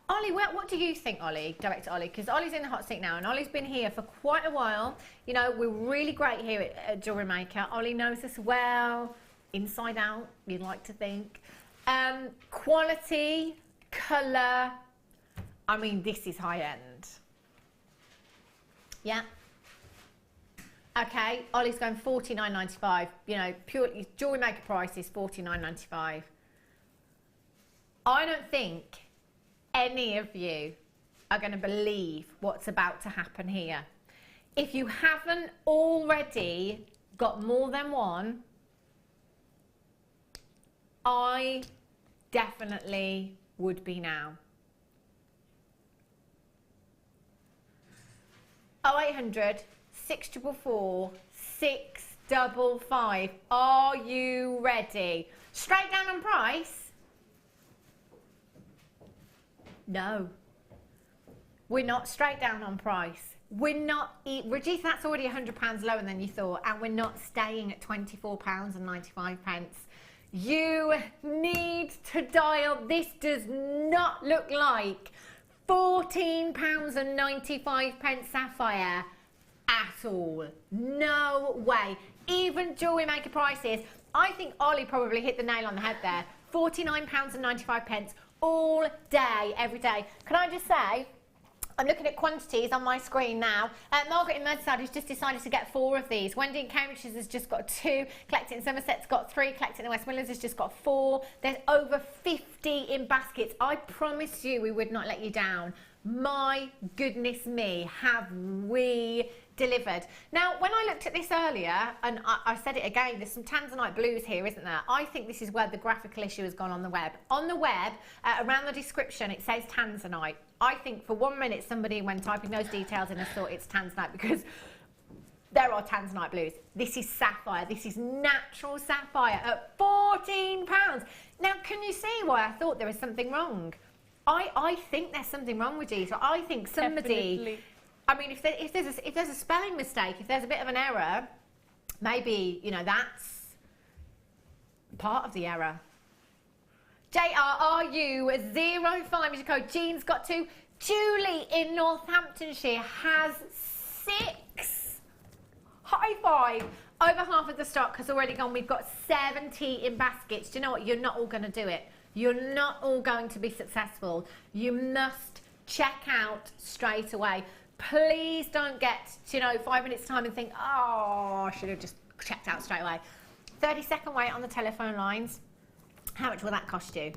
Ollie, what do you think, Ollie, Director Ollie? Because Ollie's in the hot seat now, and Ollie's been here for quite a while. You know, we're really great here at Jewellery Maker. Ollie knows us well, inside out, you'd like to think. Quality, colour, I mean, this is high end. Yeah. Okay, Ollie's going $49.95. You know, pure Jewellery Maker price is $49.95. I don't think any of you are going to believe what's about to happen here. If you haven't already got more than one, I definitely would be now. 0800 644 655. Are you ready? Straight down on price? No. We're not straight down on price. We're not, Regis, that's already £100 lower than you thought, and we're not staying at £24.95. You need to dial. This does not look like £14.95 sapphire at all. No way. Even Jewellery Maker prices, I think Ollie probably hit the nail on the head there. £49.95 all day, every day. Can I just say, I'm looking at quantities on my screen now. Margaret in Merseyside has just decided to get 4 of these. Wendy in Cambridge has just got 2. Collecting in Somerset's got 3. Collecting in West Midlands has just got 4. There's over 50 in baskets. I promise you we would not let you down. My goodness me, have we delivered. Now, when I looked at this earlier, and I said it again, there's some tanzanite blues here, isn't there? I think this is where the graphical issue has gone on the web. On the web, around the description, it says tanzanite. I think for 1 minute, somebody, when typing those details in, has thought it's tanzanite because there are tanzanite blues. This is sapphire. This is natural sapphire at £14. Now, can you see why I thought there was something wrong? I think there's something wrong with these. I think somebody... Definitely. I mean, if there's a spelling mistake, if there's a bit of an error, maybe, you know, that's part of the error. JRRU05 is your code. Jean's got 2. Julie in Northamptonshire has 6. High five. Over half of the stock has already gone. We've got 70 in baskets. Do you know what? You're not all going to do it. You're not all going to be successful. You must check out straight away. Please don't get, you know, 5 minutes time and think, oh, I should have just checked out straight away. 30-second wait on the telephone lines. How much will that cost you?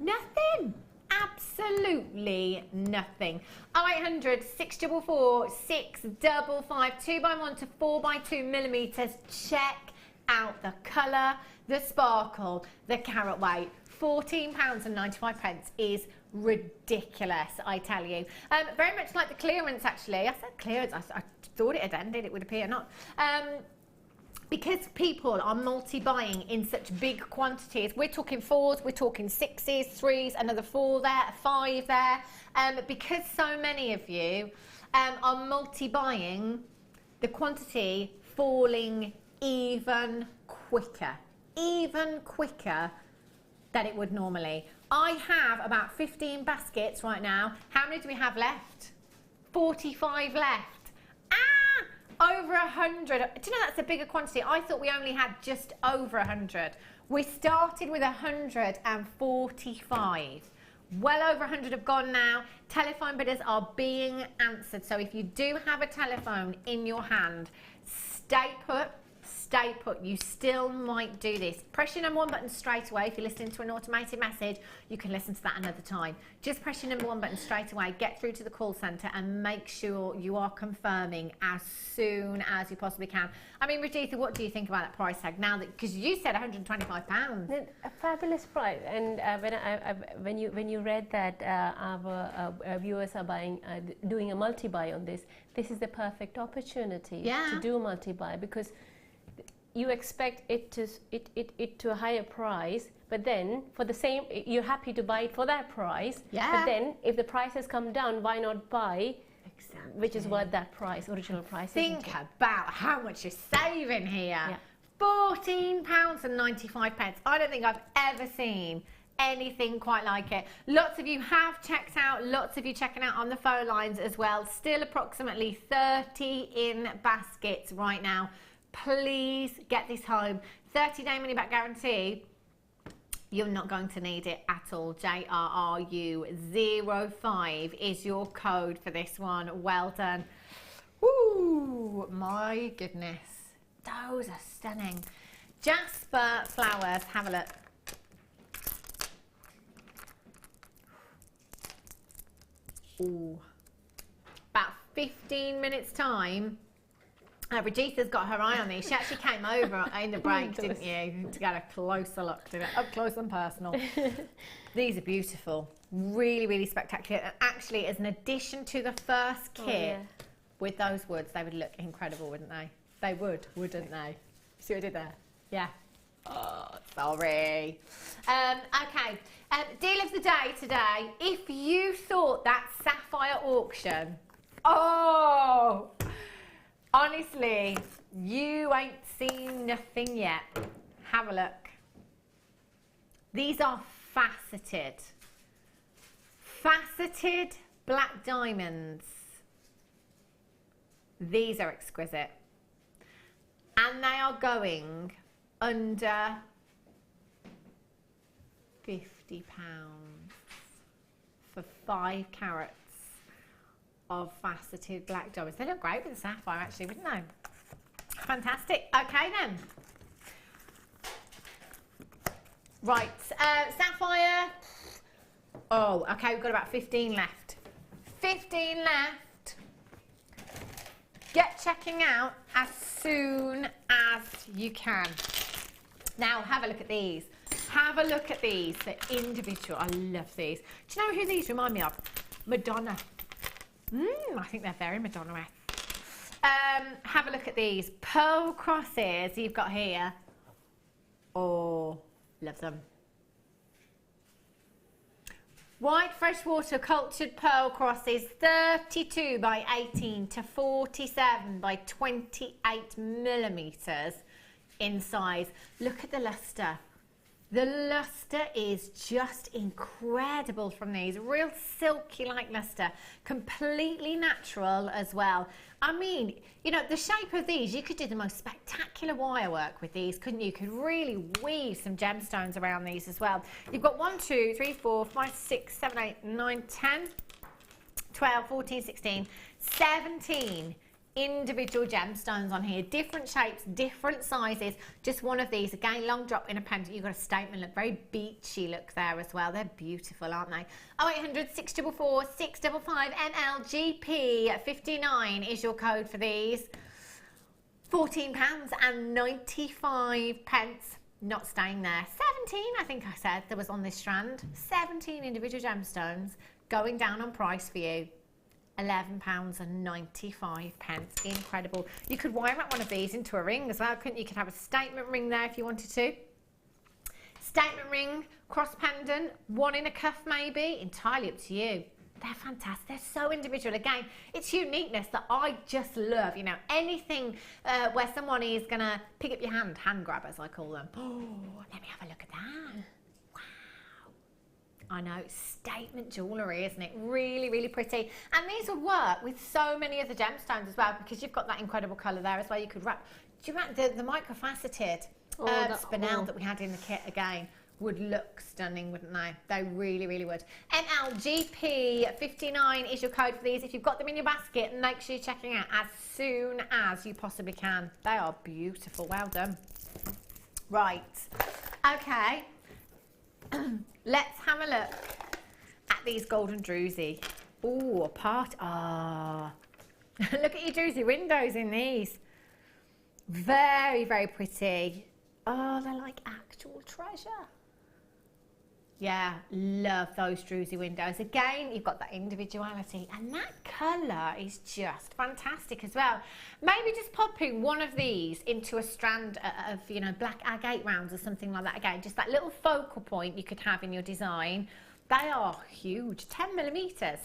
Nothing. Absolutely nothing. 0800 644 655 2x1 to 4x2 millimetres. Check out the colour, the sparkle, the carat weight. £14.95 is ridiculous, I tell you. Very much like the clearance, actually. I said clearance, I thought it had ended, it would appear not. Because people are multi-buying in such big quantities, we're talking 4s, we're talking 6s, 3s, another 4 there, a 5 there. Because so many of you are multi-buying, the quantity falling even quicker than it would normally. I have about 15 baskets right now. How many do we have left? 45 left. Over 100. Do you know that's a bigger quantity? I thought we only had just over 100. We started with 145. Well over 100 have gone now. Telephone bidders are being answered. So if you do have a telephone in your hand, stay put. Stay put. You still might do this. Press your number 1 button straight away. If you're listening to an automated message, you can listen to that another time. Just press your number 1 button straight away. Get through to the call centre and make sure you are confirming as soon as you possibly can. I mean, Rajitha, what do you think about that price tag now? That because you said £125. A fabulous price. And when you read that our viewers are doing a multi-buy on this, this is the perfect opportunity to do a multi-buy because you expect it to a higher price, but then for the same, you're happy to buy it for that price. Yeah. But then if the price has come down, why not buy? Exactly. Which is what that price, original price. Think about how much you're saving here. Yeah. £14.95. I don't think I've ever seen anything quite like it. Lots of you have checked out, lots of you checking out on the phone lines as well. Still approximately 30 in baskets right now. Please get this home. 30-day money-back guarantee. You're not going to need it at all. JRRU05 is your code for this one. Well done. Woo! My goodness. Those are stunning. Jasper flowers. Have a look. Ooh. About 15 minutes time. Rajitha's got her eye on these. She actually came over in the break, didn't you? To get a closer look, up close and personal. These are beautiful. Really, really spectacular. And actually, as an addition to the first kit, with those woods, they would look incredible, wouldn't they? They would, wouldn't they? See what I did there? Yeah. Oh, sorry. Okay. Deal of the day today. If you thought that sapphire auction, honestly, you ain't seen nothing yet. Have a look. These are faceted. Faceted black diamonds. These are exquisite. And they are going under £50 for 5 carats of faceted black diamonds. They look great with the sapphire actually, wouldn't they? Fantastic. Okay then. Right, sapphire. Oh, okay, we've got about 15 left. 15 left. Get checking out as soon as you can. Now, have a look at these. Have a look at these. They're individual. I love these. Do you know who these remind me of? Madonna. I think they're very Madonna-esque. Have a look at these. Pearl crosses you've got here. Oh, love them. White freshwater cultured pearl crosses, 32 by 18 to 47 by 28 millimeters in size. Look at the luster. The luster is just incredible from these. Real silky like luster. Completely natural as well. I mean, you know, the shape of these, you could do the most spectacular wire work with these, couldn't you? You could really weave some gemstones around these as well. You've got 1, 2, 3, 4, 5, 6, 7, 8, 9, 10, 12, 14, 16, 17 individual gemstones on here, different shapes, different sizes. Just one of these, again, long drop in a pendant. You've got a statement look, very beachy look there as well. They're beautiful, aren't they? 0800 644 655 NLGP 59 is your code for these. £14.95. Not staying there. 17, I think I said, there was on this strand. 17 individual gemstones going down on price for you. £11.95. Incredible. You could wire up one of these into a ring as well, couldn't you? You could have a statement ring there if you wanted to. Statement ring, cross pendant, one in a cuff maybe, entirely up to you. They're fantastic. They're so individual. Again, it's uniqueness that I just love. You know, anything where someone is going to pick up your hand grabbers, I call them. Oh, let me have a look at that. I know, statement jewellery, isn't it? Really, really pretty. And these would work with so many other gemstones as well, because you've got that incredible colour there as well. You could wrap, do you remember the microfaceted spinel that we had in the kit again? Would look stunning, wouldn't they? They really, really would. NLGP 59 is your code for these. If you've got them in your basket, make sure you're checking out as soon as you possibly can. They are beautiful. Well done. Right. Okay. Let's have a look at these golden druzy. Oh, a part. Ah. Look at your druzy windows in these. Very, very pretty. Oh, they're like actual treasure. Yeah, love those druzy windows. Again, you've got that individuality, and that colour is just fantastic as well. Maybe just popping one of these into a strand of, you know, black agate rounds or something like that. Again, just that little focal point you could have in your design. They are huge, 10 millimetres.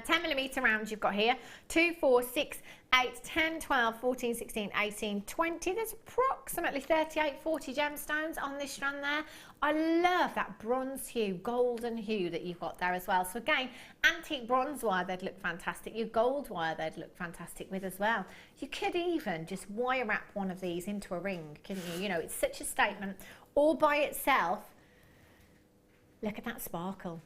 10 millimetre rounds you've got here, 2, 4, 6, 8, 10, 12, 14, 16, 18, 20. There's approximately 38, 40 gemstones on this strand there. I love that bronze hue, golden hue that you've got there as well. So again, antique bronze wire, they'd look fantastic. Your gold wire, they'd look fantastic with as well. You could even just wire wrap one of these into a ring, couldn't you? You know, it's such a statement all by itself. Look at that sparkle.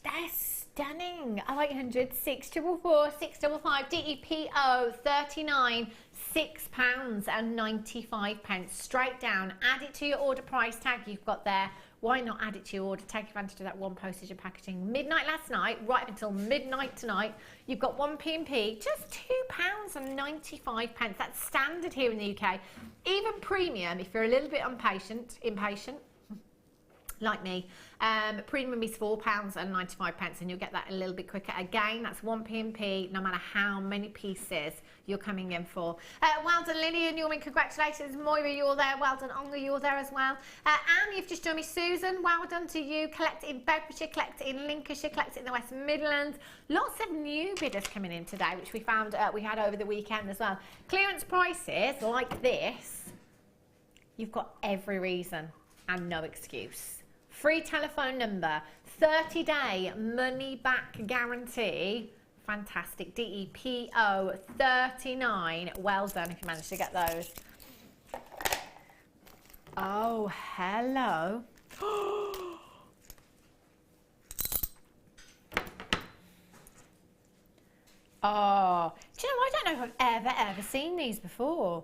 They're stunning. 0800 644 655 DEPO 39 £6.95 straight down. Add it to your order price tag you've got there. Why not add it to your order? Take advantage of that one postage and packaging. Midnight last night, right up until midnight tonight, you've got one P&P, just £2.95. That's standard here in the UK. Even premium, if you're a little bit impatient, like me, premium is £4.95 and you'll get that a little bit quicker. Again, that's one P&P, no matter how many pieces you're coming in for. Well done, Lillian, you're in. Congratulations. Moira, you're there. Well done, Onga, you're there as well. Anne, you've just joined me. Susan, well done to you. Collect it in Bedfordshire, collect it in Lincolnshire, collect it in the West Midlands. Lots of new bidders coming in today, which we found we had over the weekend as well. Clearance prices like this, you've got every reason and no excuse. Free telephone number, 30-day money-back guarantee. Fantastic. DEPO 39. Well done if you managed to get those. Oh, hello. Oh, do you know, I don't know if I've ever seen these before.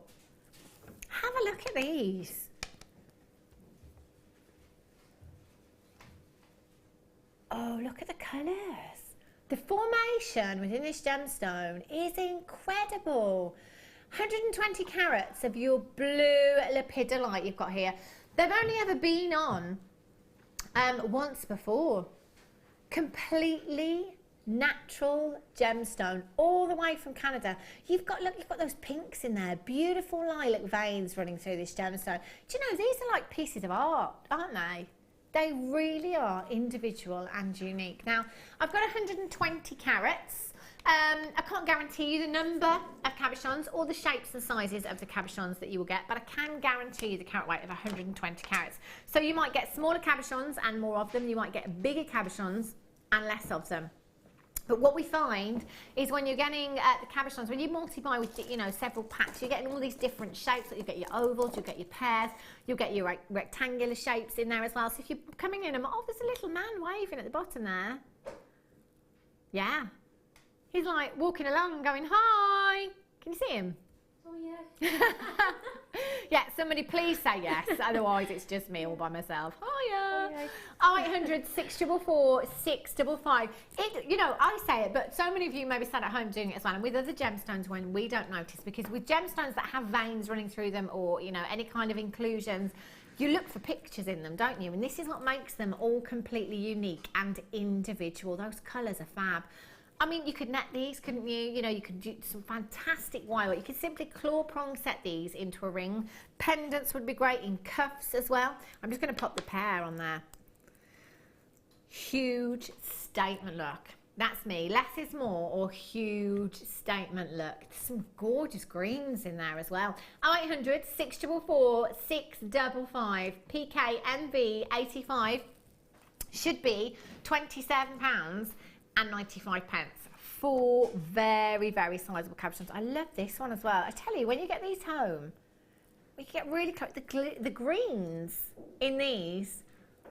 Have a look at these. Oh, look at the colours. The formation within this gemstone is incredible. 120 carats of your blue lepidolite you've got here. They've only ever been on once before. Completely natural gemstone, all the way from Canada. You've got, look, you've got those pinks in there, beautiful lilac veins running through this gemstone. Do you know, these are like pieces of art, aren't they? They really are individual and unique. Now, I've got 120 carats. I can't guarantee you the number of cabochons or the shapes and sizes of the cabochons that you will get, but I can guarantee you the carat weight of 120 carats. So you might get smaller cabochons and more of them. You might get bigger cabochons and less of them. But what we find is when you're getting the cabochons, when you multiply with, you know, several packs, you're getting all these different shapes. Like you get your ovals, you'll get your pears, you'll get your rectangular shapes in there as well. So if you're coming in and, oh, there's a little man waving at the bottom there. Yeah. He's like walking along and going, hi. Can you see him? Oh, yeah. Yeah, somebody please say yes, otherwise it's just me all by myself. Hiya. 0800 644 655. You know, I say it, but so many of you may be sat at home doing it as well, and with other gemstones when we don't notice, because with gemstones that have veins running through them or, you know, any kind of inclusions, you look for pictures in them, don't you? And this is what makes them all completely unique and individual. Those colours are fab. I mean, you could net these, couldn't you? You know, you could do some fantastic wire work. You could simply claw prong set these into a ring. Pendants would be great in cuffs as well. I'm just going to pop the pear on there. Huge statement look. That's me. Less is more, or huge statement look. There's some gorgeous greens in there as well. 0800 644 655. PKNV85 should be £27 and 95 pence. 4 very, very sizable cabochons. I love this one as well. I tell you, when you get these home, we get really close. The greens in these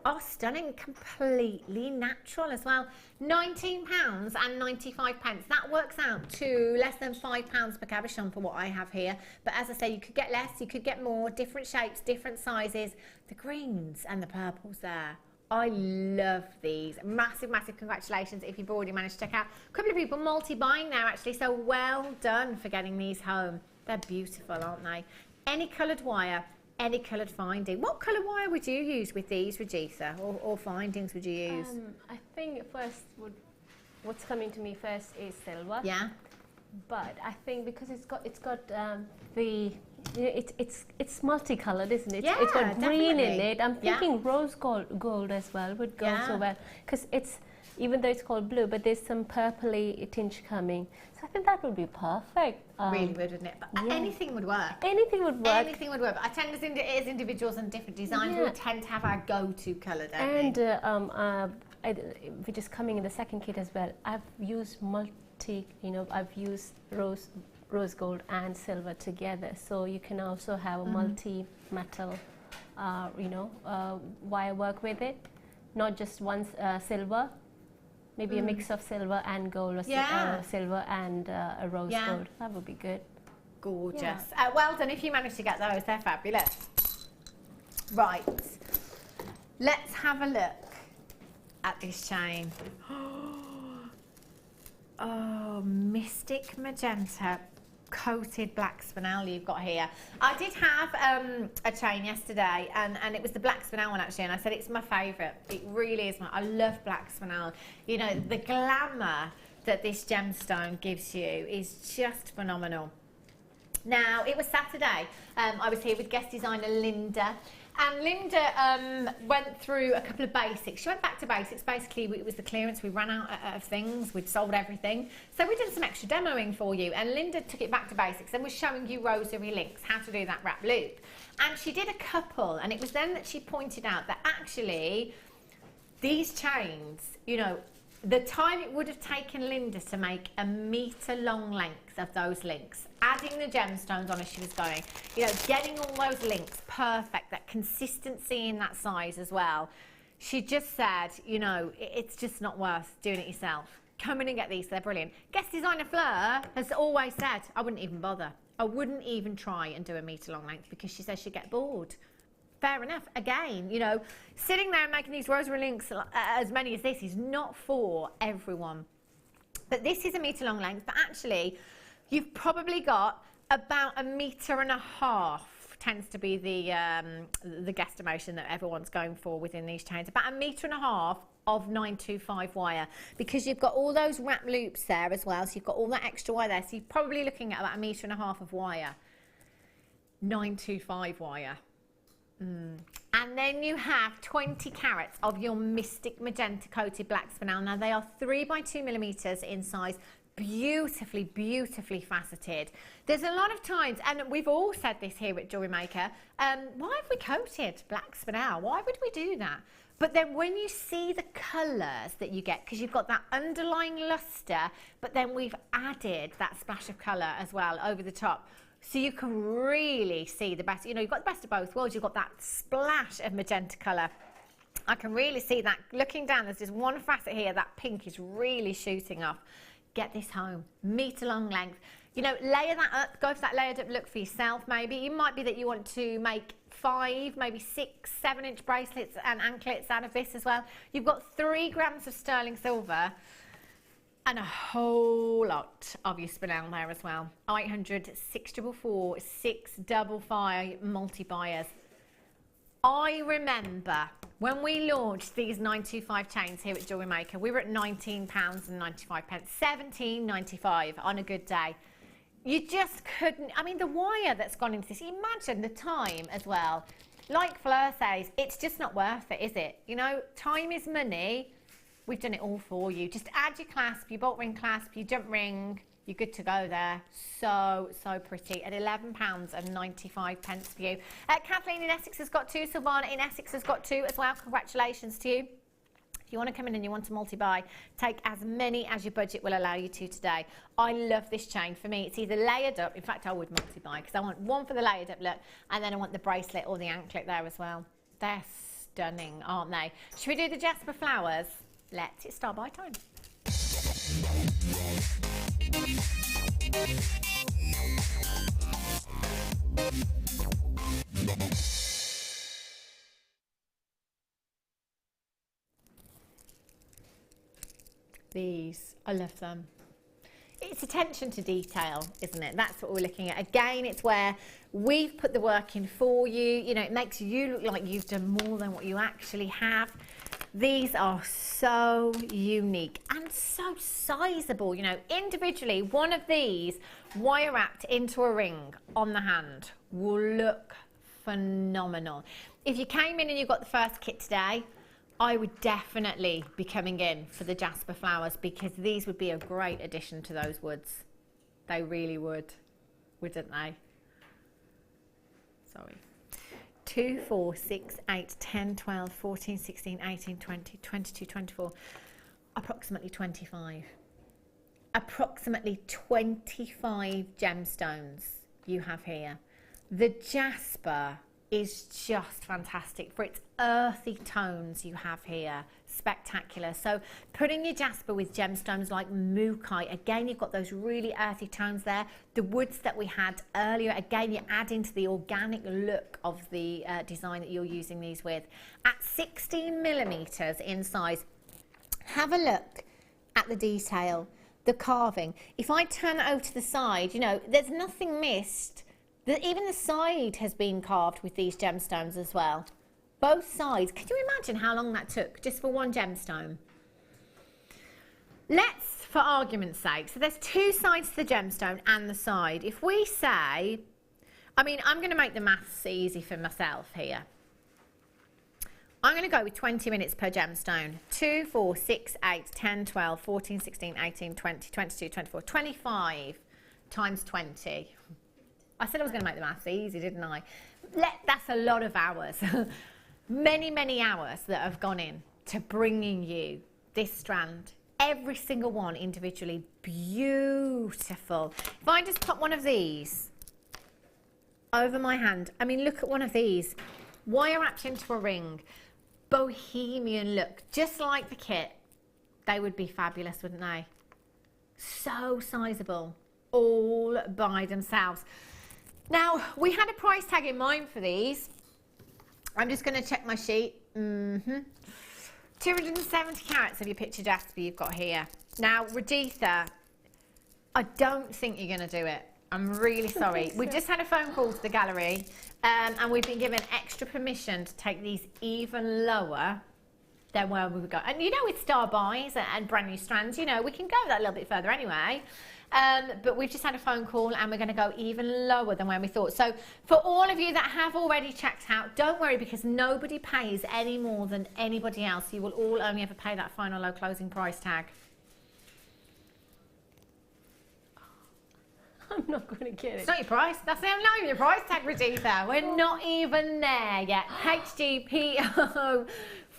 are stunning, completely natural as well. £19 and 95 pence. That works out to less than £5 per cabochon for what I have here. But as I say, you could get less, you could get more, different shapes, different sizes. The greens and the purples there. I love these. Massive, massive congratulations if you've already managed to check out. A couple of people multi-buying now actually, so well done for getting these home. They're beautiful, aren't they? Any coloured wire, any coloured finding. What colour wire would you use with these, Regisa, or findings would you use? I think what's coming to me first is silver. Yeah. But I think because it's got it's multicolored, isn't it? Yeah, it's got green definitely. in it. I'm thinking rose gold as well would go so well, because it's, even though it's called blue, but there's some purpley tinge coming. So I think that would be perfect. Really would, wouldn't it? But anything would work. Anything would work. Anything would work. But I tend to, as individuals and different designs, we tend to have our go-to colour, don't we? And which is coming in the second kit as well. I've used I've used rose gold and silver together, so you can also have a multi-metal, wire work with it, not just one silver, maybe a mix of silver and gold, or silver and a rose gold. That would be good. Gorgeous. Yeah. Well done if you managed to get those, they're fabulous. Right, let's have a look at this chain. Oh, Mystic Magenta coated black spinel you've got here. I did have a chain yesterday, and it was the black spinel one actually, and I said it's my favourite. It really is. I love black spinel. You know, the glamour that this gemstone gives you is just phenomenal. Now, it was Saturday. I was here with guest designer Linda. And Linda went through a couple of basics. She went back to basics. Basically, it was the clearance. We ran out of things. We'd sold everything. So we did some extra demoing for you. And Linda took it back to basics and was showing you rosary links, how to do that wrap loop. And she did a couple. And it was then that she pointed out that actually these chains, you know, the time it would have taken Linda to make a metre-long length of those links, adding the gemstones on as she was going, you know, getting all those links perfect, that consistency in that size as well. She just said, you know, it's just not worth doing it yourself. come in and get these. They're brilliant. Guest designer Fleur has always said, I wouldn't even bother. I wouldn't even try and do a metre long length because she says she'd get bored. Fair enough. Again, you know, sitting there and making these rosary links, as many as this, is not for everyone. But this is a metre long length, but actually you've probably got about 1.5 meters, tends to be the guesstimation that everyone's going for within these chains. About 1.5 meters of 925 wire, because you've got all those wrap loops there as well, so you've got all that extra wire there, so you're probably looking at about 1.5 meters of wire. 925 wire. And then you have 20 carats of your Mystic Magenta coated black spinel. Now they are 3 by 2 millimeters in size, beautifully, beautifully faceted. There's a lot of times, and we've all said this here at Jewellery Maker, why have we coated black spinel? Why would we do that? But then when you see the colours that you get, because you've got that underlying lustre, but then we've added that splash of colour as well over the top. So you can really see the best, you know, you've got the best of both worlds. You've got that splash of magenta colour. I can really see that. Looking down, there's just one facet here, that pink is really shooting off. Get this home, metre long length. You know, layer that up, go for that layered up look for yourself maybe. It might be that you want to make 5, maybe 6, 7-inch bracelets and anklets out of this as well. You've got 3 grams of sterling silver and a whole lot of your spinel there as well. 0800 644 655 multi-buyers. I remember when we launched these 925 chains here at Jewellery Maker, we were at £19.95, £17.95 on a good day. You just couldn't, I mean, the wire that's gone into this, imagine the time as well. Like Fleur says, it's just not worth it, is it? You know, time is money. We've done it all for you. Just add your clasp, your bolt ring clasp, your jump ring, you're good to go there. So, so pretty at £11.95 for you. Kathleen in Essex has got 2. Silvana in Essex has got 2 as well. Congratulations to you. If you want to come in and you want to multi-buy, take as many as your budget will allow you to today. I love this chain. For me, it's either layered up. In fact, I would multi-buy because I want one for the layered up look, and then I want the bracelet or the anklet there as well. They're stunning, aren't they? Should we do the Jasper flowers? Let's, it's start buy time. These, I love them. It's attention to detail, isn't it? That's what we're looking at. Again, it's where we've put the work in for you. You know, it makes you look like you've done more than what you actually have. These are so unique and so sizable. You know, individually, one of these wire wrapped into a ring on the hand will look phenomenal. If you came in and you got the first kit today, I would definitely be coming in for the Jasper flowers because these would be a great addition to those woods. They really would, wouldn't they? Sorry. 2, 4, 6, 8, 10, 12, 14, 16, 18, 20, 22, 24, approximately 25. Approximately 25 gemstones you have here. The Jasper is just fantastic for its earthy tones you have here. Spectacular. So putting your Jasper with gemstones like Mukai, again you've got those really earthy tones there. The woods that we had earlier, again you're adding to the organic look of the design that you're using these with. At 16 millimeters in size, have a look at the detail, the carving. If I turn it over to the side, you know, there's nothing missed. Even the side has been carved with these gemstones as well. Both sides. Can you imagine how long that took just for one gemstone? Let's, for argument's sake, so there's 2 sides to the gemstone and the side. If we say, I mean, I'm going to make the maths easy for myself here. I'm going to go with 20 minutes per gemstone. 2, 4, 6, 8, 10, 12, 14, 16, 18, 20, 22, 24, 25 times 20. I said I was going to make the maths easy, didn't I? That's a lot of hours. Many, many hours that have gone in to bringing you this strand. Every single one individually beautiful. If I just put one of these over my hand, I mean, look at one of these. Wire wrapped into a ring. Bohemian look, just like the kit. They would be fabulous, wouldn't they? So sizable, all by themselves. Now, we had a price tag in mind for these. I'm just going to check my sheet. 270 carats of your picture Jasper you've got here. Now, Raditha, I don't think you're going to do it. I'm really sorry. We just had a phone call to the gallery and we've been given extra permission to take these even lower than where we would go. And you know, with star buys and brand new strands, you know, we can go that a little bit further anyway. But we've just had a phone call and we're going to go even lower than where we thought. So for all of you that have already checked out, don't worry, because nobody pays any more than anybody else. You will all only ever pay that final low closing price tag. I'm not going to get it. It's not your price. That's not even your price tag, Raditha. We're not even there yet. HGPO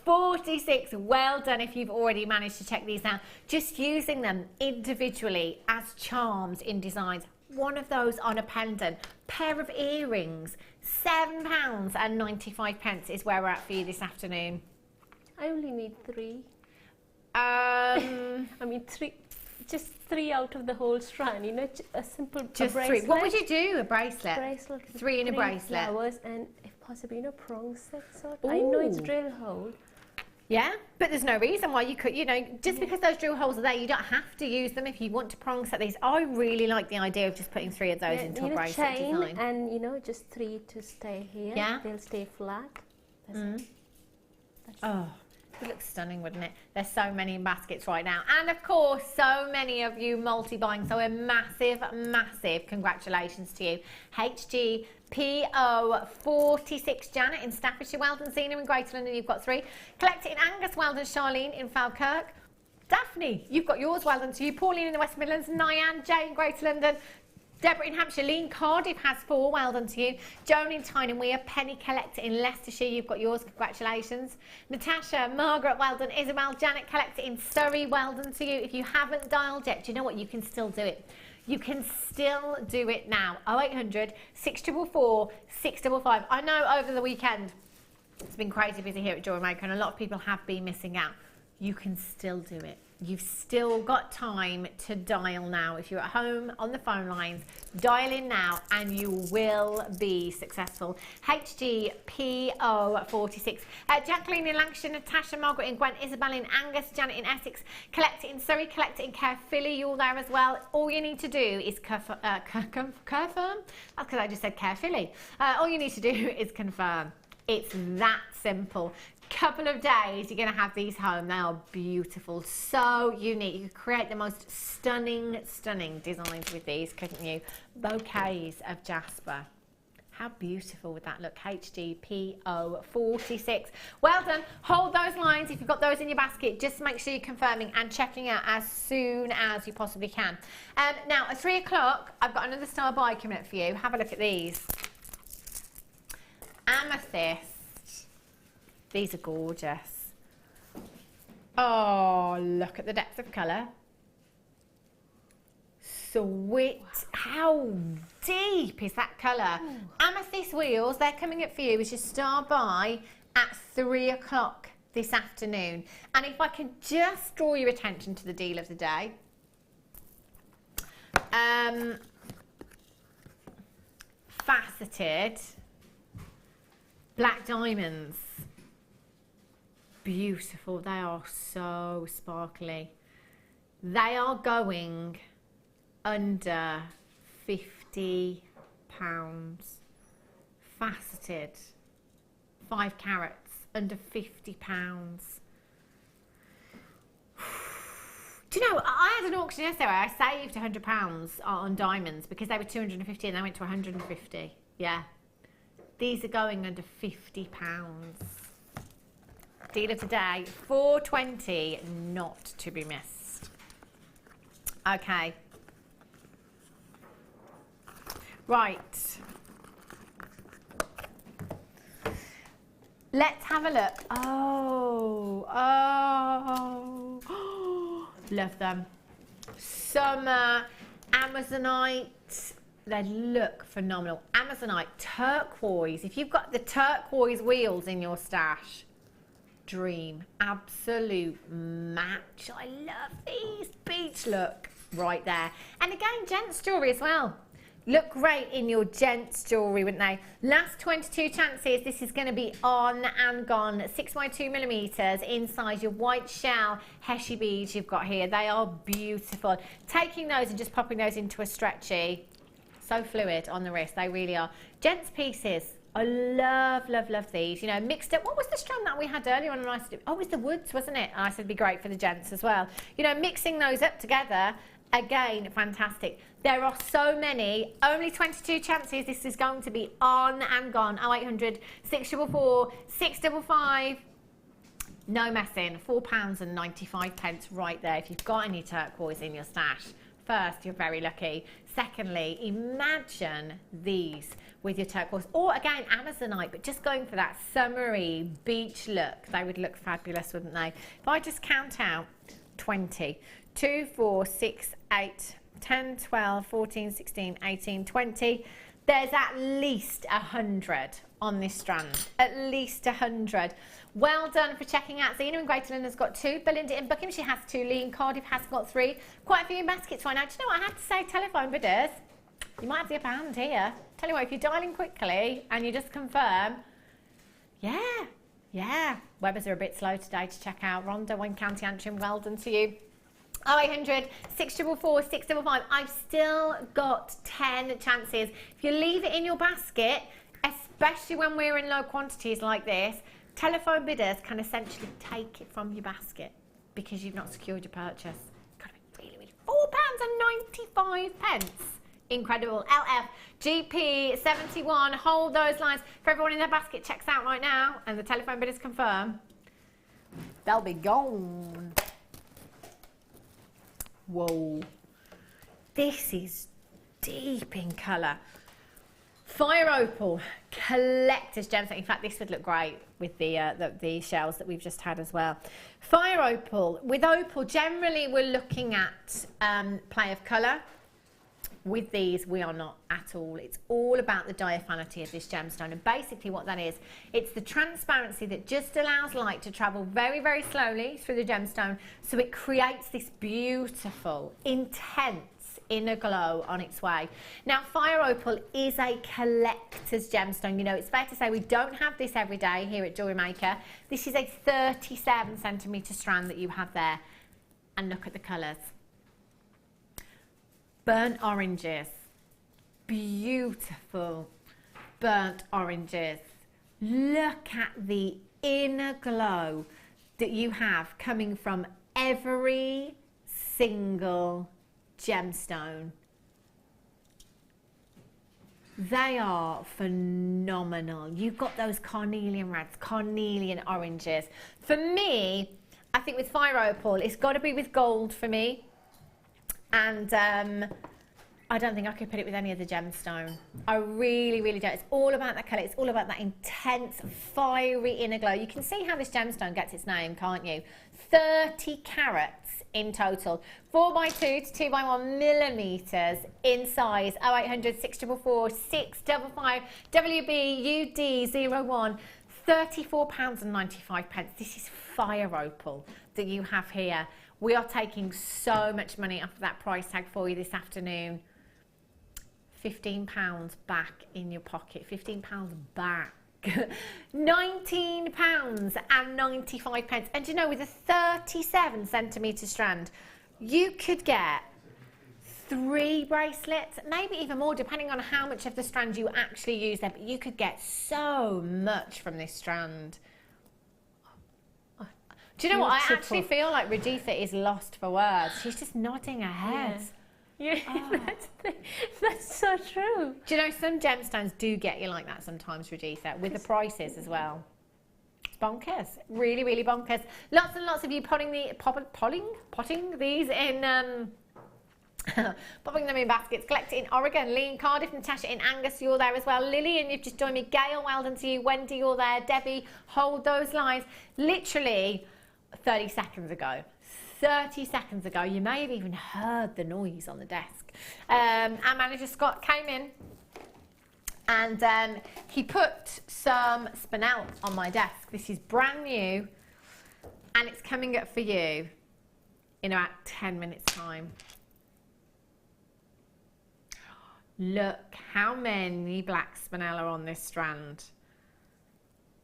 46. Well done if you've already managed to check these out. Just using them individually as charms in designs. One of those on a pendant. Pair of earrings. £7.95 is where we're at for you this afternoon. I only need 3. I mean 3. Just 3 out of the whole strand, you know, a simple just bracelet. 3. What would you do? A bracelet? 3 in a 3 bracelet. flowers and if possible, you know, prong set sort. I know it's drill hole. Yeah, but there's no reason why you could, you know, just because those drill holes are there, you don't have to use them if you want to prong set these. I really like the idea of just putting 3 of those into a bracelet chain design. And, you know, just 3 to stay here. Yeah. They'll stay flat. That's it. Oh, it looks stunning, wouldn't it? There's so many in baskets right now. And of course, so many of you multi-buying. So a massive, massive congratulations to you. HGPO 46, Janet in Staffordshire, well done. Zena in Greater London, you've got 3. Collect it in Angus, well done. Charlene in Falkirk. Daphne, you've got yours, well done to you. Pauline in the West Midlands. Nyan, Jay in Greater London. Deborah in Hampshire, Lean Cardiff has 4, well done to you. Joan in Tyne and Weir, Penny Collector in Leicestershire, you've got yours, congratulations. Natasha, Margaret, well done. Isabel, Janet Collector in Surrey, well done to you. If you haven't dialed yet, do you know what? You can still do it. You can still do it now. 0800 644 655. I know over the weekend it's been crazy busy here at Jewellery Maker and a lot of people have been missing out. You can still do it. You've still got time to dial now. If you're at home on the phone lines, dial in now and you will be successful. HGPO 46. Jacqueline in Lancashire, Natasha, Margaret in Gwent, Isabel in Angus, Janet in Essex, Collect it in Surrey, Collect it in Caerphilly, you're there as well. All you need to do is confirm. That's because I just said Caerphilly. All you need to do is confirm. It's that simple. Couple of days, you're going to have these home. They are beautiful, so unique. You could create the most stunning designs with these, couldn't you? Bouquets of jasper. How beautiful would that look? HGPO 46. Well done. Hold those lines if you've got those in your basket. Just make sure you're confirming and checking out as soon as you possibly can. Now, at 3 o'clock, I've got another star buy coming up for you. Have a look at these. Amethyst. These are gorgeous. Oh, look at the depth of colour. Sweet. How deep is that colour? Amethyst wheels, they're coming up for you as your star buy at 3 o'clock this afternoon. And if I can just draw your attention to the deal of the day. Faceted black diamonds. Beautiful. They are so sparkly. They are going under £50. Faceted. 5 carats. Under £50. Do you know, I had an auction yesterday where I saved £100 on diamonds because they were 250 and they went to 150. Yeah. These are going under £50. Deal of the day, $4.20, not to be missed. Okay. Right. Let's have a look. Oh, love them. Summer, Amazonite. They look phenomenal. Amazonite, turquoise. If you've got the turquoise wheels in your stash, dream, absolute match. I love these, beach look right there. And again, gents jewellery as well. Look great in your gents jewellery, wouldn't they? Last 22 chances. This is going to be on and gone. 6x2mm inside your white shell Heshi beads you've got here. They are beautiful. Taking those and just popping those into a stretchy. So fluid on the wrist. They really are. Gents pieces. I love, love, love these. You know, mixed up. What was the strand that we had earlier on? Oh, it was the woods, wasn't it? I said it'd be great for the gents as well. You know, mixing those up together, again, fantastic. There are so many. Only 22 chances. This is going to be on and gone. 0800 644 655. No messing. £4.95 right there. If you've got any turquoise in your stash. First, you're very lucky. Secondly, imagine these with your turquoise, or again, Amazonite, but just going for that summery beach look. They would look fabulous, wouldn't they? If I just count out 20, 2, 4, 6, 8, 10, 12, 14, 16, 18, 20, there's at least 100 on this strand, at least 100. Well done for checking out. Zena in Greater London's got 2. Belinda in Buckingham, she has 2. Lee in Cardiff has got 3. Quite a few in baskets right now. Do you know what I have to say? Telephone bidders, you might have the upper hand here. Tell you what, if you're dialing quickly and you just confirm, yeah. Webbers are a bit slow today to check out. Rhonda, Wayne County Antrim, well done to you. 0800 644 655. I've still got 10 chances. If you leave it in your basket, especially when we're in low quantities like this, telephone bidders can essentially take it from your basket because you've not secured your purchase. Got to be really, really. £4.95. Incredible. LF GP 71. Hold those lines. For everyone in their basket checks out right now and the telephone bidders confirm, they'll be gone. Whoa. This is deep in colour. Fire opal, collector's gemstone. In fact, this would look great with the shells that we've just had as well. Fire opal. With opal, generally we're looking at play of colour. With these, we are not at all. It's all about the diaphanity of this gemstone. And basically what that is, it's the transparency that just allows light to travel very, very slowly through the gemstone. So it creates this beautiful, intense inner glow on its way. Now, fire opal is a collector's gemstone. You know, it's fair to say we don't have this every day here at Jewellery Maker. This is a 37 centimetre strand that you have there. And look at the colours. Burnt oranges, beautiful burnt oranges. Look at the inner glow that you have coming from every single gemstone. They are phenomenal. You've got those carnelian reds, carnelian oranges. For me, I think with fire opal, it's got to be with gold for me. And I don't think I could put it with any other gemstone. I really, really don't. It's all about that colour. It's all about that intense, fiery inner glow. You can see how this gemstone gets its name, can't you? 30 carats in total. 4x2 to 2x1 millimetres in size. 0800 644 655 WBUD01. £34.95. This is fire opal that you have here. We are taking so much money off of that price tag for you this afternoon. £15 back in your pocket. £15 back. £19.95. And you know, with a 37 centimetre strand, you could get 3 bracelets, maybe even more, depending on how much of the strand you actually use there. But you could get so much from this strand. Do you know what? I actually feel like Raditha is lost for words. She's just nodding her head. Yeah, that's so true. Do you know, some gemstones do get you like that sometimes, Raditha, with the prices as well. It's bonkers. Really, really bonkers. Lots and lots of you potting these in... popping them in baskets. Collect it in Oregon. Lee in Cardiff. Natasha in Angus, you're there as well. Lillian, you've just joined me. Gail, well done to you. Wendy, you're there. Debbie, hold those lines. Literally 30 seconds ago, you may have even heard the noise on the desk. Our manager Scott came in and he put some spinel on my desk. This is brand new And it's coming up for you in about 10 minutes time. Look how many black spinel are on this strand.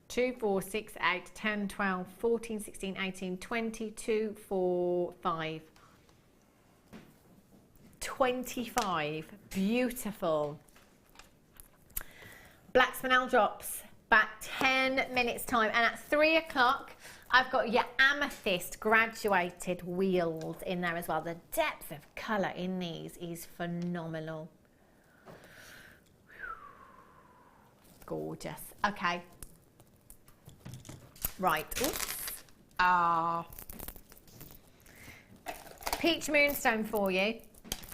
2, 4, 6, 8, 10, 12, 14, 16, 18, 22, 4, 5. 25. Beautiful. Black spinel drops back 10 minutes time. And at 3 o'clock, I've got your amethyst graduated wheels in there as well. The depth of colour in these is phenomenal. Gorgeous. Okay. Right. Oops. Peach moonstone for you.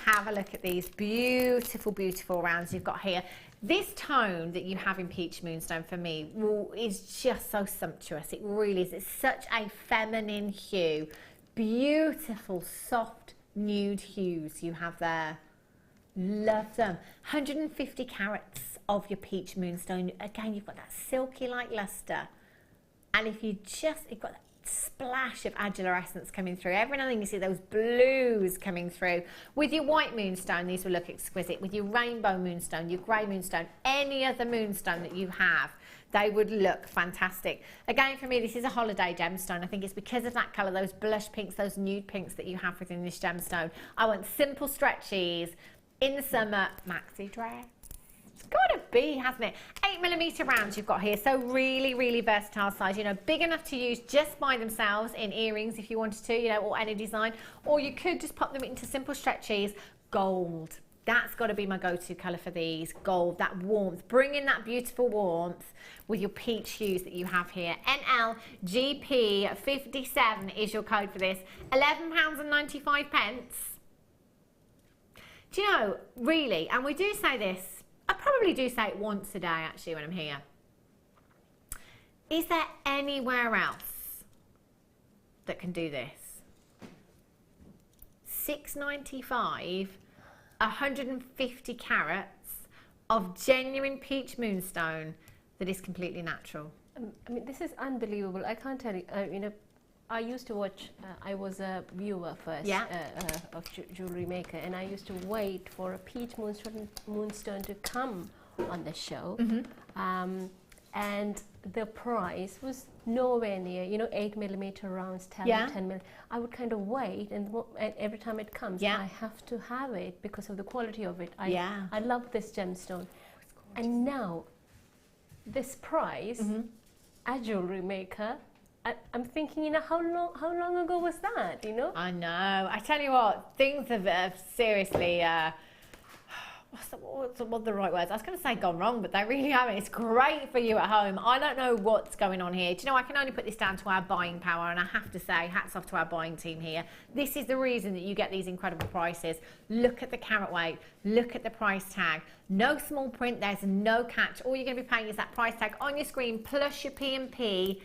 Have a look at these beautiful, beautiful rounds you've got here. This tone that you have in peach moonstone for me is just so sumptuous. It really is. It's such a feminine hue. Beautiful, soft, nude hues you have there. Love them. 150 carats of your peach moonstone. Again, you've got that silky like luster. And if you've got that splash of adularescence coming through. Every now and then you see those blues coming through. With your white moonstone, these will look exquisite. With your rainbow moonstone, your grey moonstone, any other moonstone that you have, they would look fantastic. Again, for me, this is a holiday gemstone. I think it's because of that colour, those blush pinks, those nude pinks that you have within this gemstone. I want simple stretchies in the summer, maxi dress. It's got to be, hasn't it? 8mm rounds you've got here, so really, really versatile size. You know, big enough to use just by themselves in earrings if you wanted to, you know, or any design. Or you could just pop them into simple stretchies. Gold. That's got to be my go-to colour for these. Gold, that warmth. Bring in that beautiful warmth with your peach hues that you have here. NLGP57 is your code for this. £11.95. Do you know, really, and we do say this, I probably do say it once a day actually when I'm here. Is there anywhere else that can do this? £6.95, 150 carats of genuine peach moonstone that is completely natural. I mean, this is unbelievable. I can't tell you, you know, I used to watch, I was a viewer first of Jewellery Maker, and I used to wait for a peach moonstone to come on the show. And the price was nowhere near, you know, 8mm rounds, 10mm. I would kind of wait, and every time it comes, I have to have it because of the quality of it. I love this gemstone. And now, this price at Jewellery Maker, I'm thinking, you know, how long ago was that, you know? I know. I tell you what, things have seriously, what's the right words? I was going to say gone wrong, but they really haven't. It's great for you at home. I don't know what's going on here. Do you know, I can only put this down to our buying power, and I have to say, hats off to our buying team here. This is the reason that you get these incredible prices. Look at the carat weight. Look at the price tag. No small print. There's no catch. All you're going to be paying is that price tag on your screen plus your P&P.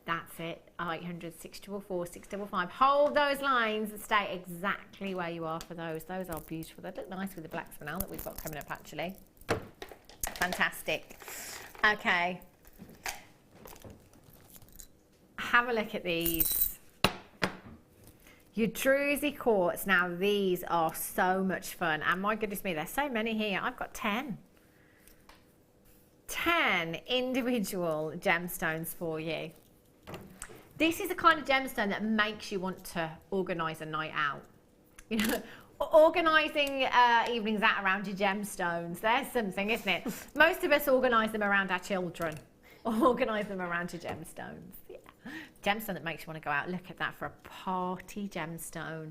That's it. 800, 644, 655. Hold those lines and stay exactly where you are for those. Those are beautiful. They look nice with the black spinel that we've got coming up, actually. Fantastic. Okay. Have a look at these. Your Druzy quartz. Now, these are so much fun. And my goodness me, there's so many here. I've got 10. 10 individual gemstones for you. This is the kind of gemstone that makes you want to organise a night out. You know, organising evenings out around your gemstones, there's something, isn't it? Most of us organise them around our children. Organise them around your gemstones. Yeah. Gemstone that makes you want to go out. Look at that for a party gemstone.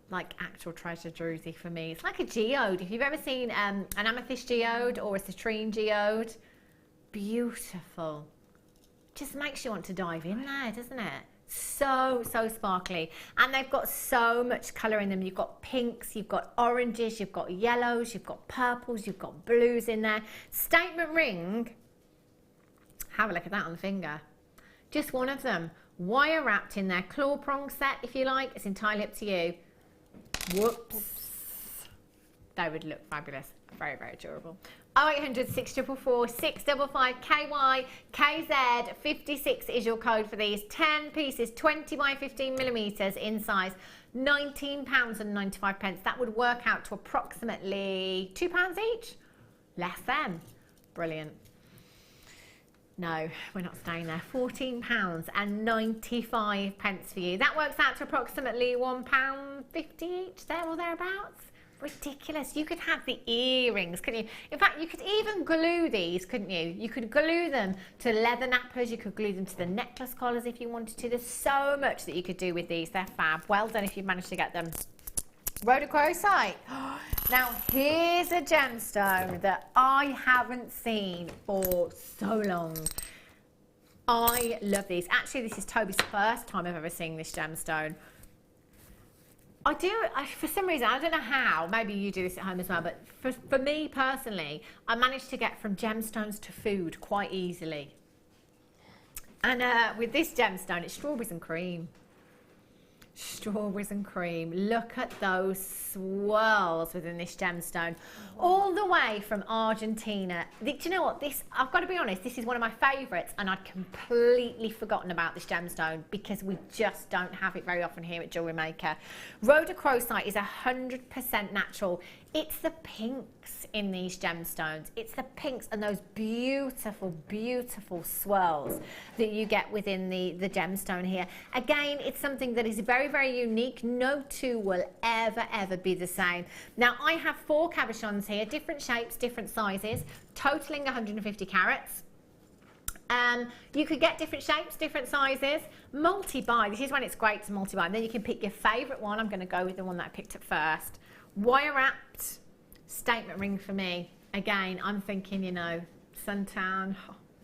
Like actual treasure druzy for me. It's like a geode. If you've ever seen an amethyst geode or a citrine geode, beautiful. Just makes you want to dive in there, doesn't it? So sparkly. And they've got so much colour in them. You've got pinks, you've got oranges, you've got yellows, you've got purples, you've got blues in there. Statement ring. Have a look at that on the finger. Just one of them. Wire wrapped in their claw prong set, if you like. It's entirely up to you. Whoops. They would look fabulous. Very, very durable. 0800 644 655 KY KZ 56 is your code for these 10 pieces, 20 by 15 millimeters in size, £19.95. That would work out to approximately £2 each, less than. Brilliant. No, we're not staying there. £14.95 for you. That works out to approximately £1.50 each, there or thereabouts. Ridiculous. You could have the earrings, couldn't you? In fact, you could even glue these, couldn't you? You could glue them to leather nappers. You could glue them to the necklace collars if you wanted to. There's so much that you could do with these. They're fab. Well done if you've managed to get them. Rhodochrosite. Now, here's a gemstone that I haven't seen for so long. I love these. Actually, this is Toby's first time I've ever seen this gemstone. For some reason, I don't know how, maybe you do this at home as well, but for me personally, I managed to get from gemstones to food quite easily. And with this gemstone, it's strawberries and cream. Strawberries and cream. Look at those swirls within this gemstone, all the way from Argentina. Do you know what, this, I've got to be honest, this is one of my favourites, and I'd completely forgotten about this gemstone because we just don't have it very often here at Jewellery Maker. Rhodochrosite is 100% natural. It's the pinks in these gemstones. It's the pinks and those beautiful, beautiful swirls that you get within the gemstone here. Again, it's something that is very, very unique. No two will ever be the same. Now, I have 4 cabochons here, different shapes, different sizes, totaling 150 carats. You could get different shapes, different sizes, multi-buy. This is when it's great to multi-buy. And then you can pick your favourite one. I'm going to go with the one that I picked up first. Wire wrapped statement ring for me. Again, I'm thinking, you know, suntan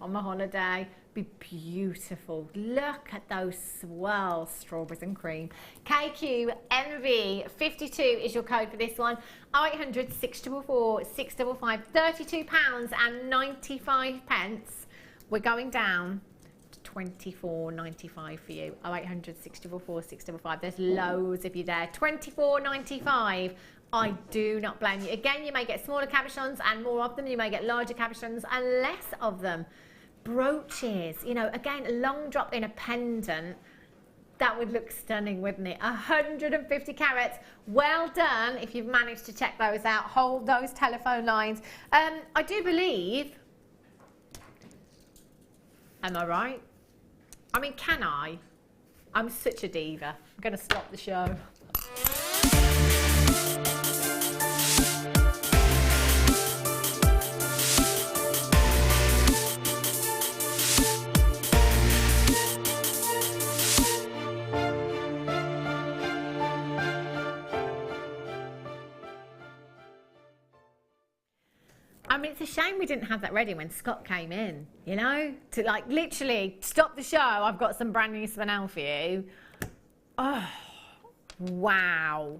on my holiday, be beautiful. Look at those swirls, strawberries and cream. KQNV 52 is your code for this one. 0800 644 655, £32.95. We're going down to £24.95 for you. 0800 644 655. There's loads of you there. £24.95. I do not blame you. Again, you may get smaller cabochons and more of them. You may get larger cabochons and less of them. Brooches, you know, again, a long drop in a pendant. That would look stunning, wouldn't it? 150 carats. Well done if you've managed to check those out. Hold those telephone lines. I do believe... Am I right? I mean, can I? I'm such a diva. I'm going to stop the show. I mean, it's a shame we didn't have that ready when Scott came in, you know? To like literally stop the show, I've got some brand new spinel for you. Oh, wow.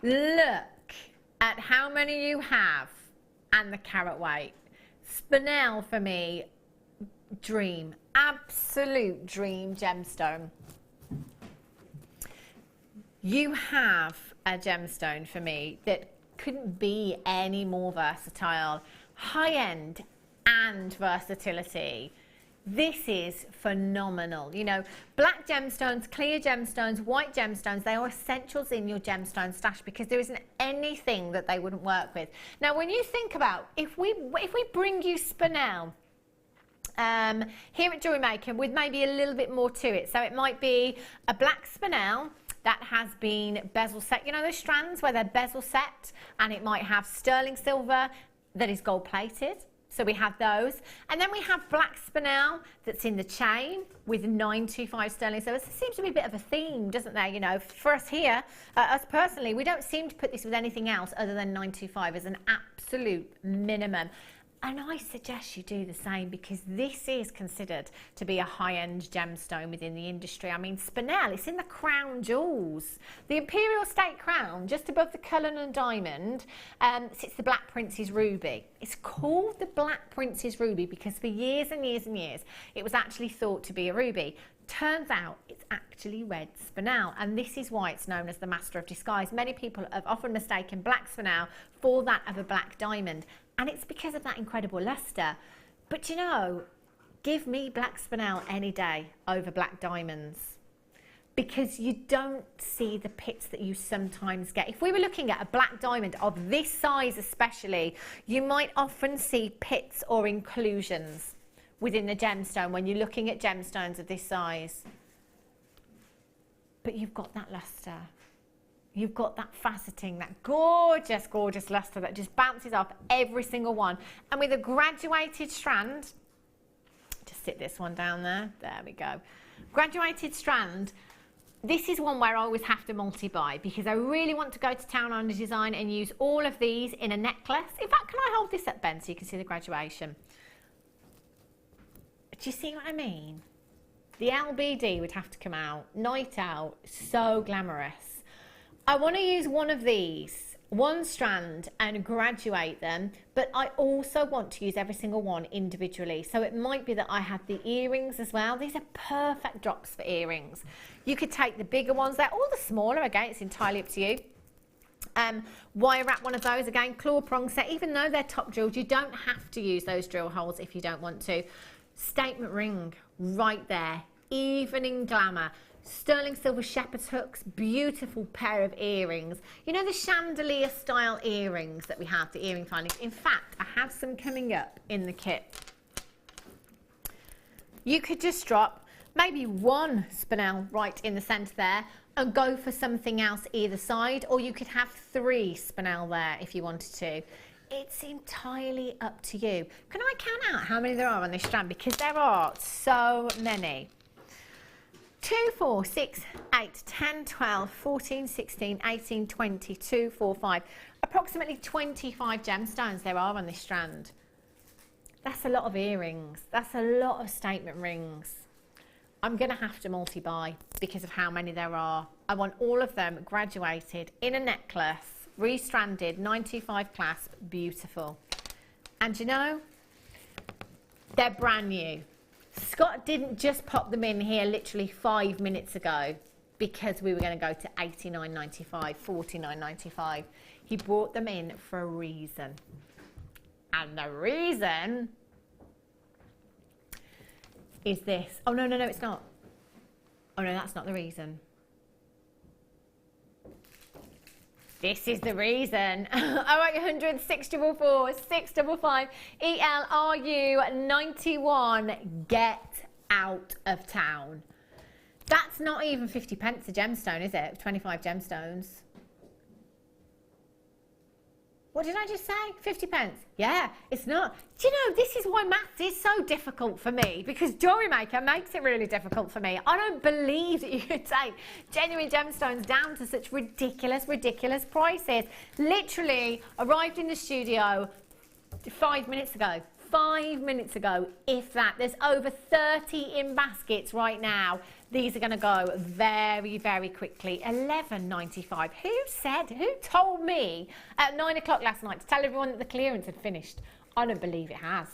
Look at how many you have and the carat weight. Spinel for me, dream, absolute dream gemstone. You have a gemstone for me that couldn't be any more versatile, high-end and versatility. This is phenomenal. You know, black gemstones, clear gemstones, white gemstones, they are essentials in your gemstone stash because there isn't anything that they wouldn't work with. Now, when you think about, if we bring you spinel here at Jewellery Maker with maybe a little bit more to it, so it might be a black spinel that has been bezel set. You know those strands where they're bezel set, and it might have sterling silver that is gold plated. So we have those. And then we have black spinel that's in the chain with 925 sterling silver. So it seems to be a bit of a theme, doesn't there? You know, for us here, us personally, we don't seem to put this with anything else other than 925 as an absolute minimum. And I suggest you do the same, because this is considered to be a high-end gemstone within the industry. I mean, spinel, it's in the crown jewels. The Imperial State Crown, just above the Cullinan diamond, sits the Black Prince's ruby. It's called the Black Prince's ruby because for years and years and years, it was actually thought to be a ruby. Turns out it's actually red spinel, and this is why it's known as the Master of Disguise. Many people have often mistaken black spinel for that of a black diamond, and it's because of that incredible luster. But you know, give me black spinel any day over black diamonds, because you don't see the pits that you sometimes get. If we were looking at a black diamond of this size especially, you might often see pits or inclusions within the gemstone when you're looking at gemstones of this size. But you've got that luster. You've got that faceting, that gorgeous, gorgeous luster that just bounces off every single one. And with a graduated strand, just sit this one down there. There we go. Graduated strand. This is one where I always have to multi-buy, because I really want to go to town on a design and use all of these in a necklace. In fact, can I hold this up, Ben, so you can see the graduation? Do you see what I mean? The LBD would have to come out. Night out, so glamorous. I want to use one of these, one strand, and graduate them, but I also want to use every single one individually. So it might be that I have the earrings as well. These are perfect drops for earrings. You could take the bigger ones there, or the smaller, again, it's entirely up to you. Wire wrap one of those, again, claw prong set. Even though they're top drilled, you don't have to use those drill holes if you don't want to. Statement ring right there, even in glamour. Sterling silver shepherd's hooks, beautiful pair of earrings. You know the chandelier style earrings that we have, the earring findings? In fact, I have some coming up in the kit. You could just drop maybe one spinel right in the centre there and go for something else either side, or you could have 3 spinel there if you wanted to. It's entirely up to you. Can I count out how many there are on this strand? Because there are so many. 2, 4, 6, 8, 10, 12, 14, 16, 18, 20, 2, 4, 5. Approximately 25 gemstones there are on this strand. That's a lot of earrings. That's a lot of statement rings. I'm going to have to multi-buy because of how many there are. I want all of them graduated in a necklace, restranded, 925 clasp, beautiful. And you know, they're brand new. Scott didn't just pop them in here literally 5 minutes ago because we were going to go to $89.95, $49.95. He brought them in for a reason. And the reason is this. Oh, no, it's not. Oh, no, that's not the reason. This is the reason. 0800 644 655 ELRU 91. Get out of town. That's not even 50 pence a gemstone, is it? 25 gemstones. What did I just say? 50 pence? Yeah, it's not. Do you know, this is why maths is so difficult for me, because Jewellery Maker makes it really difficult for me. I don't believe that you could take genuine gemstones down to such ridiculous, ridiculous prices. Literally arrived in the studio 5 minutes ago. 5 minutes ago, if that. There's over 30 in baskets right now. These are going to go very, very quickly. $11.95. Who told me at 9 o'clock last night to tell everyone that the clearance had finished? I don't believe it has.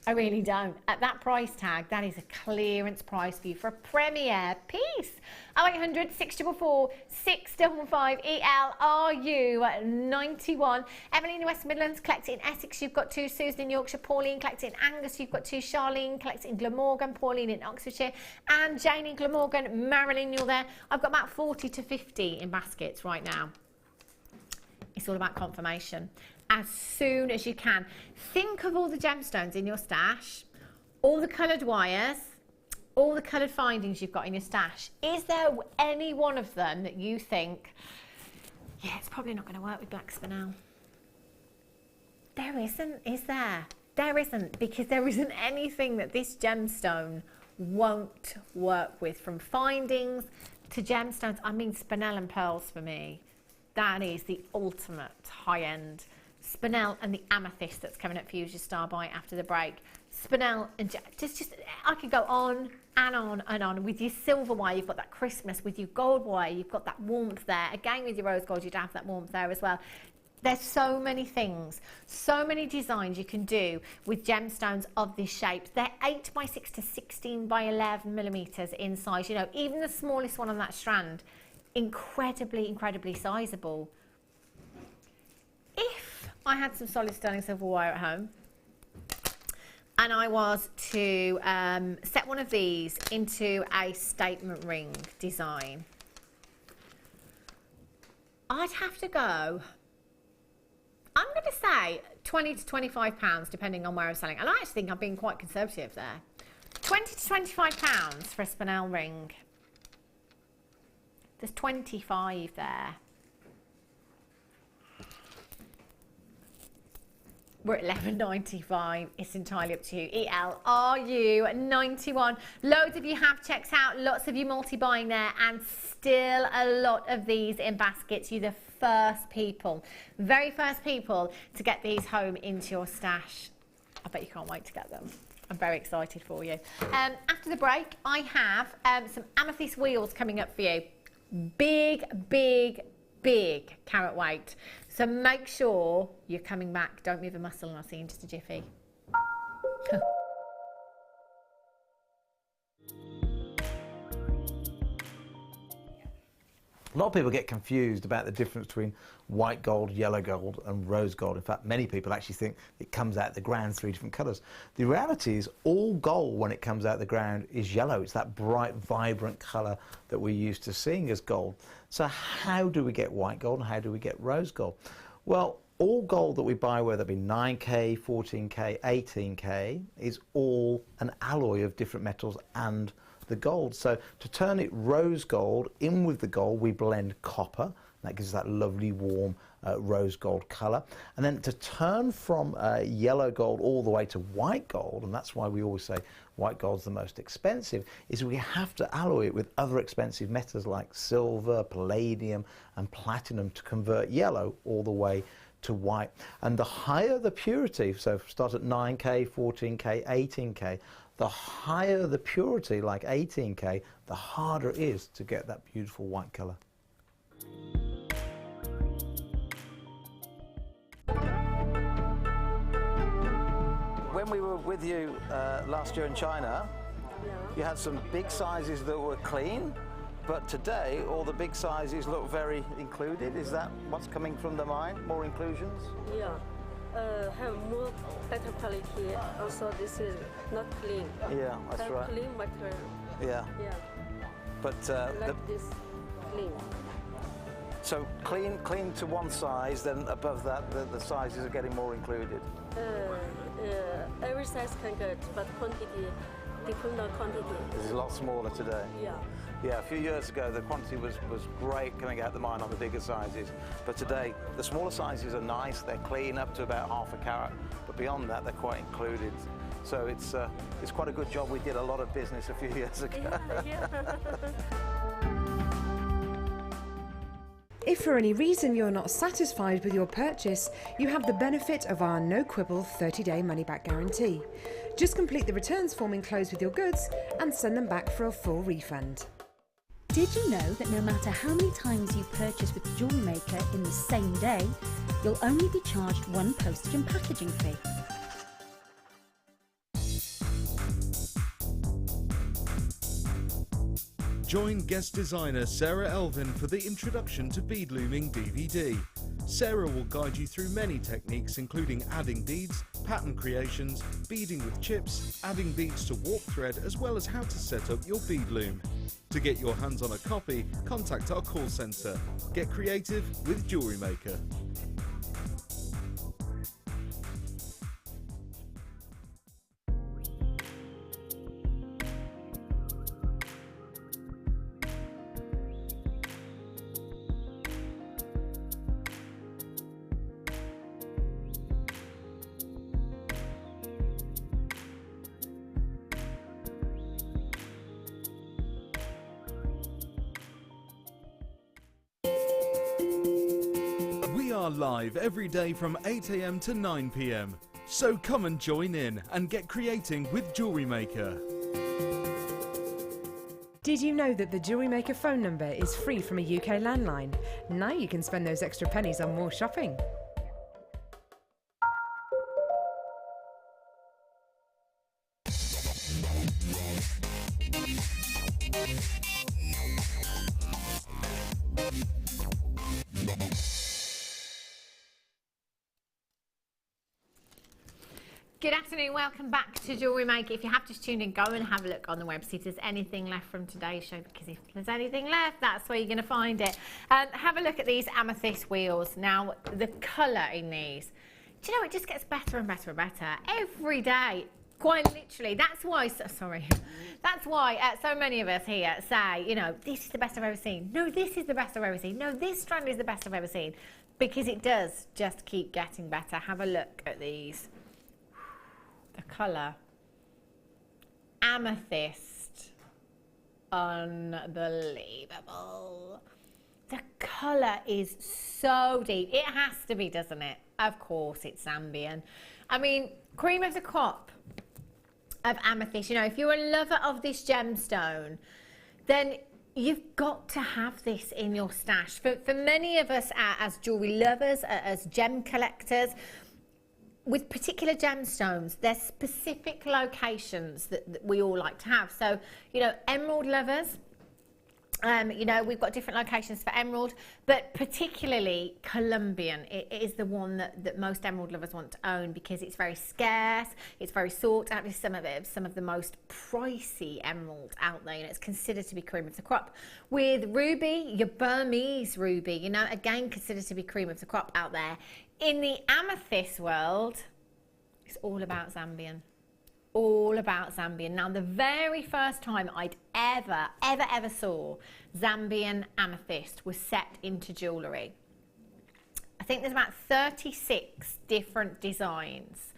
I really don't. At that price tag, that is a clearance price for you for a premier piece. 0800 644 655 ELRU 91. Emily in West Midlands, collect it in Essex, you've got 2. Susan in Yorkshire, Pauline, collect it in Angus, you've got 2. Charlene, collect it in Glamorgan, Pauline in Oxfordshire, and Jane in Glamorgan. Marilyn, you're there. I've got about 40 to 50 in baskets right now. It's all about confirmation. As soon as you can. Think of all the gemstones in your stash, all the coloured wires, all the coloured findings you've got in your stash. Is there any one of them that you think, yeah, it's probably not going to work with black spinel? There isn't, is there? There isn't, because there isn't anything that this gemstone won't work with, from findings to gemstones. I mean, spinel and pearls for me, that is the ultimate high-end Spinel and the amethyst that's coming up for you as your star buy after the break. Spinel and just I could go on and on and on. With your silver wire, you've got that Christmas. With your gold wire, you've got that warmth there. Again, with your rose gold, you'd have that warmth there as well. There's so many things, so many designs you can do with gemstones of this shape. They're 8 by 6 to 16 by 11 millimeters in size. You know, even the smallest one on that strand, incredibly, incredibly sizable. If I had some solid sterling silver wire at home and I was to set one of these into a statement ring design, I'd have to go, I'm going to say 20 to 25 pounds, depending on where I'm selling. And I actually think I'm being quite conservative there. 20 to 25 pounds for a spinel ring. There's 25 there. We're at £11.95. It's entirely up to you. ELRU91. Loads of you have checked out. Lots of you multi-buying there, and still a lot of these in baskets. You're the first people, very first people to get these home into your stash. I bet you can't wait to get them. I'm very excited for you. After the break, I have some amethyst wheels coming up for you. Big, big, big carat weight. So make sure you're coming back. Don't move a muscle, and I'll see you in just a jiffy. A lot of people get confused about the difference between white gold, yellow gold and rose gold. In fact, many people actually think it comes out of the ground 3 different colours. The reality is all gold, when it comes out of the ground, is yellow. It's that bright, vibrant colour that we're used to seeing as gold. So how do we get white gold and how do we get rose gold? Well, all gold that we buy, whether it be 9K, 14K, 18K, is all an alloy of different metals and the gold. So to turn it rose gold, in with the gold, we blend copper. That gives us that lovely warm rose gold colour. And then to turn from yellow gold all the way to white gold, and that's why we always say white gold's the most expensive, is we have to alloy it with other expensive metals like silver, palladium and platinum to convert yellow all the way to white. And the higher the purity, so start at 9K, 14K, 18K, the higher the purity, like 18K, the harder it is to get that beautiful white colour. When we were with you last year in China, you had some big sizes that were clean, but today all the big sizes look very included. Is that what's coming from the mine? More inclusions? Yeah. Have more better quality. Also, this is not clean. Yeah, that's right. Clean material. Yeah. Yeah. But like this clean. So clean to one size, then above that the sizes are getting more included. Every size can get, but quantity, depends on quantity. This is a lot smaller today. Yeah. Yeah, a few years ago the quantity was great coming out the mine on the bigger sizes, but today the smaller sizes are nice, they're clean up to about half a carat, but beyond that they're quite included. So it's quite a good job we did a lot of business a few years ago. Yeah. If for any reason you're not satisfied with your purchase, you have the benefit of our no quibble 30-day money-back guarantee. Just complete the returns form enclosed with your goods and send them back for a full refund. Did you know that no matter how many times you purchase with Jewellery Maker in the same day, you'll only be charged one postage and packaging fee? Join guest designer Sarah Elvin for the Introduction to Bead Looming DVD. Sarah will guide you through many techniques including adding beads, pattern creations, beading with chips, adding beads to warp thread, as well as how to set up your bead loom. To get your hands on a copy, contact our call centre. Get creative with Jewellery Maker. are live every day from 8 AM to 9 PM. So come and join in and get creating with Jewellery Maker. Did you know that the Jewellery Maker phone number is free from a UK landline? Now you can spend those extra pennies on more shopping. Good afternoon, welcome back to Jewellery Maker. If you have just tuned in, go and have a look on the website if there's anything left from today's show, because if there's anything left, that's where you're going to find it. Have a look at these amethyst wheels. Now, the colour in these, do you know, it just gets better and better and better every day. Quite literally. That's why, that's why so many of us here say, you know, this is the best I've ever seen. No, this is the best I've ever seen. No, this strand is the best I've ever seen. Because it does just keep getting better. Have a look at these. The colour, amethyst, unbelievable. The colour is so deep. It has to be, doesn't it? Of course, it's Zambian. I mean, cream of the crop of amethyst. You know, if you're a lover of this gemstone, then you've got to have this in your stash. For many of us as jewellery lovers, as gem collectors, with particular gemstones, there's specific locations that we all like to have. So, you know, emerald lovers, you know, we've got different locations for emerald, but particularly Colombian it is the one that most emerald lovers want to own, because it's very scarce, it's very sought out. It's some of the most pricey emerald out there, and it's considered to be cream of the crop. With ruby, your Burmese ruby, you know, again considered to be cream of the crop out there. In the amethyst world, it's all about Zambian. All about Zambian. Now, the very first time I'd ever saw Zambian amethyst was set into jewellery. I think there's about 36 different designs.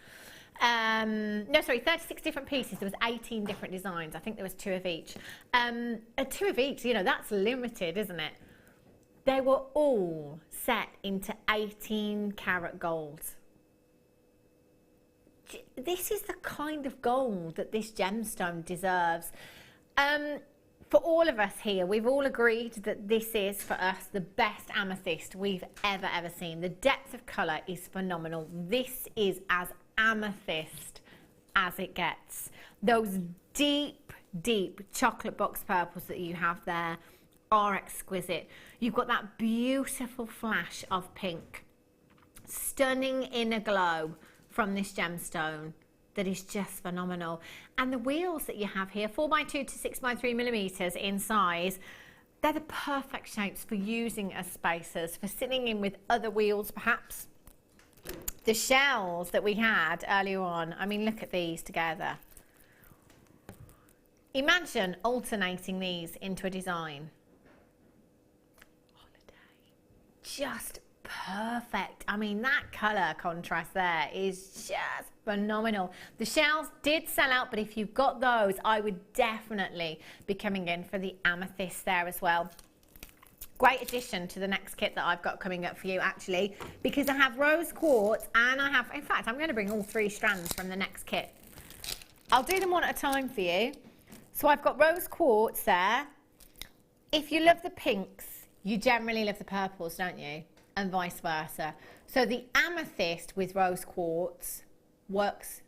36 different pieces. There was 18 different designs. I think there was 2 of each. 2 of each, you know, that's limited, isn't it? They were all set into 18 karat gold. This is the kind of gold that this gemstone deserves. For all of us here, we've all agreed that this is, for us, the best amethyst we've ever seen. The depth of colour is phenomenal. This is as amethyst as it gets. Those deep chocolate box purples that you have there are exquisite. You've got that beautiful flash of pink, stunning inner glow from this gemstone that is just phenomenal. And the wheels that you have here, 4x2 to 6x3 millimeters in size, they're the perfect shapes for using as spacers, for sitting in with other wheels perhaps. The shells that we had earlier on, I mean, look at these together. Imagine alternating these into a design. Just perfect. I mean, that colour contrast there is just phenomenal. The shells did sell out, but if you've got those, I would definitely be coming in for the amethyst there as well. Great addition to the next kit that I've got coming up for you, actually, because I have rose quartz and I have, in fact, I'm going to bring all 3 strands from the next kit. I'll do them one at a time for you. So I've got rose quartz there. If you love the pinks, you generally love the purples, don't you? And vice versa. So the amethyst with rose quartz works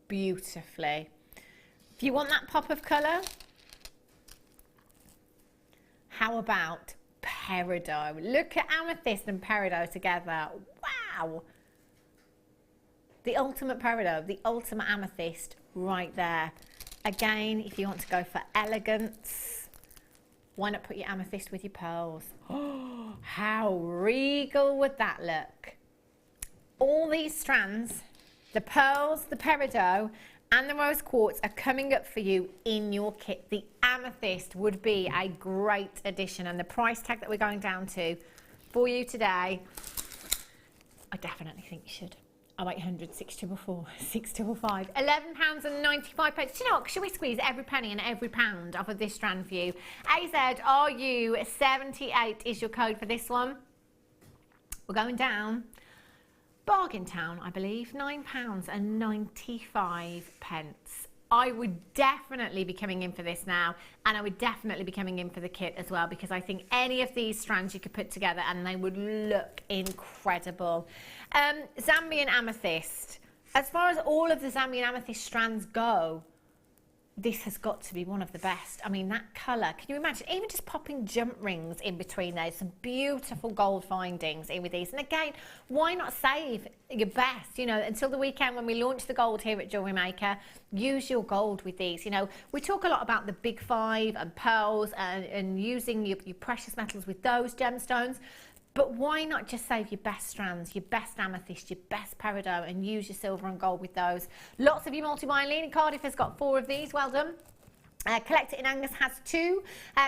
beautifully. If you want that pop of colour, how about peridot? Look at amethyst and peridot together. Wow! The ultimate peridot, the ultimate amethyst right there. Again, if you want to go for elegance, why not put your amethyst with your pearls? Oh, how regal would that look? All these strands, the pearls, the peridot, and the rose quartz are coming up for you in your kit. The amethyst would be a great addition, and the price tag that we're going down to for you today, I definitely think you should. 0800 644 655. £11.95. Do you know what? Should we squeeze every penny and every pound off of this strand for you? AZRU78 is your code for this one. We're going down. Bargain Town, I believe, £9.95. I would definitely be coming in for this now, and I would definitely be coming in for the kit as well, because I think any of these strands you could put together and they would look incredible. Zambian Amethyst. As far as all of the Zambian Amethyst strands go, this has got to be one of the best. I mean, that colour, can you imagine? Even just popping jump rings in between those, some beautiful gold findings in with these. And again, why not save your best, you know, until the weekend when we launch the gold here at Jewellery Maker. Use your gold with these. You know, we talk a lot about the big five and pearls and using your precious metals with those gemstones. But why not just save your best strands, your best amethyst, your best peridot, and use your silver and gold with those? Lots of you multi-buying. Lean in Cardiff has got 4 of these. Well done. Collect It in Angus has 2.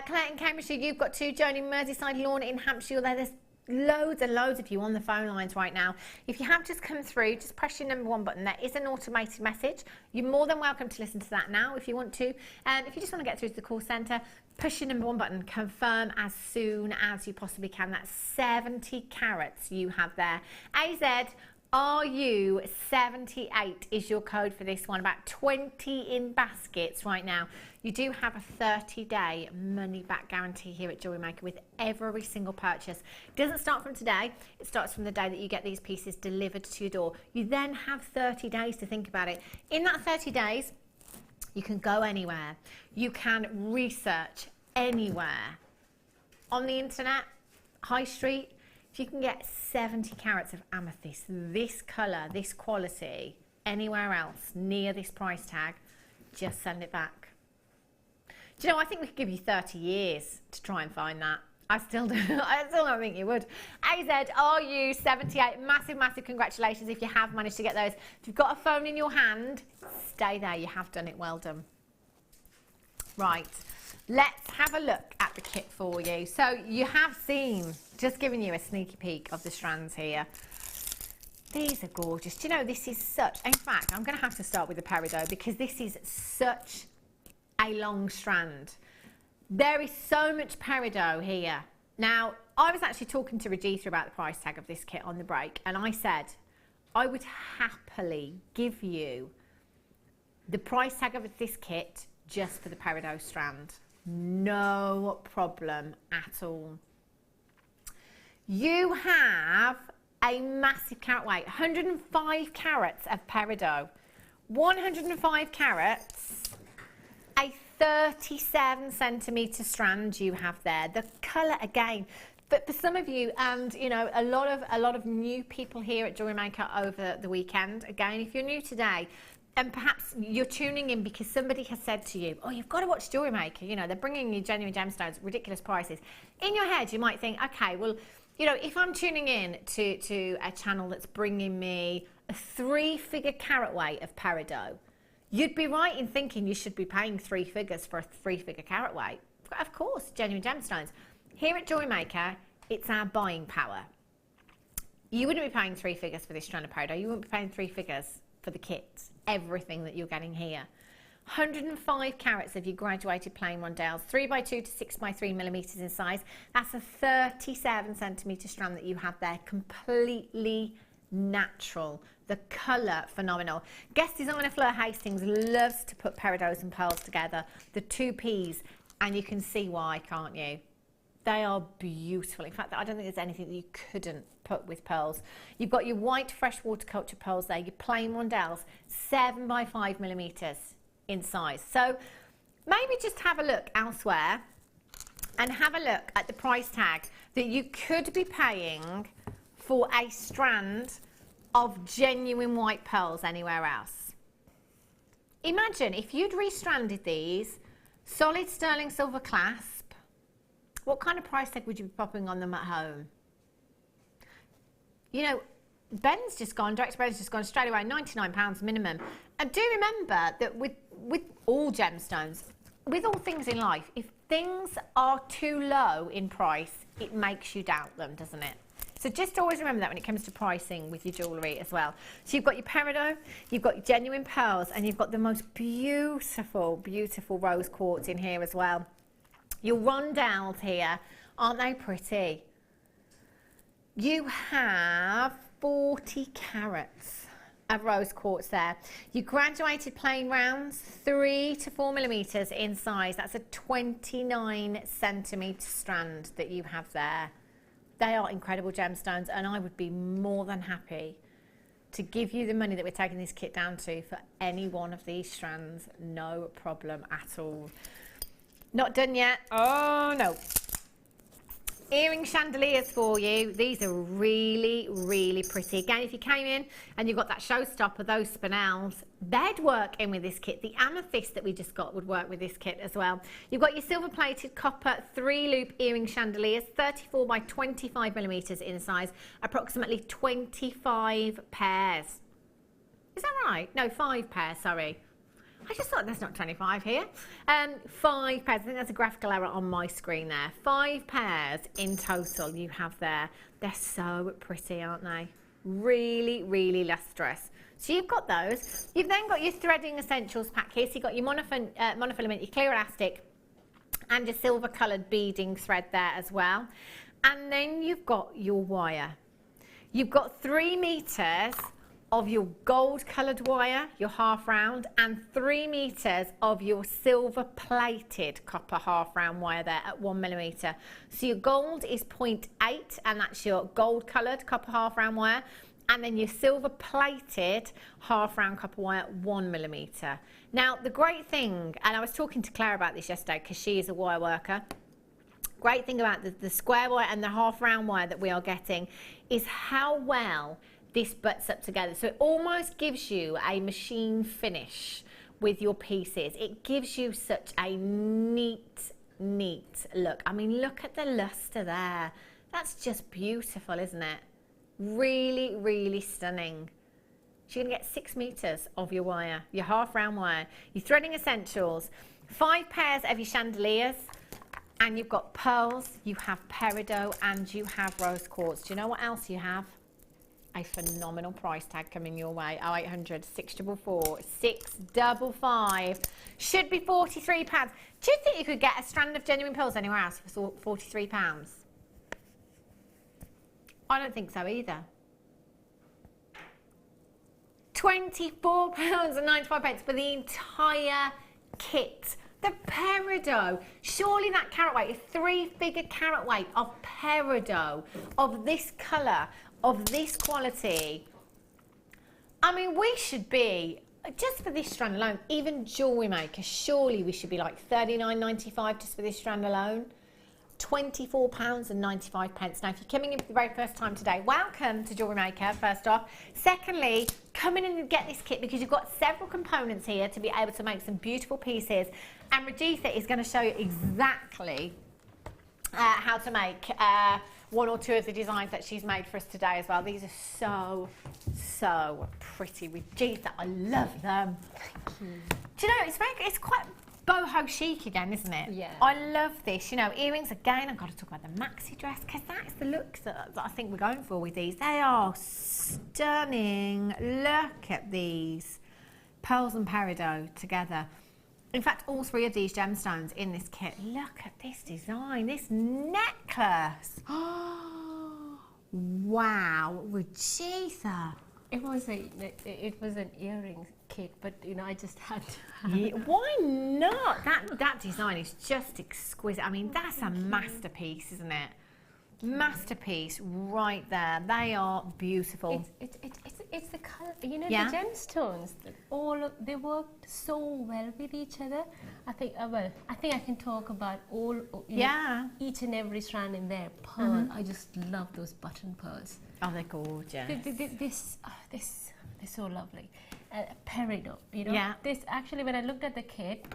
Collect in Cambridgeshire, you've got 2. Joan in Merseyside, Lorna in Hampshire. There's loads and loads of you on the phone lines right now. If you have just come through, just press your number 1 button. There is an automated message. You're more than welcome to listen to that now if you want to. If you just want to get through to the call centre, push your number 1 button, confirm as soon as you possibly can. That's 70 carats you have there. AZ RU78 is your code for this one. About 20 in baskets right now. You do have a 30-day money-back guarantee here at Jewellery Maker with every single purchase. It doesn't start from today. It starts from the day that you get these pieces delivered to your door. You then have 30 days to think about it. In that 30 days, you can go anywhere. You can research anywhere. On the internet, high street, if you can get 70 carats of amethyst, this colour, this quality, anywhere else near this price tag, just send it back. Do you know, I think we could give you 30 years to try and find that. I still don't think you would. AZRU78, massive, massive congratulations if you have managed to get those. If you've got a phone in your hand, stay there, you have done it, well done. Right, let's have a look at the kit for you. So you have seen, just giving you a sneaky peek of the strands here. These are gorgeous. Do you know, this is such, in fact, I'm going to have to start with the peridot because this is such a long strand. There is so much peridot here. Now, I was actually talking to Regita about the price tag of this kit on the break, and I said I would happily give you the price tag of this kit just for the peridot strand. No problem at all. You have a massive carat weight, 105 carats of peridot, 105 carats, a 37 centimetre strand you have there. The colour again, but for some of you, and you know, a lot of new people here at Jewellery Maker over the weekend. Again, if you're new today, and perhaps you're tuning in because somebody has said to you, oh, you've got to watch Jewellery Maker, you know, they're bringing you genuine gemstones, ridiculous prices. In your head, you might think, okay, well, you know, if I'm tuning in to a channel that's bringing me a 3-figure carat weight of peridot, you'd be right in thinking you should be paying 3 figures for a 3-figure carat weight. Of course, genuine gemstones. Here at Jewellery Maker, it's our buying power. You wouldn't be paying 3 figures for this strand of peridot. You wouldn't be paying 3 figures for the kits, everything that you're getting here. 105 carats of your graduated plain rondelles, 3x2 to 6x3 millimetres in size. That's a 37 centimetre strand that you have there, completely natural. The colour, phenomenal. Guest designer Fleur Hastings loves to put peridots and pearls together, the 2 Ps, and you can see why, can't you? They are beautiful. In fact, I don't think there's anything that you couldn't put with pearls. You've got your white freshwater culture pearls there, your plain rondelles, 7x5 millimetres in size. So maybe just have a look elsewhere and have a look at the price tag that you could be paying for a strand of genuine white pearls anywhere else. Imagine if you'd restranded these, solid sterling silver clasp, what kind of price tag would you be popping on them at home? You know, Ben's just gone, Director Ben's just gone straight away, £99 minimum. And do remember that with all gemstones, with all things in life, if things are too low in price, it makes you doubt them, doesn't it? So just always remember that when it comes to pricing with your jewellery as well. So you've got your peridot, you've got your genuine pearls, and you've got the most beautiful, beautiful rose quartz in here as well. Your rondelles here, aren't they pretty? You have 40 carats of rose quartz there. You graduated plain rounds, 3 to 4 millimeters in size. That's a 29 centimeter strand that you have there. They are incredible gemstones, and I would be more than happy to give you the money that we're taking this kit down to for any one of these strands. No problem at all. Not done yet. Oh no. Earring chandeliers for you. These are really, really pretty. Again, if you came in and you've got that showstopper, those spinels, they'd work in with this kit. The amethyst that we just got would work with this kit as well. You've got your silver plated copper 3-loop earring chandeliers, 34 by 25 millimeters in size, approximately 25 pairs. Is that right? No, 5 pairs, sorry. I just thought there's not 25 here. 5 pairs. I think there's a graphical error on my screen there. 5 pairs in total you have there. They're so pretty, aren't they? Really, really lustrous. So you've got those. You've then got your threading essentials pack here. So you've got your monofilament, your clear elastic, and your silver coloured beading thread there as well. And then you've got your wire. You've got 3 meters of your gold coloured wire, your half round, and 3 meters of your silver plated copper half round wire there at 1 millimeter. So your gold is 0.8, and that's your gold coloured copper half round wire, and then your silver plated half round copper wire 1 millimeter. Now the great thing, and I was talking to Claire about this yesterday because she is a wire worker, great thing about the square wire and the half round wire that we are getting is how well this butts up together. So it almost gives you a machine finish with your pieces. It gives you such a neat look. I mean, look at the luster there. That's just beautiful, isn't it? Really, really stunning. So you're gonna get 6 meters of your wire, your half round wire, your threading essentials, 5 pairs of your chandeliers, and you've got pearls, you have peridot, and you have rose quartz. Do you know what else you have? A phenomenal price tag coming your way. 0800 644 655. Should be £43. Do you think you could get a strand of genuine pearls anywhere else for £43? I don't think so either. £24.95 for the entire kit. The peridot. Surely that carat weight is 3-figure carat weight of peridot of this colour, of this quality. I mean, we should be, just for this strand alone, even Jewellery Maker, surely we should be like £39.95 just for this strand alone. £24.95. Now, if you're coming in for the very first time today, welcome to Jewellery Maker, first off. Secondly, come in and get this kit because you've got several components here to be able to make some beautiful pieces. And Rajitha is going to show you exactly how to make 1 or 2 of the designs that she's made for us today as well. These are so pretty. Rajitha, I love them. Thank you. Do you know, it's quite boho chic again, isn't it? Yeah. I love this. You know, earrings again. I've got to talk about the maxi dress because that's the look that I think we're going for with these. They are stunning. Look at these pearls and peridot together. In fact, all 3 of these gemstones in this kit. Look at this design, this necklace. Oh, wow, Rajitha. It was an earring kit, but you know, I just had to have it. Why not? That design is just exquisite. I mean, that's a masterpiece, isn't it? Masterpiece right there. They are beautiful. It's the color, you know, the gemstones. They worked so well with each other. I think I can talk about all. Each and every strand in there. Pearl. I just love those button pearls. Oh, they're gorgeous. They're so lovely. Peridot, you know. Yeah. This actually, when I looked at the kit,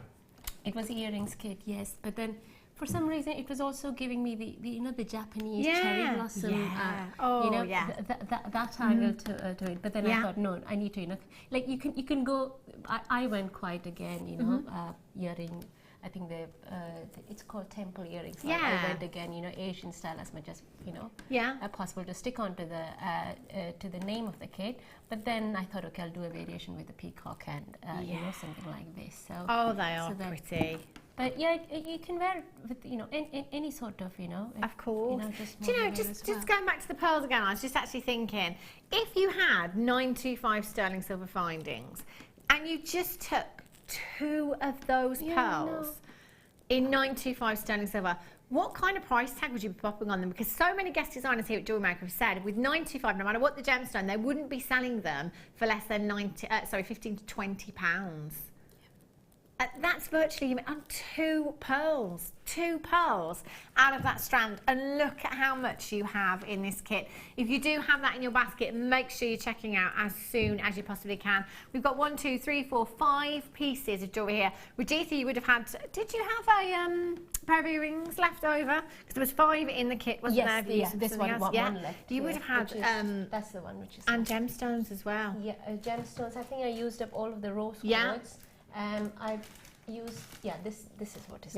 it was earrings kit, yes, but then for some reason it was also giving me the Japanese cherry blossom. That angle to it. But then I thought, no, I need to, like you can go. I went quite again, earring I think it's called temple earrings. Yeah. I went again, you know, Asian style as much as, you know, possible to stick onto the name of the kit. But then I thought, okay, I'll do a variation with the peacock and you know, something like this. So they are pretty. But yeah, you can wear it with, you know, any sort of, you know. Of course. You know, just do you know, just going back to the pearls again, I was just actually thinking, if you had 925 sterling silver findings and you just took 2 of those pearls in 925 sterling silver, what kind of price tag would you be popping on them? Because so many guest designers here at Jewellery Maker have said with 925, no matter what the gemstone, they wouldn't be selling them for less than 15 to 20 pounds. That's virtually on 2 pearls out of that strand, and look at how much you have in this kit. If you do have that in your basket, make sure you're checking out as soon as you possibly can. We've got 1, 2, 3, 4, 5 pieces of jewellery here. Rajitha, you would have had, did you have a pair of earrings left over? Because there was 5 in the kit, wasn't there? Yes, this one left. You would have had, that's the one which is... And gemstones as well. Yeah, gemstones. I think I used up all of the rose quartz. I've used, this is what is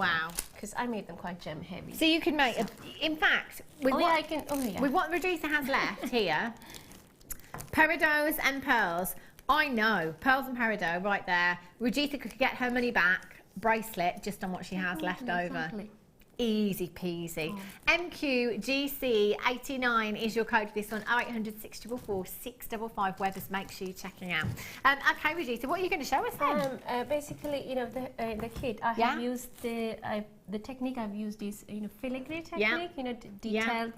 because I made them quite gem heavy. So you can make, in fact, with with what Rajitha has left here, peridots and pearls, I know, pearls and peridot right there, Rajitha could get her money back, bracelet, just on what she has left over. Easy peasy. MQGC89 is your code for this one. 0800 644 655. Weathers, make sure you're checking out. Okay, Rajitha, what are you going to show us then? Basically, you know, the kit. I have used the technique I've used is, you know, filigree technique. You know, detailed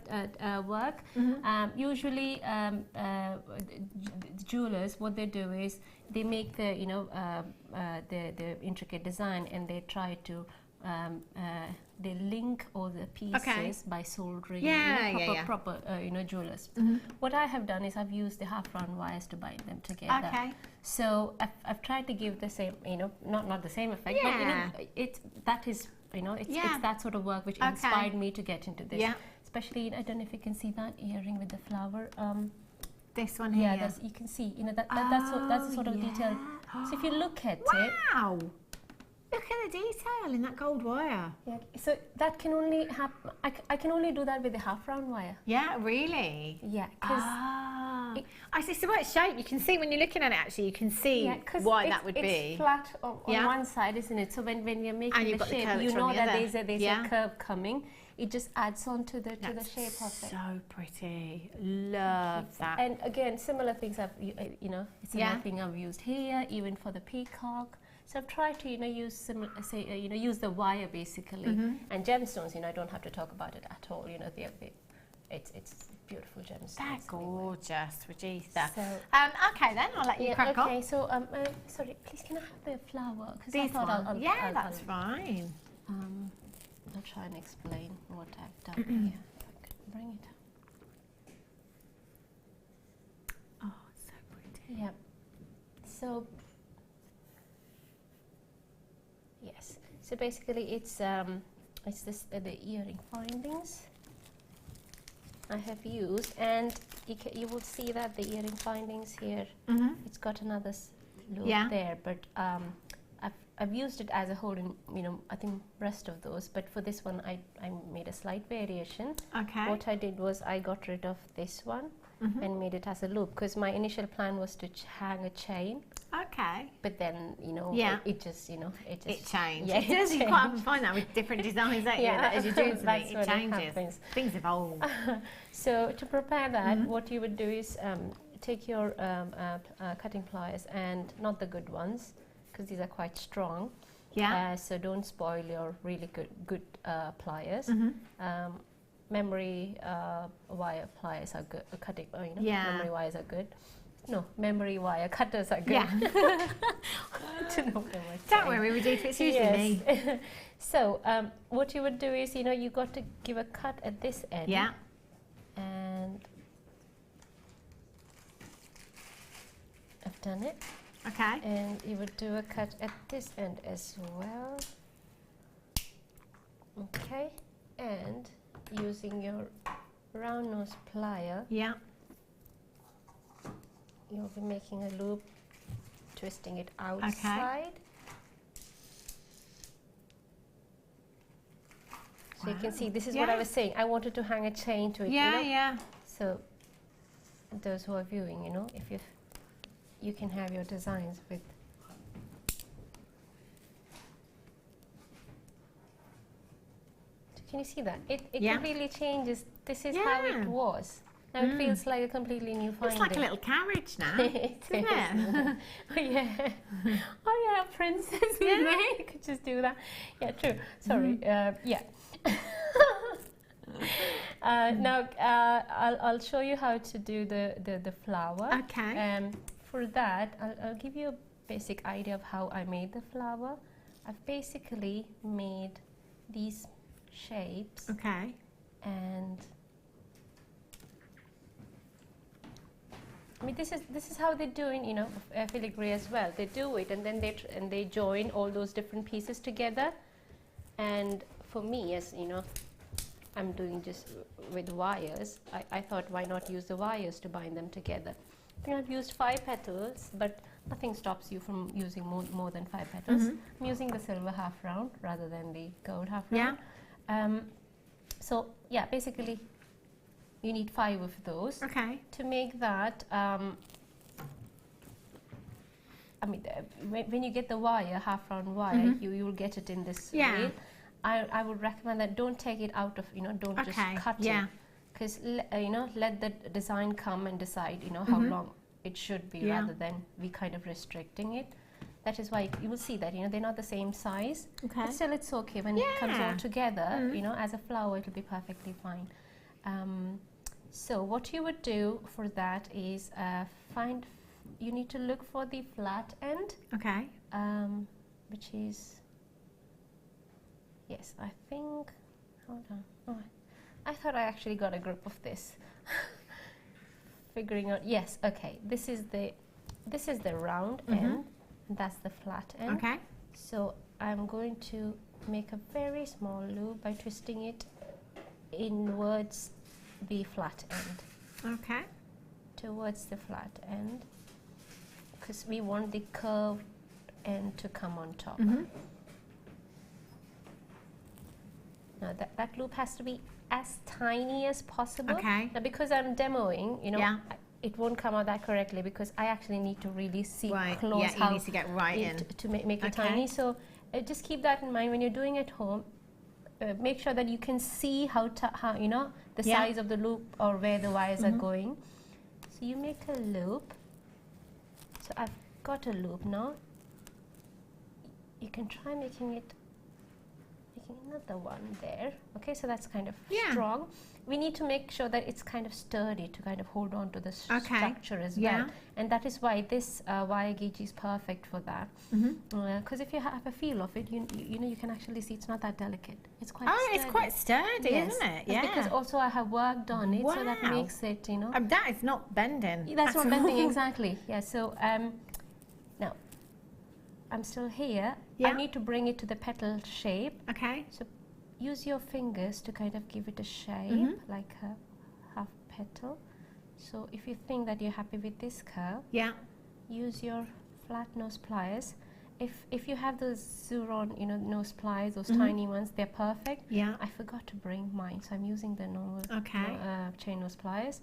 work. Usually, the jewelers, what they do is they make the, you know, the intricate design, and they try to they link all the pieces by soldering, proper you know, jewelers. What I have done is I've used the half round wires to bind them together. So I've tried to give the same, you know, not the same effect, but you know, it's that sort of work which inspired me to get into this. Especially, I don't know if you can see that earring with the flower. This one here. Yeah, you can see, you know, that's the sort of detail. So if you look at it. Look at the detail in that gold wire. Yeah, so that can only happen, I can only do that with the half round wire. Yeah, really? Yeah, because I see, so it's shaped. You can see when you're looking at it, actually, you can see why that would be. It's flat on one side, isn't it? So when you're making the shape, you know that there's a curve coming. It just adds on to the shape of it. So pretty. Love that. And again, similar things similar thing I've used here, even for the peacock. So I've tried to, you know, use use the wire basically, and gemstones. You know, I don't have to talk about it at all. You know, it's beautiful gemstones. They're gorgeous, Rajitha. So, okay, then I'll let you crack on. Okay, so sorry, please can I have the flower? Because I thought that's fine. I'll try and explain what I've done here. If I can bring it up. Oh, it's so pretty. Yeah. So. Yes. So basically, it's this the earring findings I have used, and you will see that the earring findings here. It's got another loop there, but I've used it as a whole in, you know, I think rest of those, but for this one I made a slight variation. Okay. What I did was I got rid of this one and made it as a loop, because my initial plan was to hang a chain. Okay. But then, you know, it just, you know, it changed. Yeah, it does. You quite often find that with different designs, don't you? That as you're doing something, it changes. Things evolve. So to prepare that, what you would do is take your cutting pliers, and not the good ones, because these are quite strong. Yeah. So don't spoil your really good pliers. Memory wire pliers are good. Cutting, memory wires are good. No, memory wire cutters are good. Yeah. Don't worry, we do. It's usually me. So what you would do is, you know, you got to give a cut at this end. Yeah. And I've done it. Okay. And you would do a cut at this end as well. Okay. And using your round nose plier. Yeah. You'll be making a loop, twisting it outside. So you can see, this is what I was saying. I wanted to hang a chain to it. Yeah, you know? yeah. So those who are viewing, you know, if you can have your designs with. Can you see that? It completely changes. This is how it was. Now it feels like a completely new finding. It's like a little carriage now, isn't it? Oh yeah. Oh yeah, princess. Yeah. You could just do that. Yeah, true. Sorry. Yeah. Now I'll show you how to do the flower. Okay. For that, I'll give you a basic idea of how I made the flower. I've basically made these shapes. Okay. And I mean, this is how they do in, you know, filigree as well. They do it, and then they join all those different pieces together. And for me, as you know, I'm doing just with wires. I thought, why not use the wires to bind them together? I think I've used 5 petals, but nothing stops you from using more than 5 petals. I'm using the silver half round rather than the gold half round. So yeah, basically you need 5 of those. Okay. To make that, I mean, when you get the wire, half round wire, you will get it in this way. I would recommend that don't take it out of, you know, don't just cut it. Because, you know, let the design come and decide, you know, how long it should be rather than we kind of restricting it. That is why you will see that, you know, they're not the same size. Okay. But still it's okay when it comes all together, you know, as a flower it'll be perfectly fine. So what you would do for that is you need to look for the flat end. Okay. Which is, yes, I think, hold on. Oh, I thought I actually got a grip of this. Figuring out, yes, okay, this is the round end. That's the flat end. Okay. So I'm going to make a very small loop by twisting it inwards the flat end. Okay. Towards the flat end, because we want the curved end to come on top. Now that loop has to be as tiny as possible. Okay. Now because I'm demoing, you know, it won't come out that correctly because I actually need to really see close how you need to get in to make it tiny. So just keep that in mind when you're doing at home. Make sure that you can see how you know the size of the loop or where the wires are going. So you make a loop. So I've got a loop now. You can try making another one there. Okay, so that's kind of strong. We need to make sure that it's kind of sturdy to kind of hold on to the structure as well. And that is why this wire gauge is perfect for that. Because if you have a feel of it, you know, you can actually see it's not that delicate. It's quite sturdy. It's quite sturdy, isn't it? That's because also I have worked on it, so that makes it, you know. That is not bending. That's not bending, exactly. Yeah, so now I'm still here. I need to bring it to the petal shape. Okay. So use your fingers to kind of give it a shape, like a half petal. So if you think that you're happy with this curve, use your flat nose pliers. If you have those Zuron, you know, nose pliers, those tiny ones, they're perfect. Yeah. I forgot to bring mine, so I'm using the normal chain nose pliers.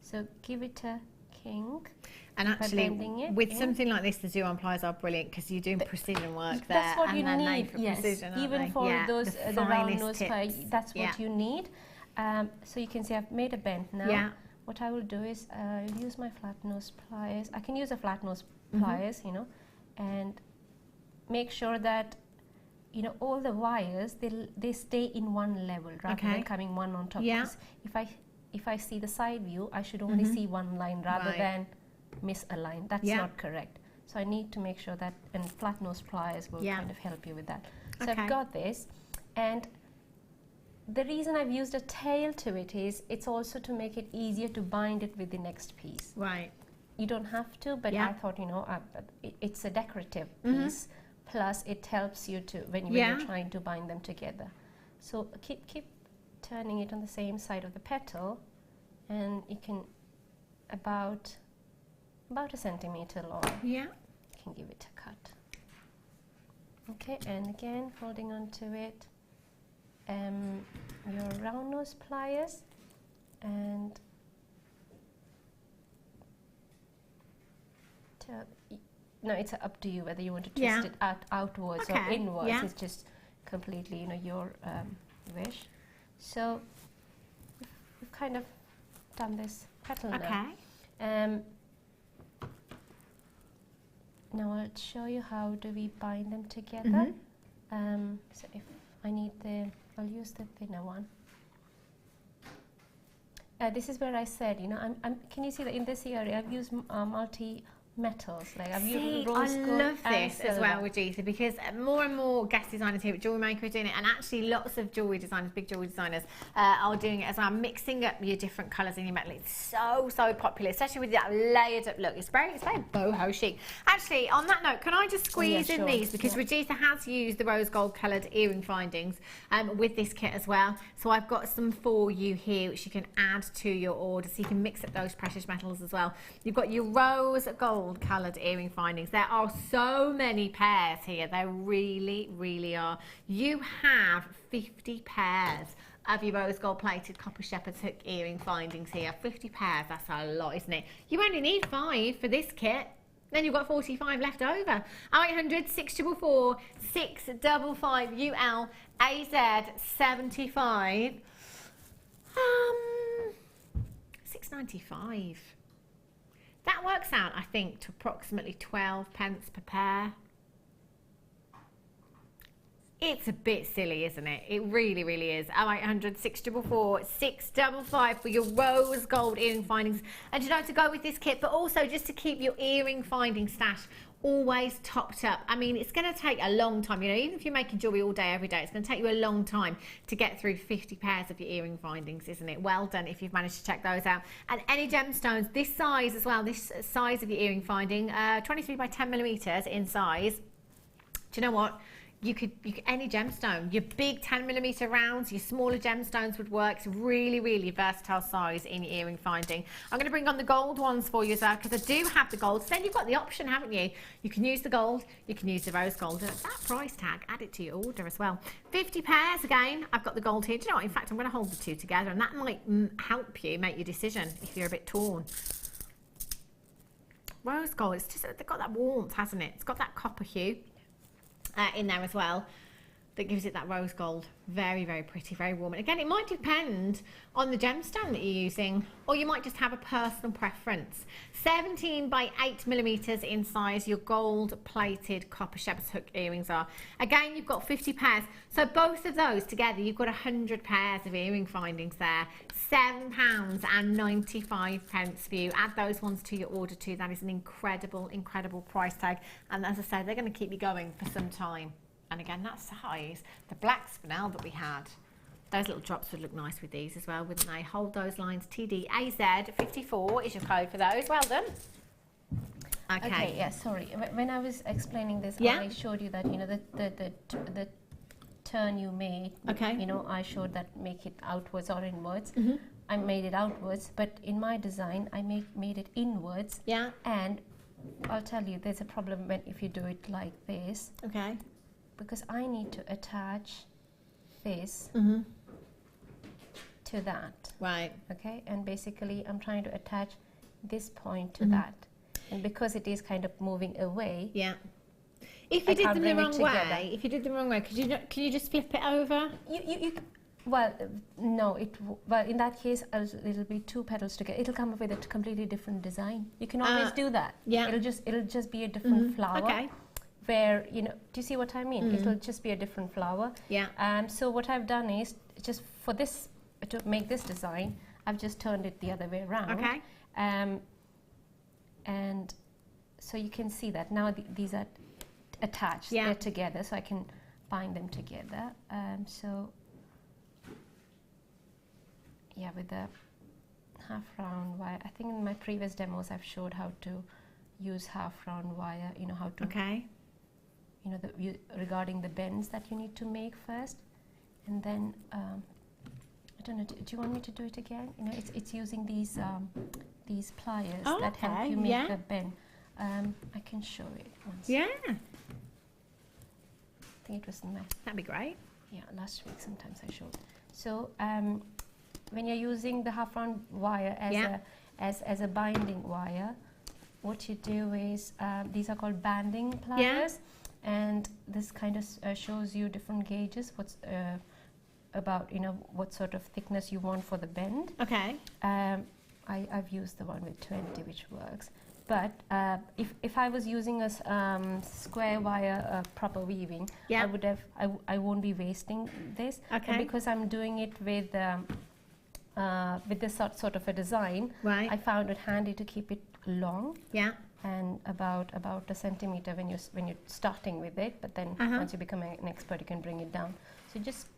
So give it a kink. And actually, with something like this, the Zuron pliers are brilliant because you're doing precision work there. That's what you need. Precision, even for those the round nose pliers, that's what you need. So you can see I've made a bend now. Yeah. What I will do is use my flat nose pliers. I can use a flat nose pliers, you know, and make sure that, you know, all the wires they stay in one level rather than coming one on top. Yeah. If I see the side view, I should only see one line rather than miss a line. That's not correct. So I need to make sure that, and flat nose pliers will kind of help you with that. So I've got this, and the reason I've used a tail to it is it's also to make it easier to bind it with the next piece. Right. You don't have to, but I thought, you know, it's a decorative piece. Plus, it helps you to when you're trying to bind them together. So keep turning it on the same side of the petal, and you can about a centimeter long. Yeah. You can give it a cut. Okay, and again holding on to it, your round nose pliers, and no, it's up to you whether you want to twist it outwards or inwards. It's just completely, you know, your wish. So we've kind of done this petal now. Now I'll show you how do we bind them together. So if I need I'll use the thinner one. This is where I said, you know, can you see that in this area I've used multi-metals, like I've used rose gold. I love this as well with Gita, because more and more guest designers here at Jewellery Maker are doing it, and actually lots of jewellery designers, big jewellery designers, are doing it as well, mixing up your different colours in your metal. It's so popular, especially with that layered up look. It's very boho chic. Actually, on that note, can I just squeeze in these, because Regita has used the rose gold coloured earring findings with this kit as well. So I've got some for you here which you can add to your order, so you can mix up those precious metals as well. You've got your rose gold coloured earring findings. There are so many pairs here. There really are. You have 50 pairs of your rose gold plated copper shepherd's hook earring findings here. 50 pairs, that's a lot, isn't it? You only need 5 for this kit. Then you've got 45 left over. 0800 644 655 UL AZ 75. £6.95. That works out, I think, to approximately 12 pence per pair. It's a bit silly, isn't it? It really is. 0800 644 655 for your rose gold earring findings. And you know, to go with this kit, but also just to keep your earring finding stash always topped up. I mean, it's going to take a long time, you know, even if you're making jewellery all day, every day, it's going to take you a long time to get through 50 pairs of your earring findings, isn't it? Well done if you've managed to check those out. And any gemstones, this size as well, this size of your earring finding, 23 by 10 millimeters in size. Do you know what? You could any gemstone, your big 10mm rounds, your smaller gemstones would work. It's really versatile size in your earring finding. I'm going to bring on the gold ones for you as well, because I do have the gold. So then you've got the option, haven't you? You can use the gold, you can use the rose gold. And at that price tag, add it to your order as well. 50 pairs again. I've got the gold here. Do you know what? In fact, I'm going to hold the two together, and that might help you make your decision if you're a bit torn. Rose gold, it's just, they've got that warmth, hasn't it? It's got that copper hue in there as well, that gives it that rose gold. Very pretty, very warm. And again, it might depend on the gemstone that you're using, or you might just have a personal preference. 17 by 8mm in size, your gold plated copper shepherd's hook earrings are. Again, you've got 50 pairs. So both of those together, you've got 100 pairs of earring findings there. £7.95 for you. Add those ones to your order too. That is an incredible price tag. And as I said, they're going to keep you going for some time. And again, that size, the black spinel that we had, those little drops would look nice with these as well, wouldn't they? Hold those lines. TDAZ54 is your code for those. Well done. Okay, yeah, sorry. When I was explaining this, I showed you that, you know, the turn you made, you know, I showed that make it outwards or inwards. I made it outwards, but in my design, I made it inwards. Yeah. And I'll tell you, there's a problem if you do it like this. Okay. Because I need to attach this to that. Right. Okay, and basically I'm trying to attach this point to that. And because it is kind of moving away. Yeah. If you did them the wrong way, can you just flip it over? Well, no, in that case, it'll be 2 petals together. It'll come up with a completely different design. You can always do that. Yeah. It'll just be a different flower. Okay. Where, you know, do you see what I mean? It'll just be a different flower. Yeah. So what I've done is, just for this, to make this design, I've just turned it the other way around. Okay. And so you can see that now these are attached. Yeah. They're together, so I can bind them together. So, yeah, with the half round wire. I think in my previous demos I've showed how to use half round wire. You know how to. Okay. You know, regarding the bends that you need to make first, and then I don't know. Do you want me to do it again? You know, it's using these pliers that help you make the bend. I can show it once. Yeah. I think it was nice. That'd be great. Yeah, last week sometimes I showed. So when you're using the half round wire as a binding wire, what you do is these are called banding pliers, and this kind of shows you different gauges. What's about what sort of thickness you want for the bend. Okay. I've used the one with 20, which works. But if I was using a square wire proper weaving, I won't be wasting this. Okay. But because I'm doing it with this sort of a design, I found it handy to keep it long. Yeah. And about a centimeter when you're starting with it. But then once you become an expert, you can bring it down. So just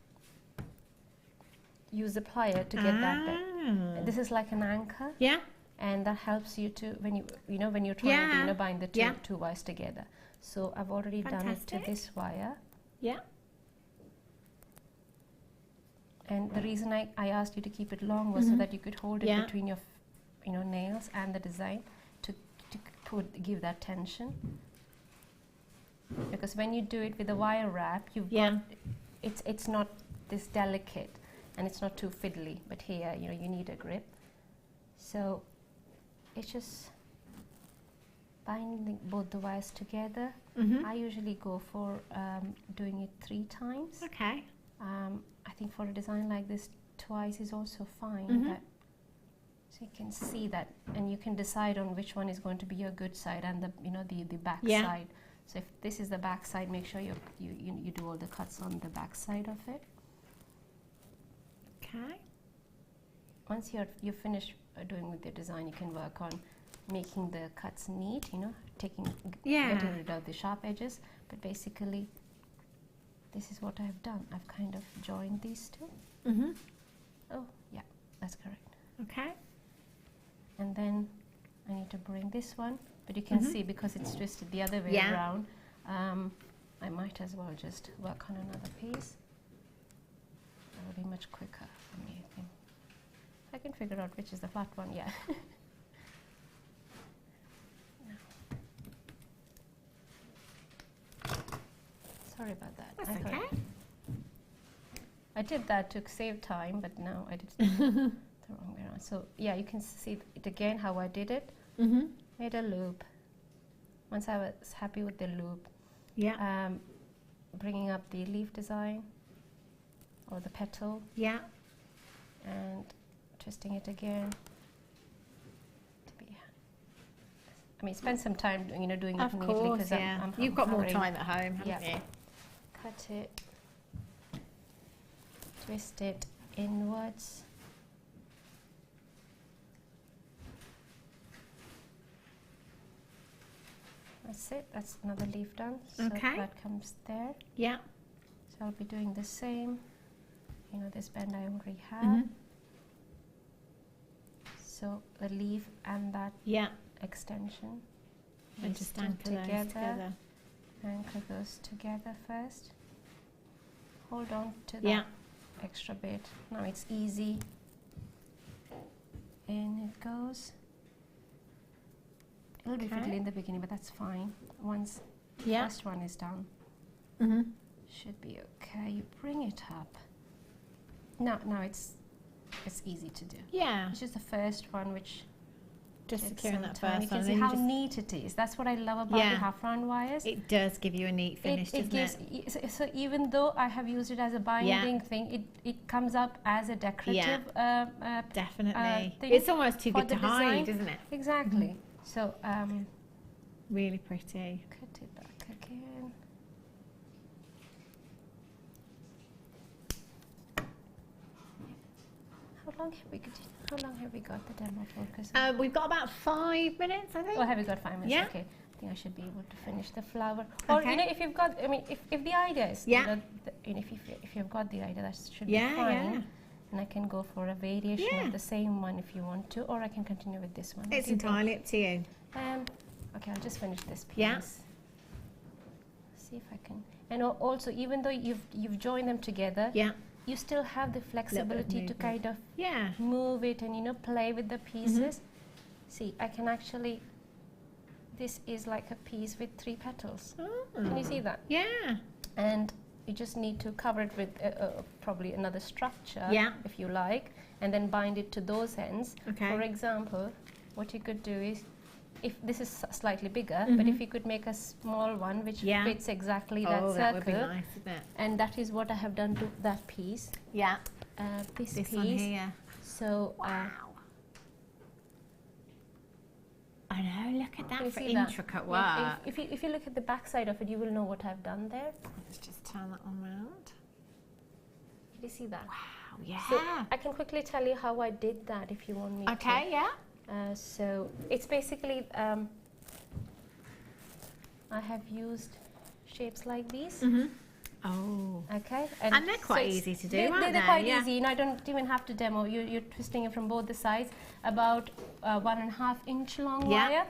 use the plier to get that bit. This is like an anchor. Yeah. And that helps you to when you're trying to bind the two wires together. So I've already done it to this wire. Yeah. And the reason I asked you to keep it long was so that you could hold it between your nails and the design to give that tension. Because when you do it with a wire wrap, you've got it's not this delicate and it's not too fiddly. But here you need a grip. So it's just binding both the wires together. I usually go for doing it 3 times. Okay. I think for a design like this, twice is also fine. But so you can see that, and you can decide on which one is going to be your good side and the back side. So if this is the back side, make sure you do all the cuts on the back side of it. Okay. Once you're finished doing with the design, you can work on making the cuts neat, getting rid of the sharp edges. But basically, this is what I've done. I've kind of joined these two. Oh, yeah, that's correct. Okay. And then I need to bring this one, but you can see because it's twisted the other way around, I might as well just work on another piece. That will be much quicker for me, I think. I can figure out which is the flat one, yeah. Sorry about that. That's okay. I did that to save time, but now I did the wrong way around. So yeah, you can see it again how I did it. Made a loop. Once I was happy with the loop, bringing up the leaf design or the petal, and twisting it again. I mean, spend some time, doing it neatly because I'm you've got more time at home, haven't you? Cut it, twist it inwards. That's it. That's another leaf done. So that comes there. Yeah. So I'll be doing the same. This bend I already have. So the leaf and that extension. And just anchor those together. Anchor those together first. Hold on to that extra bit. Now it's easy. In it goes. It'll be fiddly in the beginning, but that's fine. Once the first one is done, should be okay. You bring it up. Now it's easy to do. Yeah. It's just the first one which just securing that first one. You can see how neat it is. That's what I love about the half round wires. It does give you a neat finish, doesn't it? So even though I have used it as a binding thing, it comes up as a decorative definitely. Thing. It's almost too good to hide, isn't it? Exactly. So really pretty. Cut it back again. How long have we got the demo for? We've got about 5 minutes, I think. Oh, have we got 5 minutes? Yeah. Okay. I think I should be able to finish the flower. Or if you've got, if the idea is, if you've got the idea, that should be fine. Yeah. And I can go for a variation of the same one if you want to, or I can continue with this one. It's entirely up to you. Okay, I'll just finish this piece. Yeah. See if I can. And also, even though you've joined them together, you still have the flexibility to kind of move it and play with the pieces. See, I can actually. This is like a piece with 3 petals. Can you see that? Yeah. And you just need to cover it with probably another structure, yeah, if you like, and then bind it to those ends. Okay. For example, what you could do is, if this is slightly bigger, but if you could make a small one which fits exactly that circle. That would be nice, isn't it? And that is what I have done to that piece. Yeah. This piece. One here. So. Wow. I know, look at that for intricate work. Yeah, if you look at the back side of it, you will know what I've done there. Let's just turn that one round. Did you see that? Wow, yeah. So I can quickly tell you how I did that if you want me to. Okay, yeah. So it's basically, I have used shapes like these. Oh. Okay. And they're quite easy to do, aren't they? They're quite easy. You know, I don't even have to demo. You're twisting it from both the sides, about 1.5 inch long wire,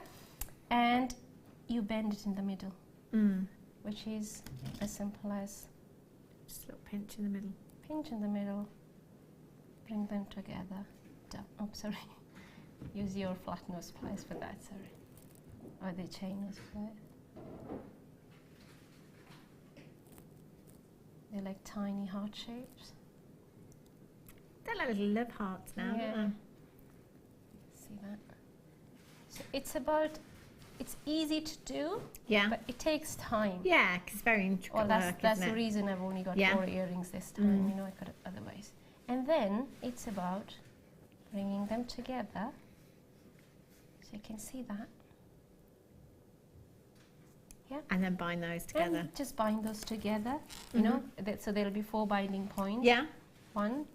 and you bend it in the middle, which is as simple as just a little pinch in the middle. Pinch in the middle. Bring them together. Oh, sorry. Use your flat nose pliers for that. Sorry, or the chain nose pliers. They're like tiny heart shapes. They're like little love hearts now, aren't they? See that? So it's easy to do, but it takes time. Yeah, because it's very intricate work, that's the reason I've only got 4 earrings this time, you know, I could have otherwise. And then it's about bringing them together, so you can see that. Yeah. And then bind those together. And just bind those together, you know, so there'll be 4 binding points. Yeah. 1,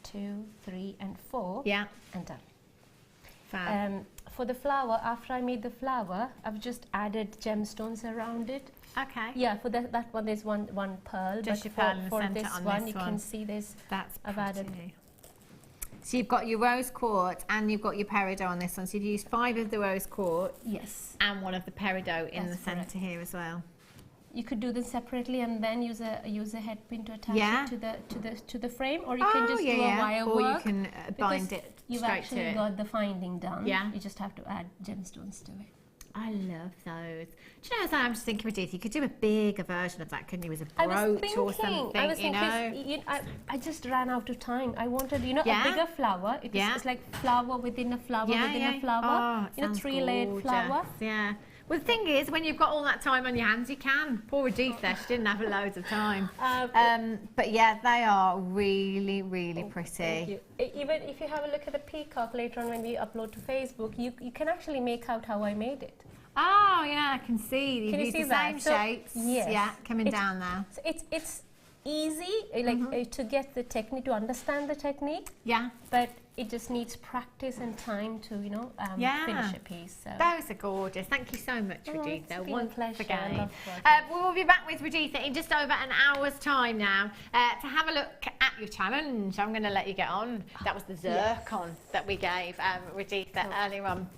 2, 3, and 4. Yeah. And done. Fab. For the flower, after I made the flower, I've just added gemstones around it. Okay. Yeah, for that one there's one pearl. Just but your pearl in the for centre this on one, this you can see there's. That's I've added. So you've got your rose quartz and you've got your peridot on this one. So you've used 5 of the rose quartz. Yes. And 1 of the peridot in the centre here as well. You could do this separately and then use a head pin to attach it to the frame, or you can just do a wire work. Or you can bind it you've straight actually to it. got the finding done. Yeah. You just have to add gemstones to it. I love those. Do you know, I'm just thinking, Edith, you could do a bigger version of that, couldn't you? As a brooch or something, I was thinking, I just ran out of time. I wanted, a bigger flower. It's like flower within a flower within a flower. Oh, 3-layered flower. Yeah. Well, the thing is, when you've got all that time on your hands, you can. Poor Editha, she didn't have loads of time. But yeah, they are really, really pretty. Thank you. Even if you have a look at the peacock later on when we upload to Facebook, you can actually make out how I made it. Oh yeah, I can see. Can you see the that? same shapes. Yes. Yeah, coming down there. So it's easy, to get the technique, to understand the technique. Yeah. But it just needs practice and time to, finish a piece. So. Those are gorgeous. Thank you so much, Editha. It's been a pleasure. Again. We'll be back with Editha in just over an hour's time now to have a look at your challenge. I'm going to let you get on. That was the zircon that we gave Editha earlier on.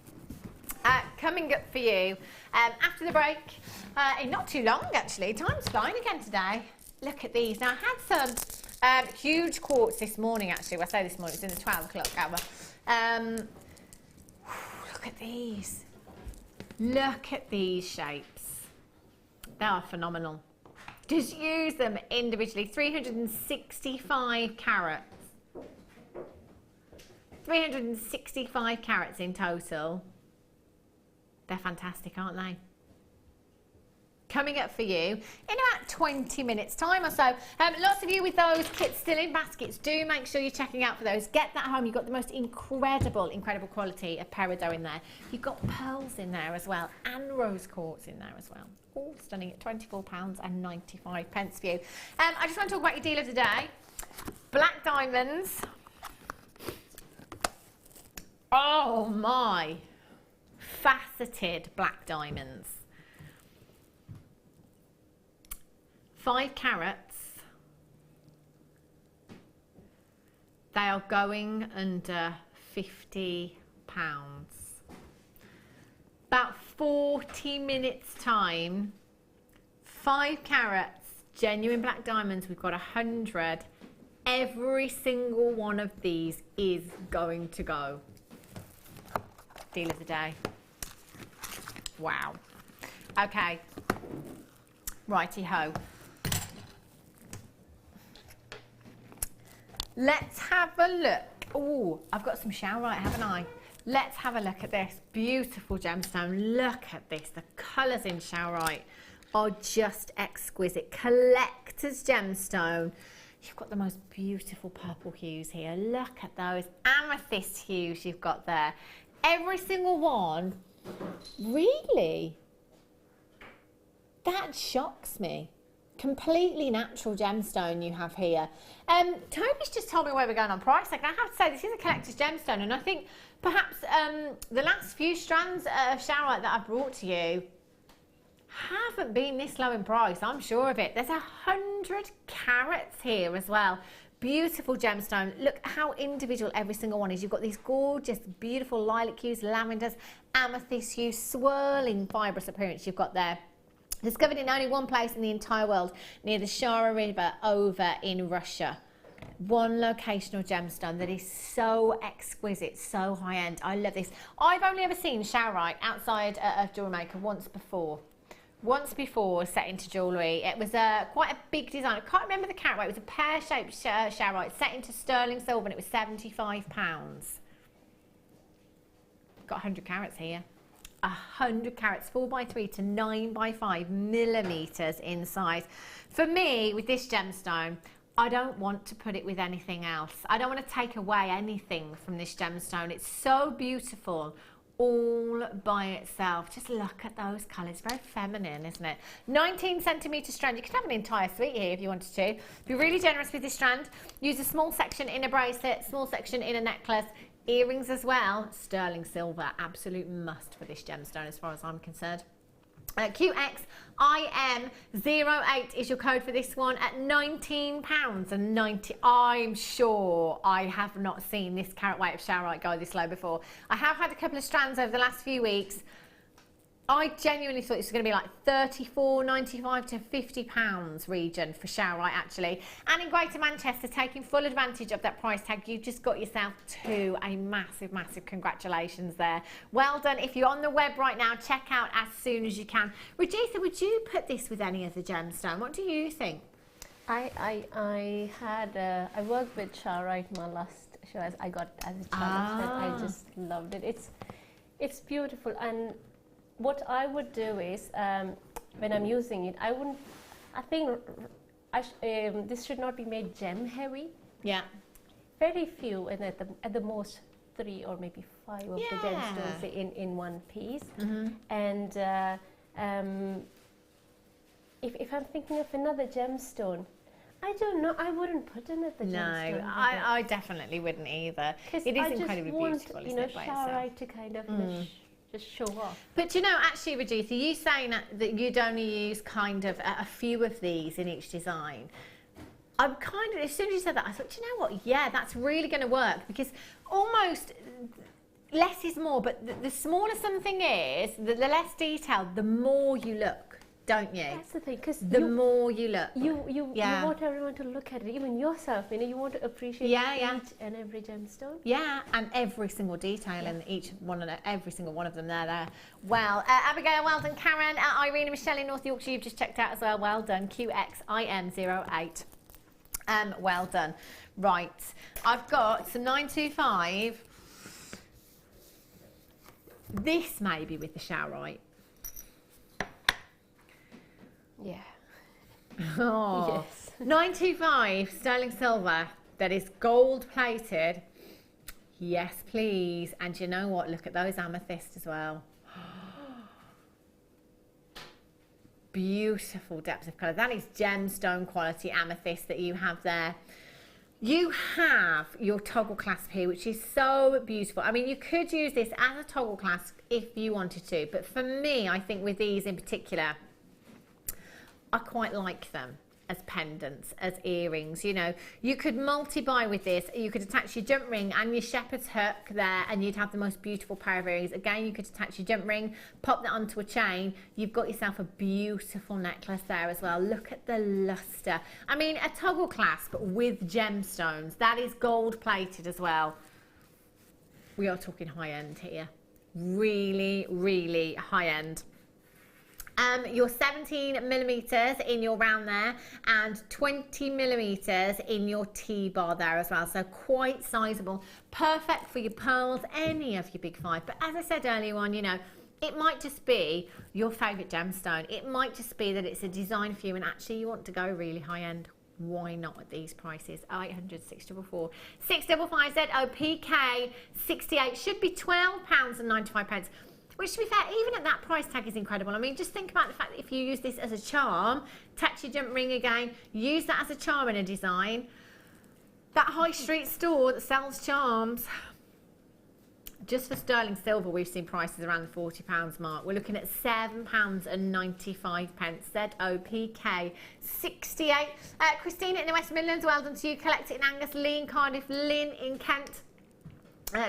Coming up for you after the break, in not too long actually. Time's flying again today. Look at these. Now I had some huge quartz this morning actually. Well, I say this morning, it's in the 12 o'clock hour. Look at these. Look at these shapes. They are phenomenal. Just use them individually. 365 carats. 365 carats in total. They're fantastic, aren't they? Coming up for you in about 20 minutes time or so. Lots of you with those kits still in baskets, do make sure you're checking out for those. Get that home. You've got the most incredible quality of peridot in there. You've got pearls in there as well and rose quartz in there as well. All stunning at £24.95 for you. I just want to talk about your deal of the day. Black diamonds. Oh my. Faceted black diamonds. 5 carats. They are going under £50. About 40 minutes time. 5 carats, genuine black diamonds. We've got 100. Every single one of these is going to go. Deal of the day. Wow. Okay. Righty ho. Let's have a look. Oh, I've got some showerite, haven't I? Let's have a look at this. Beautiful gemstone. Look at this. The colours in showerite are just exquisite. Collector's gemstone. You've got the most beautiful purple hues here. Look at those amethyst hues you've got there. Every single one. Really? That shocks me. Completely natural gemstone you have here. Toby's just told me where we're going on price. Like, I have to say, this is a collector's gemstone, and I think perhaps the last few strands of showerite that I've brought to you haven't been this low in price. I'm sure of it. There's 100 carats here as well. Beautiful gemstone. Look how individual every single one is. You've got these gorgeous, beautiful lilac hues, lavenders, amethyst hues, swirling fibrous appearance you've got there. Discovered in only one place in the entire world, near the Shara River over in Russia. One locational gemstone that is so exquisite, so high-end. I love this. I've only ever seen showerite outside of Jewellery Maker once before. Set into jewellery. It was quite a big design. I can't remember the carat weight. It was a pear-shaped showerite set into sterling silver, and it was £75. Got 100 carats here. 100 carats, 4x3 to 9x5 millimetres in size. For me, with this gemstone, I don't want to put it with anything else. I don't want to take away anything from this gemstone. It's so beautiful all by itself. Just look at those colours. Very feminine, isn't it? 19 centimetre strand. You could have an entire suite here if you wanted to. Be really generous with this strand. Use a small section in a bracelet, small section in a necklace. Earrings as well. Sterling silver. Absolute must for this gemstone as far as I'm concerned. QXIM08 is your code for this one at £19.90. I'm sure I have not seen this carat weight of showerite go this low before. I have had a couple of strands over the last few weeks. I genuinely thought this was going to be like £34.95 to £50 region for showerite actually. And in Greater Manchester, taking full advantage of that price tag, you've just got yourself to a massive, massive congratulations there. Well done. If you're on the web right now, check out as soon as you can. Regisa, would you put this with any other gemstone? What do you think? I worked with showerite my last show I got as a child. I just loved it. It's beautiful. And what I would do is, when I'm using it, I think this should not be made gem heavy. Yeah. Very few, and at the most 3 or maybe 5 of the gemstones in one piece. Mm-hmm. And if I'm thinking of another gemstone, I don't know. I wouldn't put another gemstone. No, I definitely wouldn't either. It is incredibly beautiful, isn't it? Showerite to kind of just show off. But you know, actually, Regisa, you saying that you'd only use kind of a few of these in each design. I'm kind of, as soon as you said that, I thought, you know what? Yeah, that's really going to work, because almost less is more. But the smaller something is, the less detailed, the more you look. Don't you? That's the thing, because the more you look, you want everyone to look at it, even yourself. You know, you want to appreciate each and every gemstone. Yeah, and every single detail in every single one of them. There. Well, Abigail, well done. Karen, Irene, and Michelle in North Yorkshire, you've just checked out as well. Well done. QXIM08. Well done. Right, I've got some 925. This may be with the showerite. Yeah. Oh. Yes. 925 sterling silver that is gold plated. Yes, please. And you know what? Look at those amethysts as well. Beautiful depth of colour. That is gemstone quality amethyst that you have there. You have your toggle clasp here, which is so beautiful. I mean, you could use this as a toggle clasp if you wanted to, but for me, I think with these in particular, I quite like them as pendants, as earrings. You know, you could multi-buy with this. You could attach your jump ring and your shepherd's hook there, and you'd have the most beautiful pair of earrings. Again, you could attach your jump ring, pop that onto a chain. You've got yourself a beautiful necklace there as well. Look at the luster. I mean, a toggle clasp with gemstones. That is gold plated as well. We are talking high end here. Really, really high end. Your 17 millimeters in your round there, and 20 millimeters in your T-bar there as well. So quite sizable, perfect for your pearls, any of your big 5. But as I said earlier on, you know, it might just be your favorite gemstone. It might just be that it's a design for you, and actually you want to go really high end. Why not at these prices? 800 644 655 ZOPK 68 should be £12.95, which, to be fair, even at that price tag is incredible. I mean, just think about the fact that if you use this as a charm, touch your jump ring again, use that as a charm in a design, that high street store that sells charms, just for sterling silver, we've seen prices around the £40 mark. We're looking at £7.95. ZOPK 68. Christina in the West Midlands, well done to you. Collect It in Angus. Lee in Cardiff. Lynn in Kent.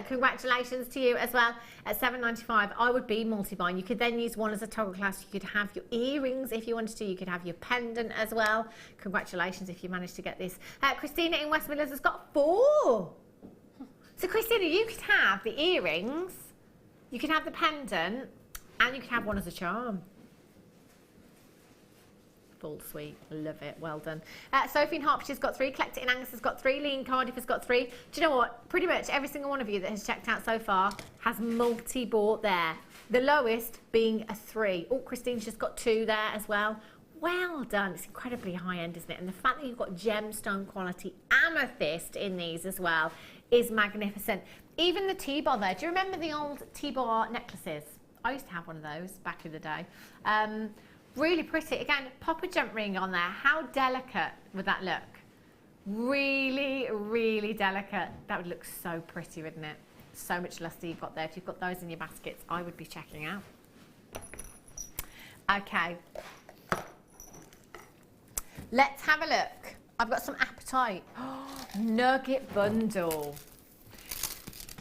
Congratulations to you as well at £7.95. I would be multi-buying. You could then use one as a toggle clasp. You could have your earrings if you wanted to. You could have your pendant as well. Congratulations if you managed to get this. Christina in West Midlands has got 4. So Christina, you could have the earrings, you could have the pendant, and you could have one as a charm. Full suite, love it, well done. Sophie in Hertfordshire's got 3, Collect It in Angus has got 3, Lee in Cardiff has got 3. Do you know what? Pretty much every single one of you that has checked out so far has multi-bought there. The lowest being a 3. Oh, Christine's just got 2 there as well. Well done. It's incredibly high end, isn't it? And the fact that you've got gemstone quality amethyst in these as well is magnificent. Even the T-bar there. Do you remember the old T-bar necklaces? I used to have one of those back in the day. Really pretty. Again, pop a jump ring on there. How delicate would that look? Really, really delicate. That would look so pretty, wouldn't it? So much luster you've got there. If you've got those in your baskets, I would be checking out. Okay. Let's have a look. I've got some appetite. Nugget bundle.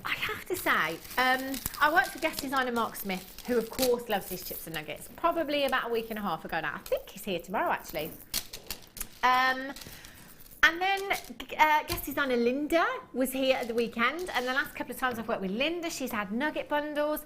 I have to say, I worked with guest designer Mark Smith, who of course loves his chips and nuggets, probably about a week and a half ago now. I think he's here tomorrow actually. And then guest designer Linda was here at the weekend, and the last couple of times I've worked with Linda, she's had nugget bundles.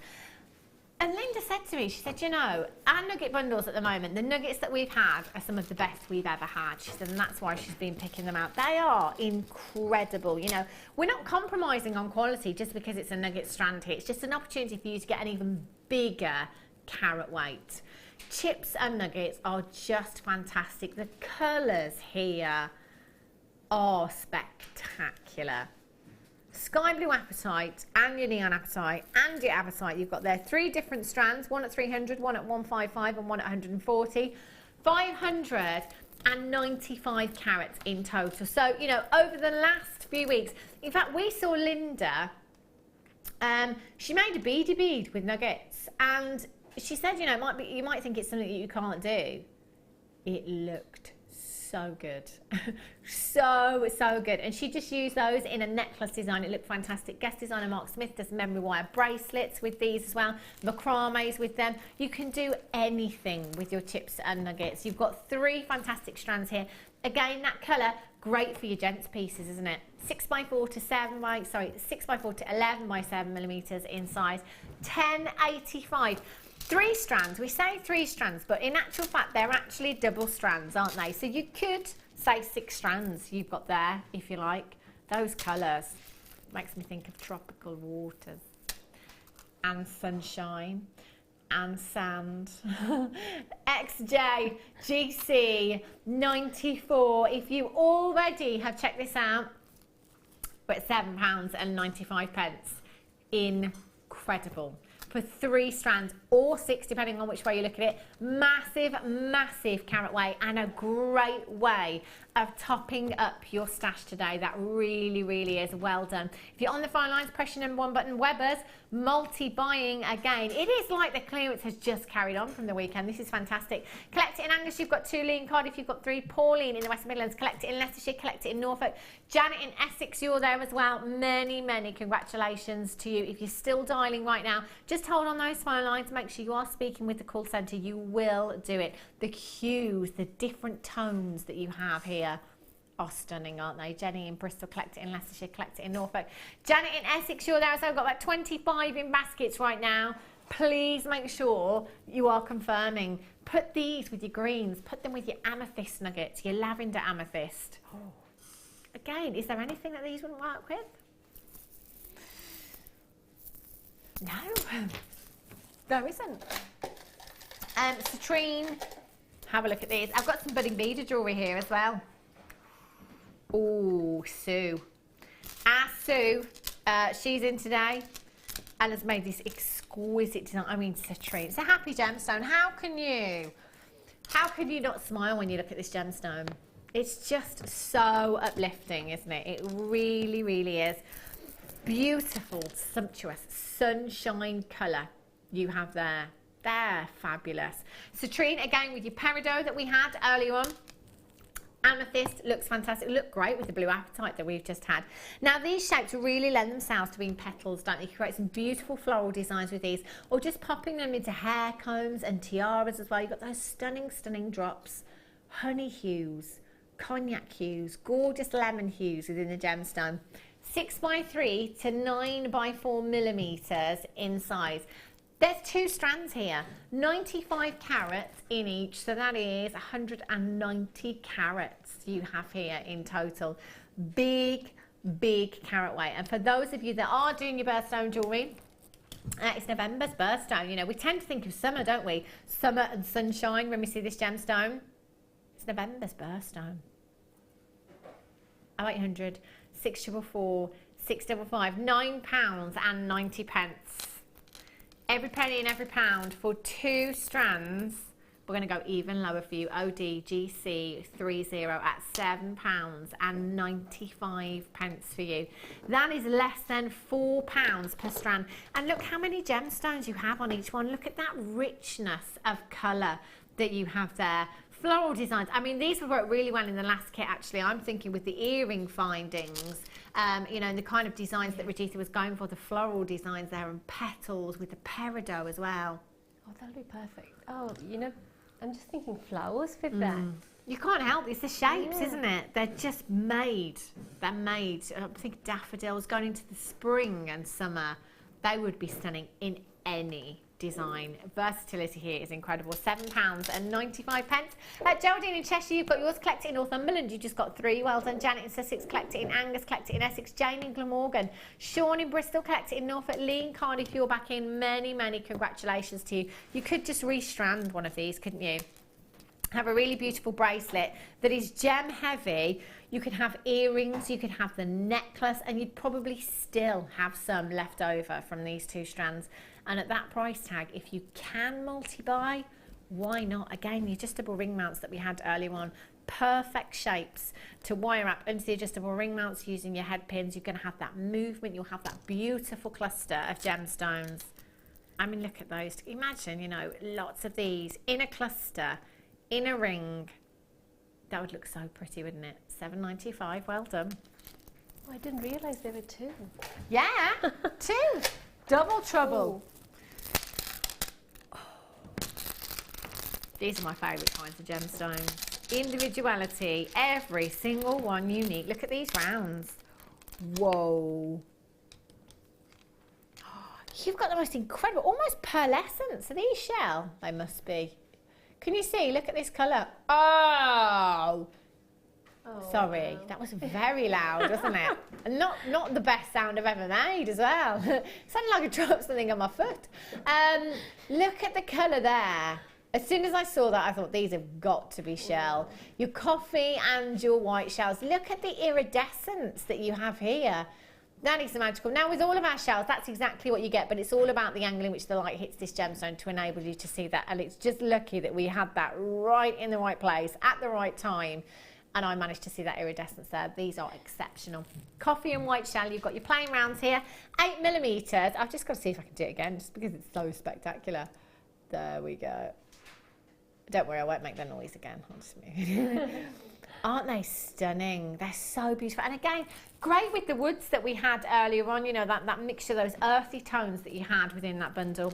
And Linda said to me, she said, you know, our nugget bundles at the moment, the nuggets that we've had are some of the best we've ever had. She said, and that's why she's been picking them out. They are incredible. You know, we're not compromising on quality just because it's a nugget strand here. It's just an opportunity for you to get an even bigger carat weight. Chips and nuggets are just fantastic. The colours here are spectacular. Sky blue apatite and your neon apatite and your apatite. You've got there 3 different strands, one at 300, one at 155 and one at 140. 595 carats in total. So, you know, over the last few weeks, in fact, we saw Linda, she made a beady bead with nuggets, and she said, you know, you might think it's something that you can't do. It looked so good. so good. And she just used those in a necklace design. It looked fantastic. Guest designer Mark Smith does memory wire bracelets with these as well, macrames with them. You can do anything with your chips and nuggets. You've got 3 fantastic strands here. Again, that colour, great for your gents pieces, isn't it? 6x4 to 6x4 to 11 by 7 millimeters in size. 1085. 3 strands, we say 3 strands, but in actual fact, they're actually double strands, aren't they? So you could say 6 strands you've got there, if you like. Those colours makes me think of tropical waters and sunshine and sand. XJ, GC, 94. If you already have checked this out, we're at £7.95. Incredible. For 3 strands or 6, depending on which way you look at it. Massive, massive carat weight, and a great way of topping up your stash today. That really, really is well done. If you're on the phone lines, press your number 1 button. Webbers, multi-buying again. It is like the clearance has just carried on from the weekend. This is fantastic. Collect It in Angus, you've got 2. Lee in Cardiff, you've got 3. Pauline in the West Midlands. Collect It in Leicestershire, Collect It in Norfolk. Janet in Essex, you're there as well. Many, many congratulations to you. If you're still dialing right now, just hold on those phone lines. Make sure you are speaking with the call centre. You will do it. The hues, the different tones that you have here are stunning, aren't they? Jenny in Bristol, Collect It in Leicestershire, Collect It in Norfolk. Janet in Essex, you're there. So I've got about 25 in baskets right now. Please make sure you are confirming. Put these with your greens, put them with your amethyst nuggets, your lavender amethyst. Oh. Again, is there anything that these wouldn't work with? No, there isn't. Citrine, have a look at these. I've got some budding beader jewellery here as well. Oh, Sue. Sue, she's in today and has made this exquisite design. I mean, citrine. It's a happy gemstone. How can you not smile when you look at this gemstone? It's just so uplifting, isn't it? It really, really is. Beautiful, sumptuous, sunshine colour you have there. They're fabulous. Citrine, again, with your peridot that we had earlier on. Amethyst looks fantastic. Look great with the blue apatite that we've just had. Now these shapes really lend themselves to being petals, don't they? You can create some beautiful floral designs with these, or just popping them into hair combs and tiaras as well. You've got those stunning, stunning drops. Honey hues, cognac hues, gorgeous lemon hues within the gemstone. 6x3 to 9x4 millimeters in size. There's 2 strands here, 95 carats in each, so that is 190 carats you have here in total. Big, big carat weight. And for those of you that are doing your birthstone jewellery, it's November's birthstone. You know, we tend to think of summer, don't we? Summer and sunshine when we see this gemstone. It's November's birthstone. 0800 644 655, £9.90. Every penny and every pound for 2 strands. We're going to go even lower for you. ODGC 30 at £7.95 for you. That is less than £4 per strand. And look how many gemstones you have on each one. Look at that richness of colour that you have there. Floral designs. I mean, these would work really well in the last kit, actually. I'm thinking with the earring findings, you know, and the kind of designs that Regita was going for, the floral designs there, and petals with the peridot as well. Oh, that'll be perfect. Oh, you know, I'm just thinking flowers with that. You can't help it. It's the shapes, isn't it? They're just made. They're made. I think daffodils going into the spring and summer, they would be stunning in any design. Versatility here is incredible. £7.95. At Geraldine in Cheshire, you've got yours. Collect it in Northumberland. You just got 3. Well done. Janet in Sussex, collect it in Angus, collect it in Essex. Jane in Glamorgan. Sean in Bristol, collect it in Norfolk. Lee in Cardiff, you're back in. Many, many congratulations to you. You could just restrand one of these, couldn't you? Have a really beautiful bracelet that is gem heavy. You could have earrings, you could have the necklace, and you'd probably still have some left over from these 2 strands. And at that price tag, if you can multi-buy, why not? Again, the adjustable ring mounts that we had earlier on, perfect shapes to wire up into the adjustable ring mounts using your head pins. You're going to have that movement, you'll have that beautiful cluster of gemstones. I mean, look at those. Imagine, you know, lots of these in a cluster, in a ring. That would look so pretty, wouldn't it? £7.95, well done. Oh, I didn't realise there were 2. Yeah, 2. Double trouble. Oh. These are my favourite kinds of gemstones. Individuality, every single one unique. Look at these rounds. Whoa. You've got the most incredible, almost pearlescence. Are these shell? They must be. Can you see? Look at this colour. Oh! Sorry, wow. That was very loud, wasn't it? And not the best sound I've ever made as well. It sounded like I dropped something on my foot. Look at the colour there. As soon as I saw that, I thought these have got to be shell. Wow. Your coffee and your white shells. Look at the iridescence that you have here. That is magical. Now, with all of our shells, that's exactly what you get, but it's all about the angle in which the light hits this gemstone to enable you to see that. And it's just lucky that we had that right in the right place at the right time. And I managed to see that iridescence there. These are exceptional. Coffee and white shell, you've got your plain rounds here. 8mm. I've just got to see if I can do it again, just because it's so spectacular. There we go. Don't worry, I won't make the noise again. I'll just move it. Aren't they stunning? They're so beautiful. And again, great with the woods that we had earlier on, you know, that mixture, those earthy tones that you had within that bundle.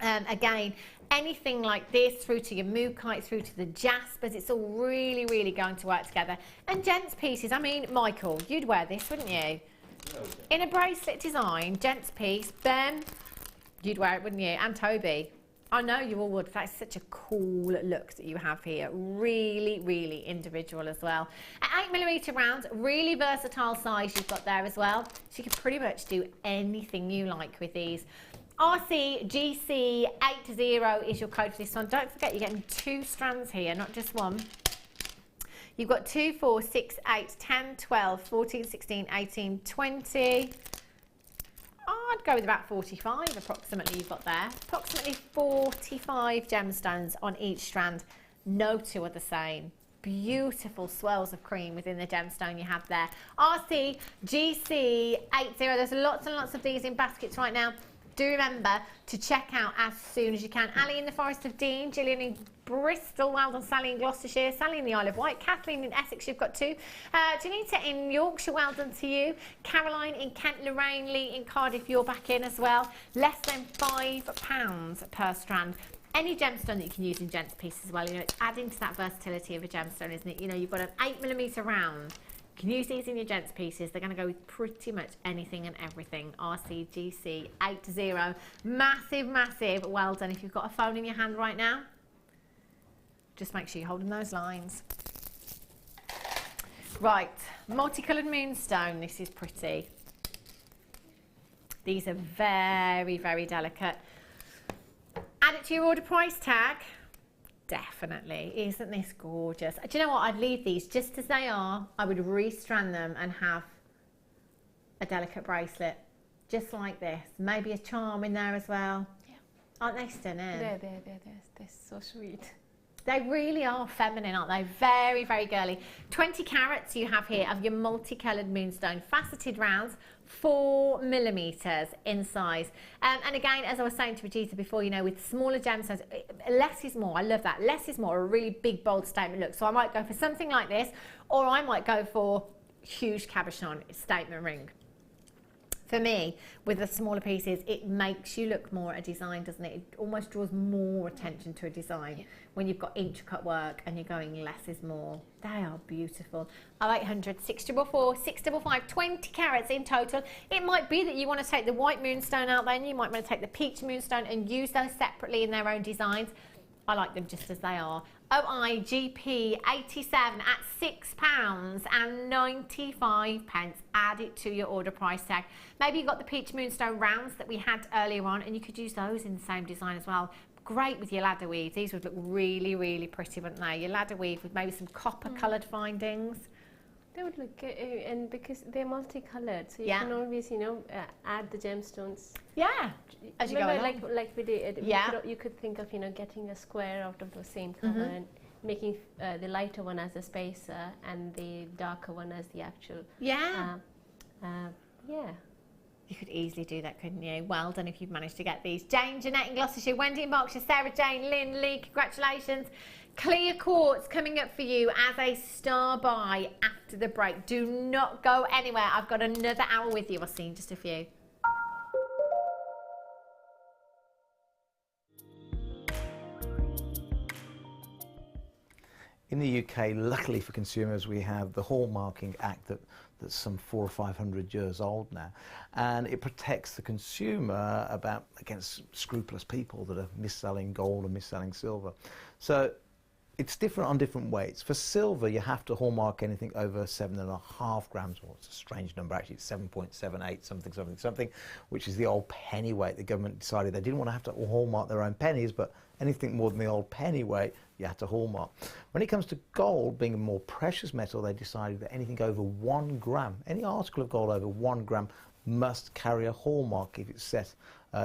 Again, anything like this, through to your mookaite, through to the jaspers, it's all really, really going to work together. And gents pieces, I mean, Michael, you'd wear this, wouldn't you? In a bracelet design, gents piece, Ben, you'd wear it, wouldn't you? And Toby. I know you all would. That's such a cool look that you have here. Really, really individual as well. At 8mm rounds, really versatile size you've got there as well. So you can pretty much do anything you like with these. RCGC80 is your code for this one. Don't forget, you're getting 2 strands here, not just one. You've got 2, 4, 6, 8, 10, 12, 14, 16, 18, 20. I'd go with about 45 approximately you've got there. Approximately 45 gemstones on each strand. No two are the same. Beautiful swirls of cream within the gemstone you have there. RCGC80. There's lots and lots of these in baskets right now. Do remember to check out as soon as you can. Ali in the Forest of Dean, Gillian in Bristol, well done. Sally in Gloucestershire, Sally in the Isle of Wight, Kathleen in Essex, you've got 2. Janita in Yorkshire, well done to you. Caroline in Kent, Lorraine, Lee in Cardiff, you're back in as well. Less than £5 per strand. Any gemstone that you can use in gents pieces as well, you know, it's adding to that versatility of a gemstone, isn't it? You know, you've got an 8mm round. You can use these in your gents pieces. They're going to go with pretty much anything and everything. RCGC80. Massive, massive. Well done. If you've got a phone in your hand right now, just make sure you're holding those lines. Right. Multicoloured moonstone. This is pretty. These are very, very delicate. Add it to your order price tag. Definitely. Isn't this gorgeous? Do you know what? I'd leave these just as they are. I would restrand them and have a delicate bracelet just like this. Maybe a charm in there as well. Yeah. Aren't they stunning? They're so sweet. They really are feminine, aren't they? Very, very girly. 20 carats you have here of your multicoloured moonstone faceted rounds, 4mm in size. And again, as I was saying to Regina before, you know, with smaller gemstones, less is more. I love that. Less is more, a really big, bold statement look. So I might go for something like this, or I might go for huge cabochon statement ring. For me, with the smaller pieces, it makes you look more at a design, doesn't it? It almost draws more attention to a design when you've got intricate work and you're going less is more. They are beautiful. 0800 644 655, 20 carats in total. It might be that you want to take the white moonstone out there, and you might want to take the peach moonstone and use those separately in their own designs. I like them just as they are. OIGP 87 at £6.95. Add it to your order price tag. Maybe you got the peach moonstone rounds that we had earlier on, and you could use those in the same design as well. Great with your ladder weave. These would look really, really pretty, wouldn't they? Your ladder weave with maybe some copper coloured findings. They would look good, and because they're multicolored, so you can always, you know, add the gemstones. Yeah, as you go along. Like we did, you could think of, you know, getting a square out of the same colour and making the lighter one as a spacer and the darker one as the actual. Yeah. You could easily do that, couldn't you? Well done if you've managed to get these. Jane, Jeanette in Gloucestershire, Wendy in Berkshire, Sarah Jane, Lynn, Lee, congratulations. Clear quartz coming up for you as a star buy after the break. Do not go anywhere. I've got another hour with you. I'll see you in just a few. In the UK, luckily for consumers, we have the Hallmarking Act that's some 400 or 500 years old now, and it protects the consumer against scrupulous people that are mis-selling gold and mis-selling silver. So it's different on different weights. For silver, you have to hallmark anything over 7.5 grams, or it's a strange number actually, it's 7.78 something, which is the old penny weight. The government decided they didn't want to have to hallmark their own pennies, but anything more than the old penny weight, you have to hallmark. When it comes to gold, being a more precious metal, they decided that anything over 1 gram, any article of gold over 1 gram, must carry a hallmark if it's set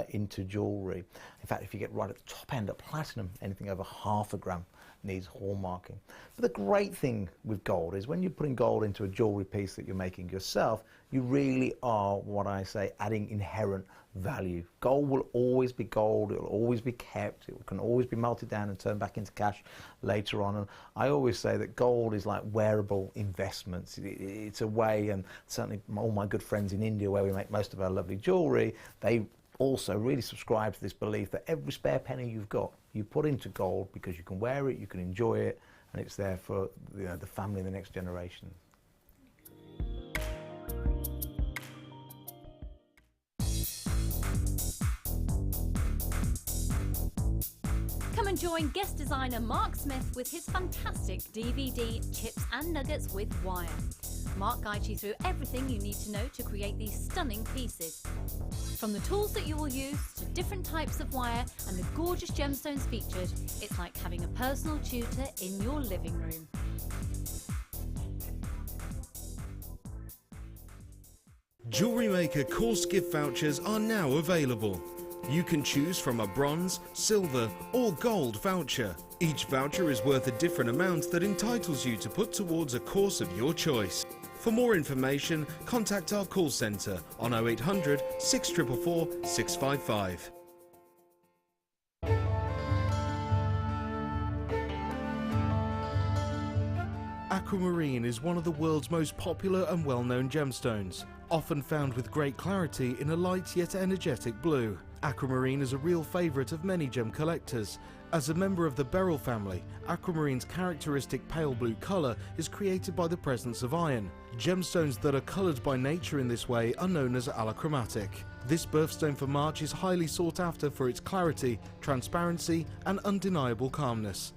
into jewellery. In fact, if you get right at the top end at platinum, anything over 0.5 gram needs hallmarking. But the great thing with gold is when you're putting gold into a jewellery piece that you're making yourself, you really are, what I say, adding inherent value. Gold will always be gold, it will always be kept, it can always be melted down and turned back into cash later on. And I always say that gold is like wearable investments. It's a way, and certainly all my good friends in India, where we make most of our lovely jewellery, they also really subscribe to this belief that every spare penny you've got, you put into gold because you can wear it, you can enjoy it, and it's there for the family and the next generation. join guest designer Mark Smith with his fantastic DVD Chips and Nuggets with Wire. Mark guides you through everything you need to know to create these stunning pieces. From the tools that you will use to different types of wire and the gorgeous gemstones featured, it's like having a personal tutor in your living room. Jewellery Maker course gift vouchers are now available. You can choose from a bronze, silver or gold voucher. Each voucher is worth a different amount that entitles you to put towards a course of your choice. For more information, contact our call centre on 0800 644 655. Aquamarine is one of the world's most popular and well-known gemstones, often found with great clarity in a light yet energetic blue. Aquamarine is a real favourite of many gem collectors. As a member of the beryl family, aquamarine's characteristic pale blue colour is created by the presence of iron. Gemstones that are coloured by nature in this way are known as allochromatic. This birthstone for March is highly sought after for its clarity, transparency and undeniable calmness.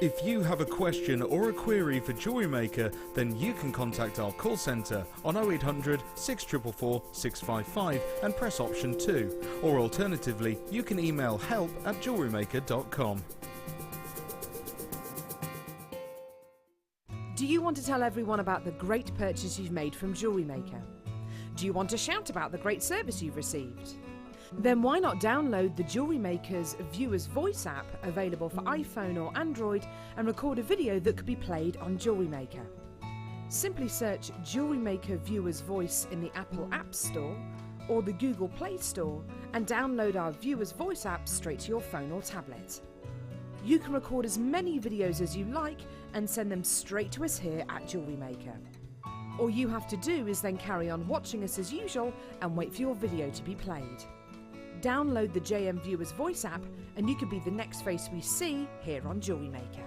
If you have a question or a query for Jewellery Maker, then you can contact our call centre on 0800 644 655 and press option 2, or alternatively you can email help@jewellerymaker.com. Do you want to tell everyone about the great purchase you've made from Jewellery Maker? Do you want to shout about the great service you've received? Then why not download the Jewellery Maker's Viewer's Voice app, available for iPhone or Android, and record a video that could be played on Jewellery Maker. Simply search Jewellery Maker Viewer's Voice in the Apple App Store or the Google Play Store and download our Viewer's Voice app straight to your phone or tablet. You can record as many videos as you like and send them straight to us here at Jewellery Maker. All you have to do is then carry on watching us as usual and wait for your video to be played. Download the JM Viewer's Voice app and you could be the next face we see here on Jewellery Maker.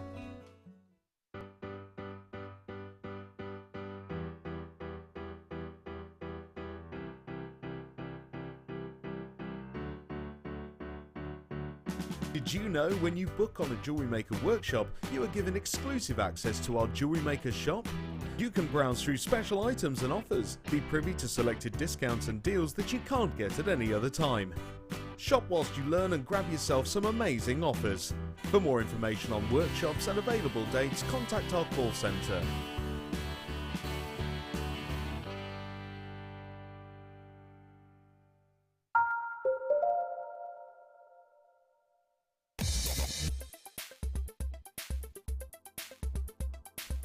Did you know when you book on a Jewellery Maker workshop, you are given exclusive access to our Jewellery Maker shop? You can browse through special items and offers, be privy to selected discounts and deals that you can't get at any other time. Shop whilst you learn and grab yourself some amazing offers. For more information on workshops and available dates, contact our call centre.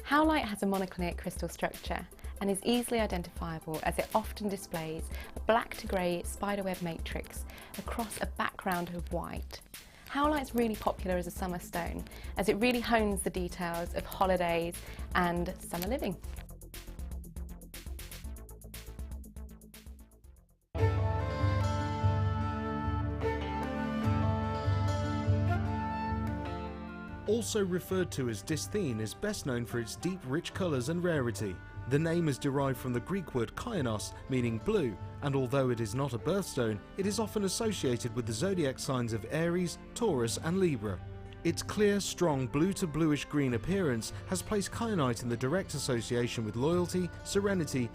Howlite has a monoclinic crystal structure and is easily identifiable as it often displays a black to grey spiderweb matrix across a background of white. Howlite's really popular as a summer stone as it really hones the details of holidays and summer living. Also referred to as dysthene, is best known for its deep, rich colours and rarity. The name is derived from the Greek word kainos, meaning blue, and although it is not a birthstone, it is often associated with the zodiac signs of Aries, Taurus and Libra. Its clear, strong blue to bluish green appearance has placed kyanite in the direct association with loyalty, serenity,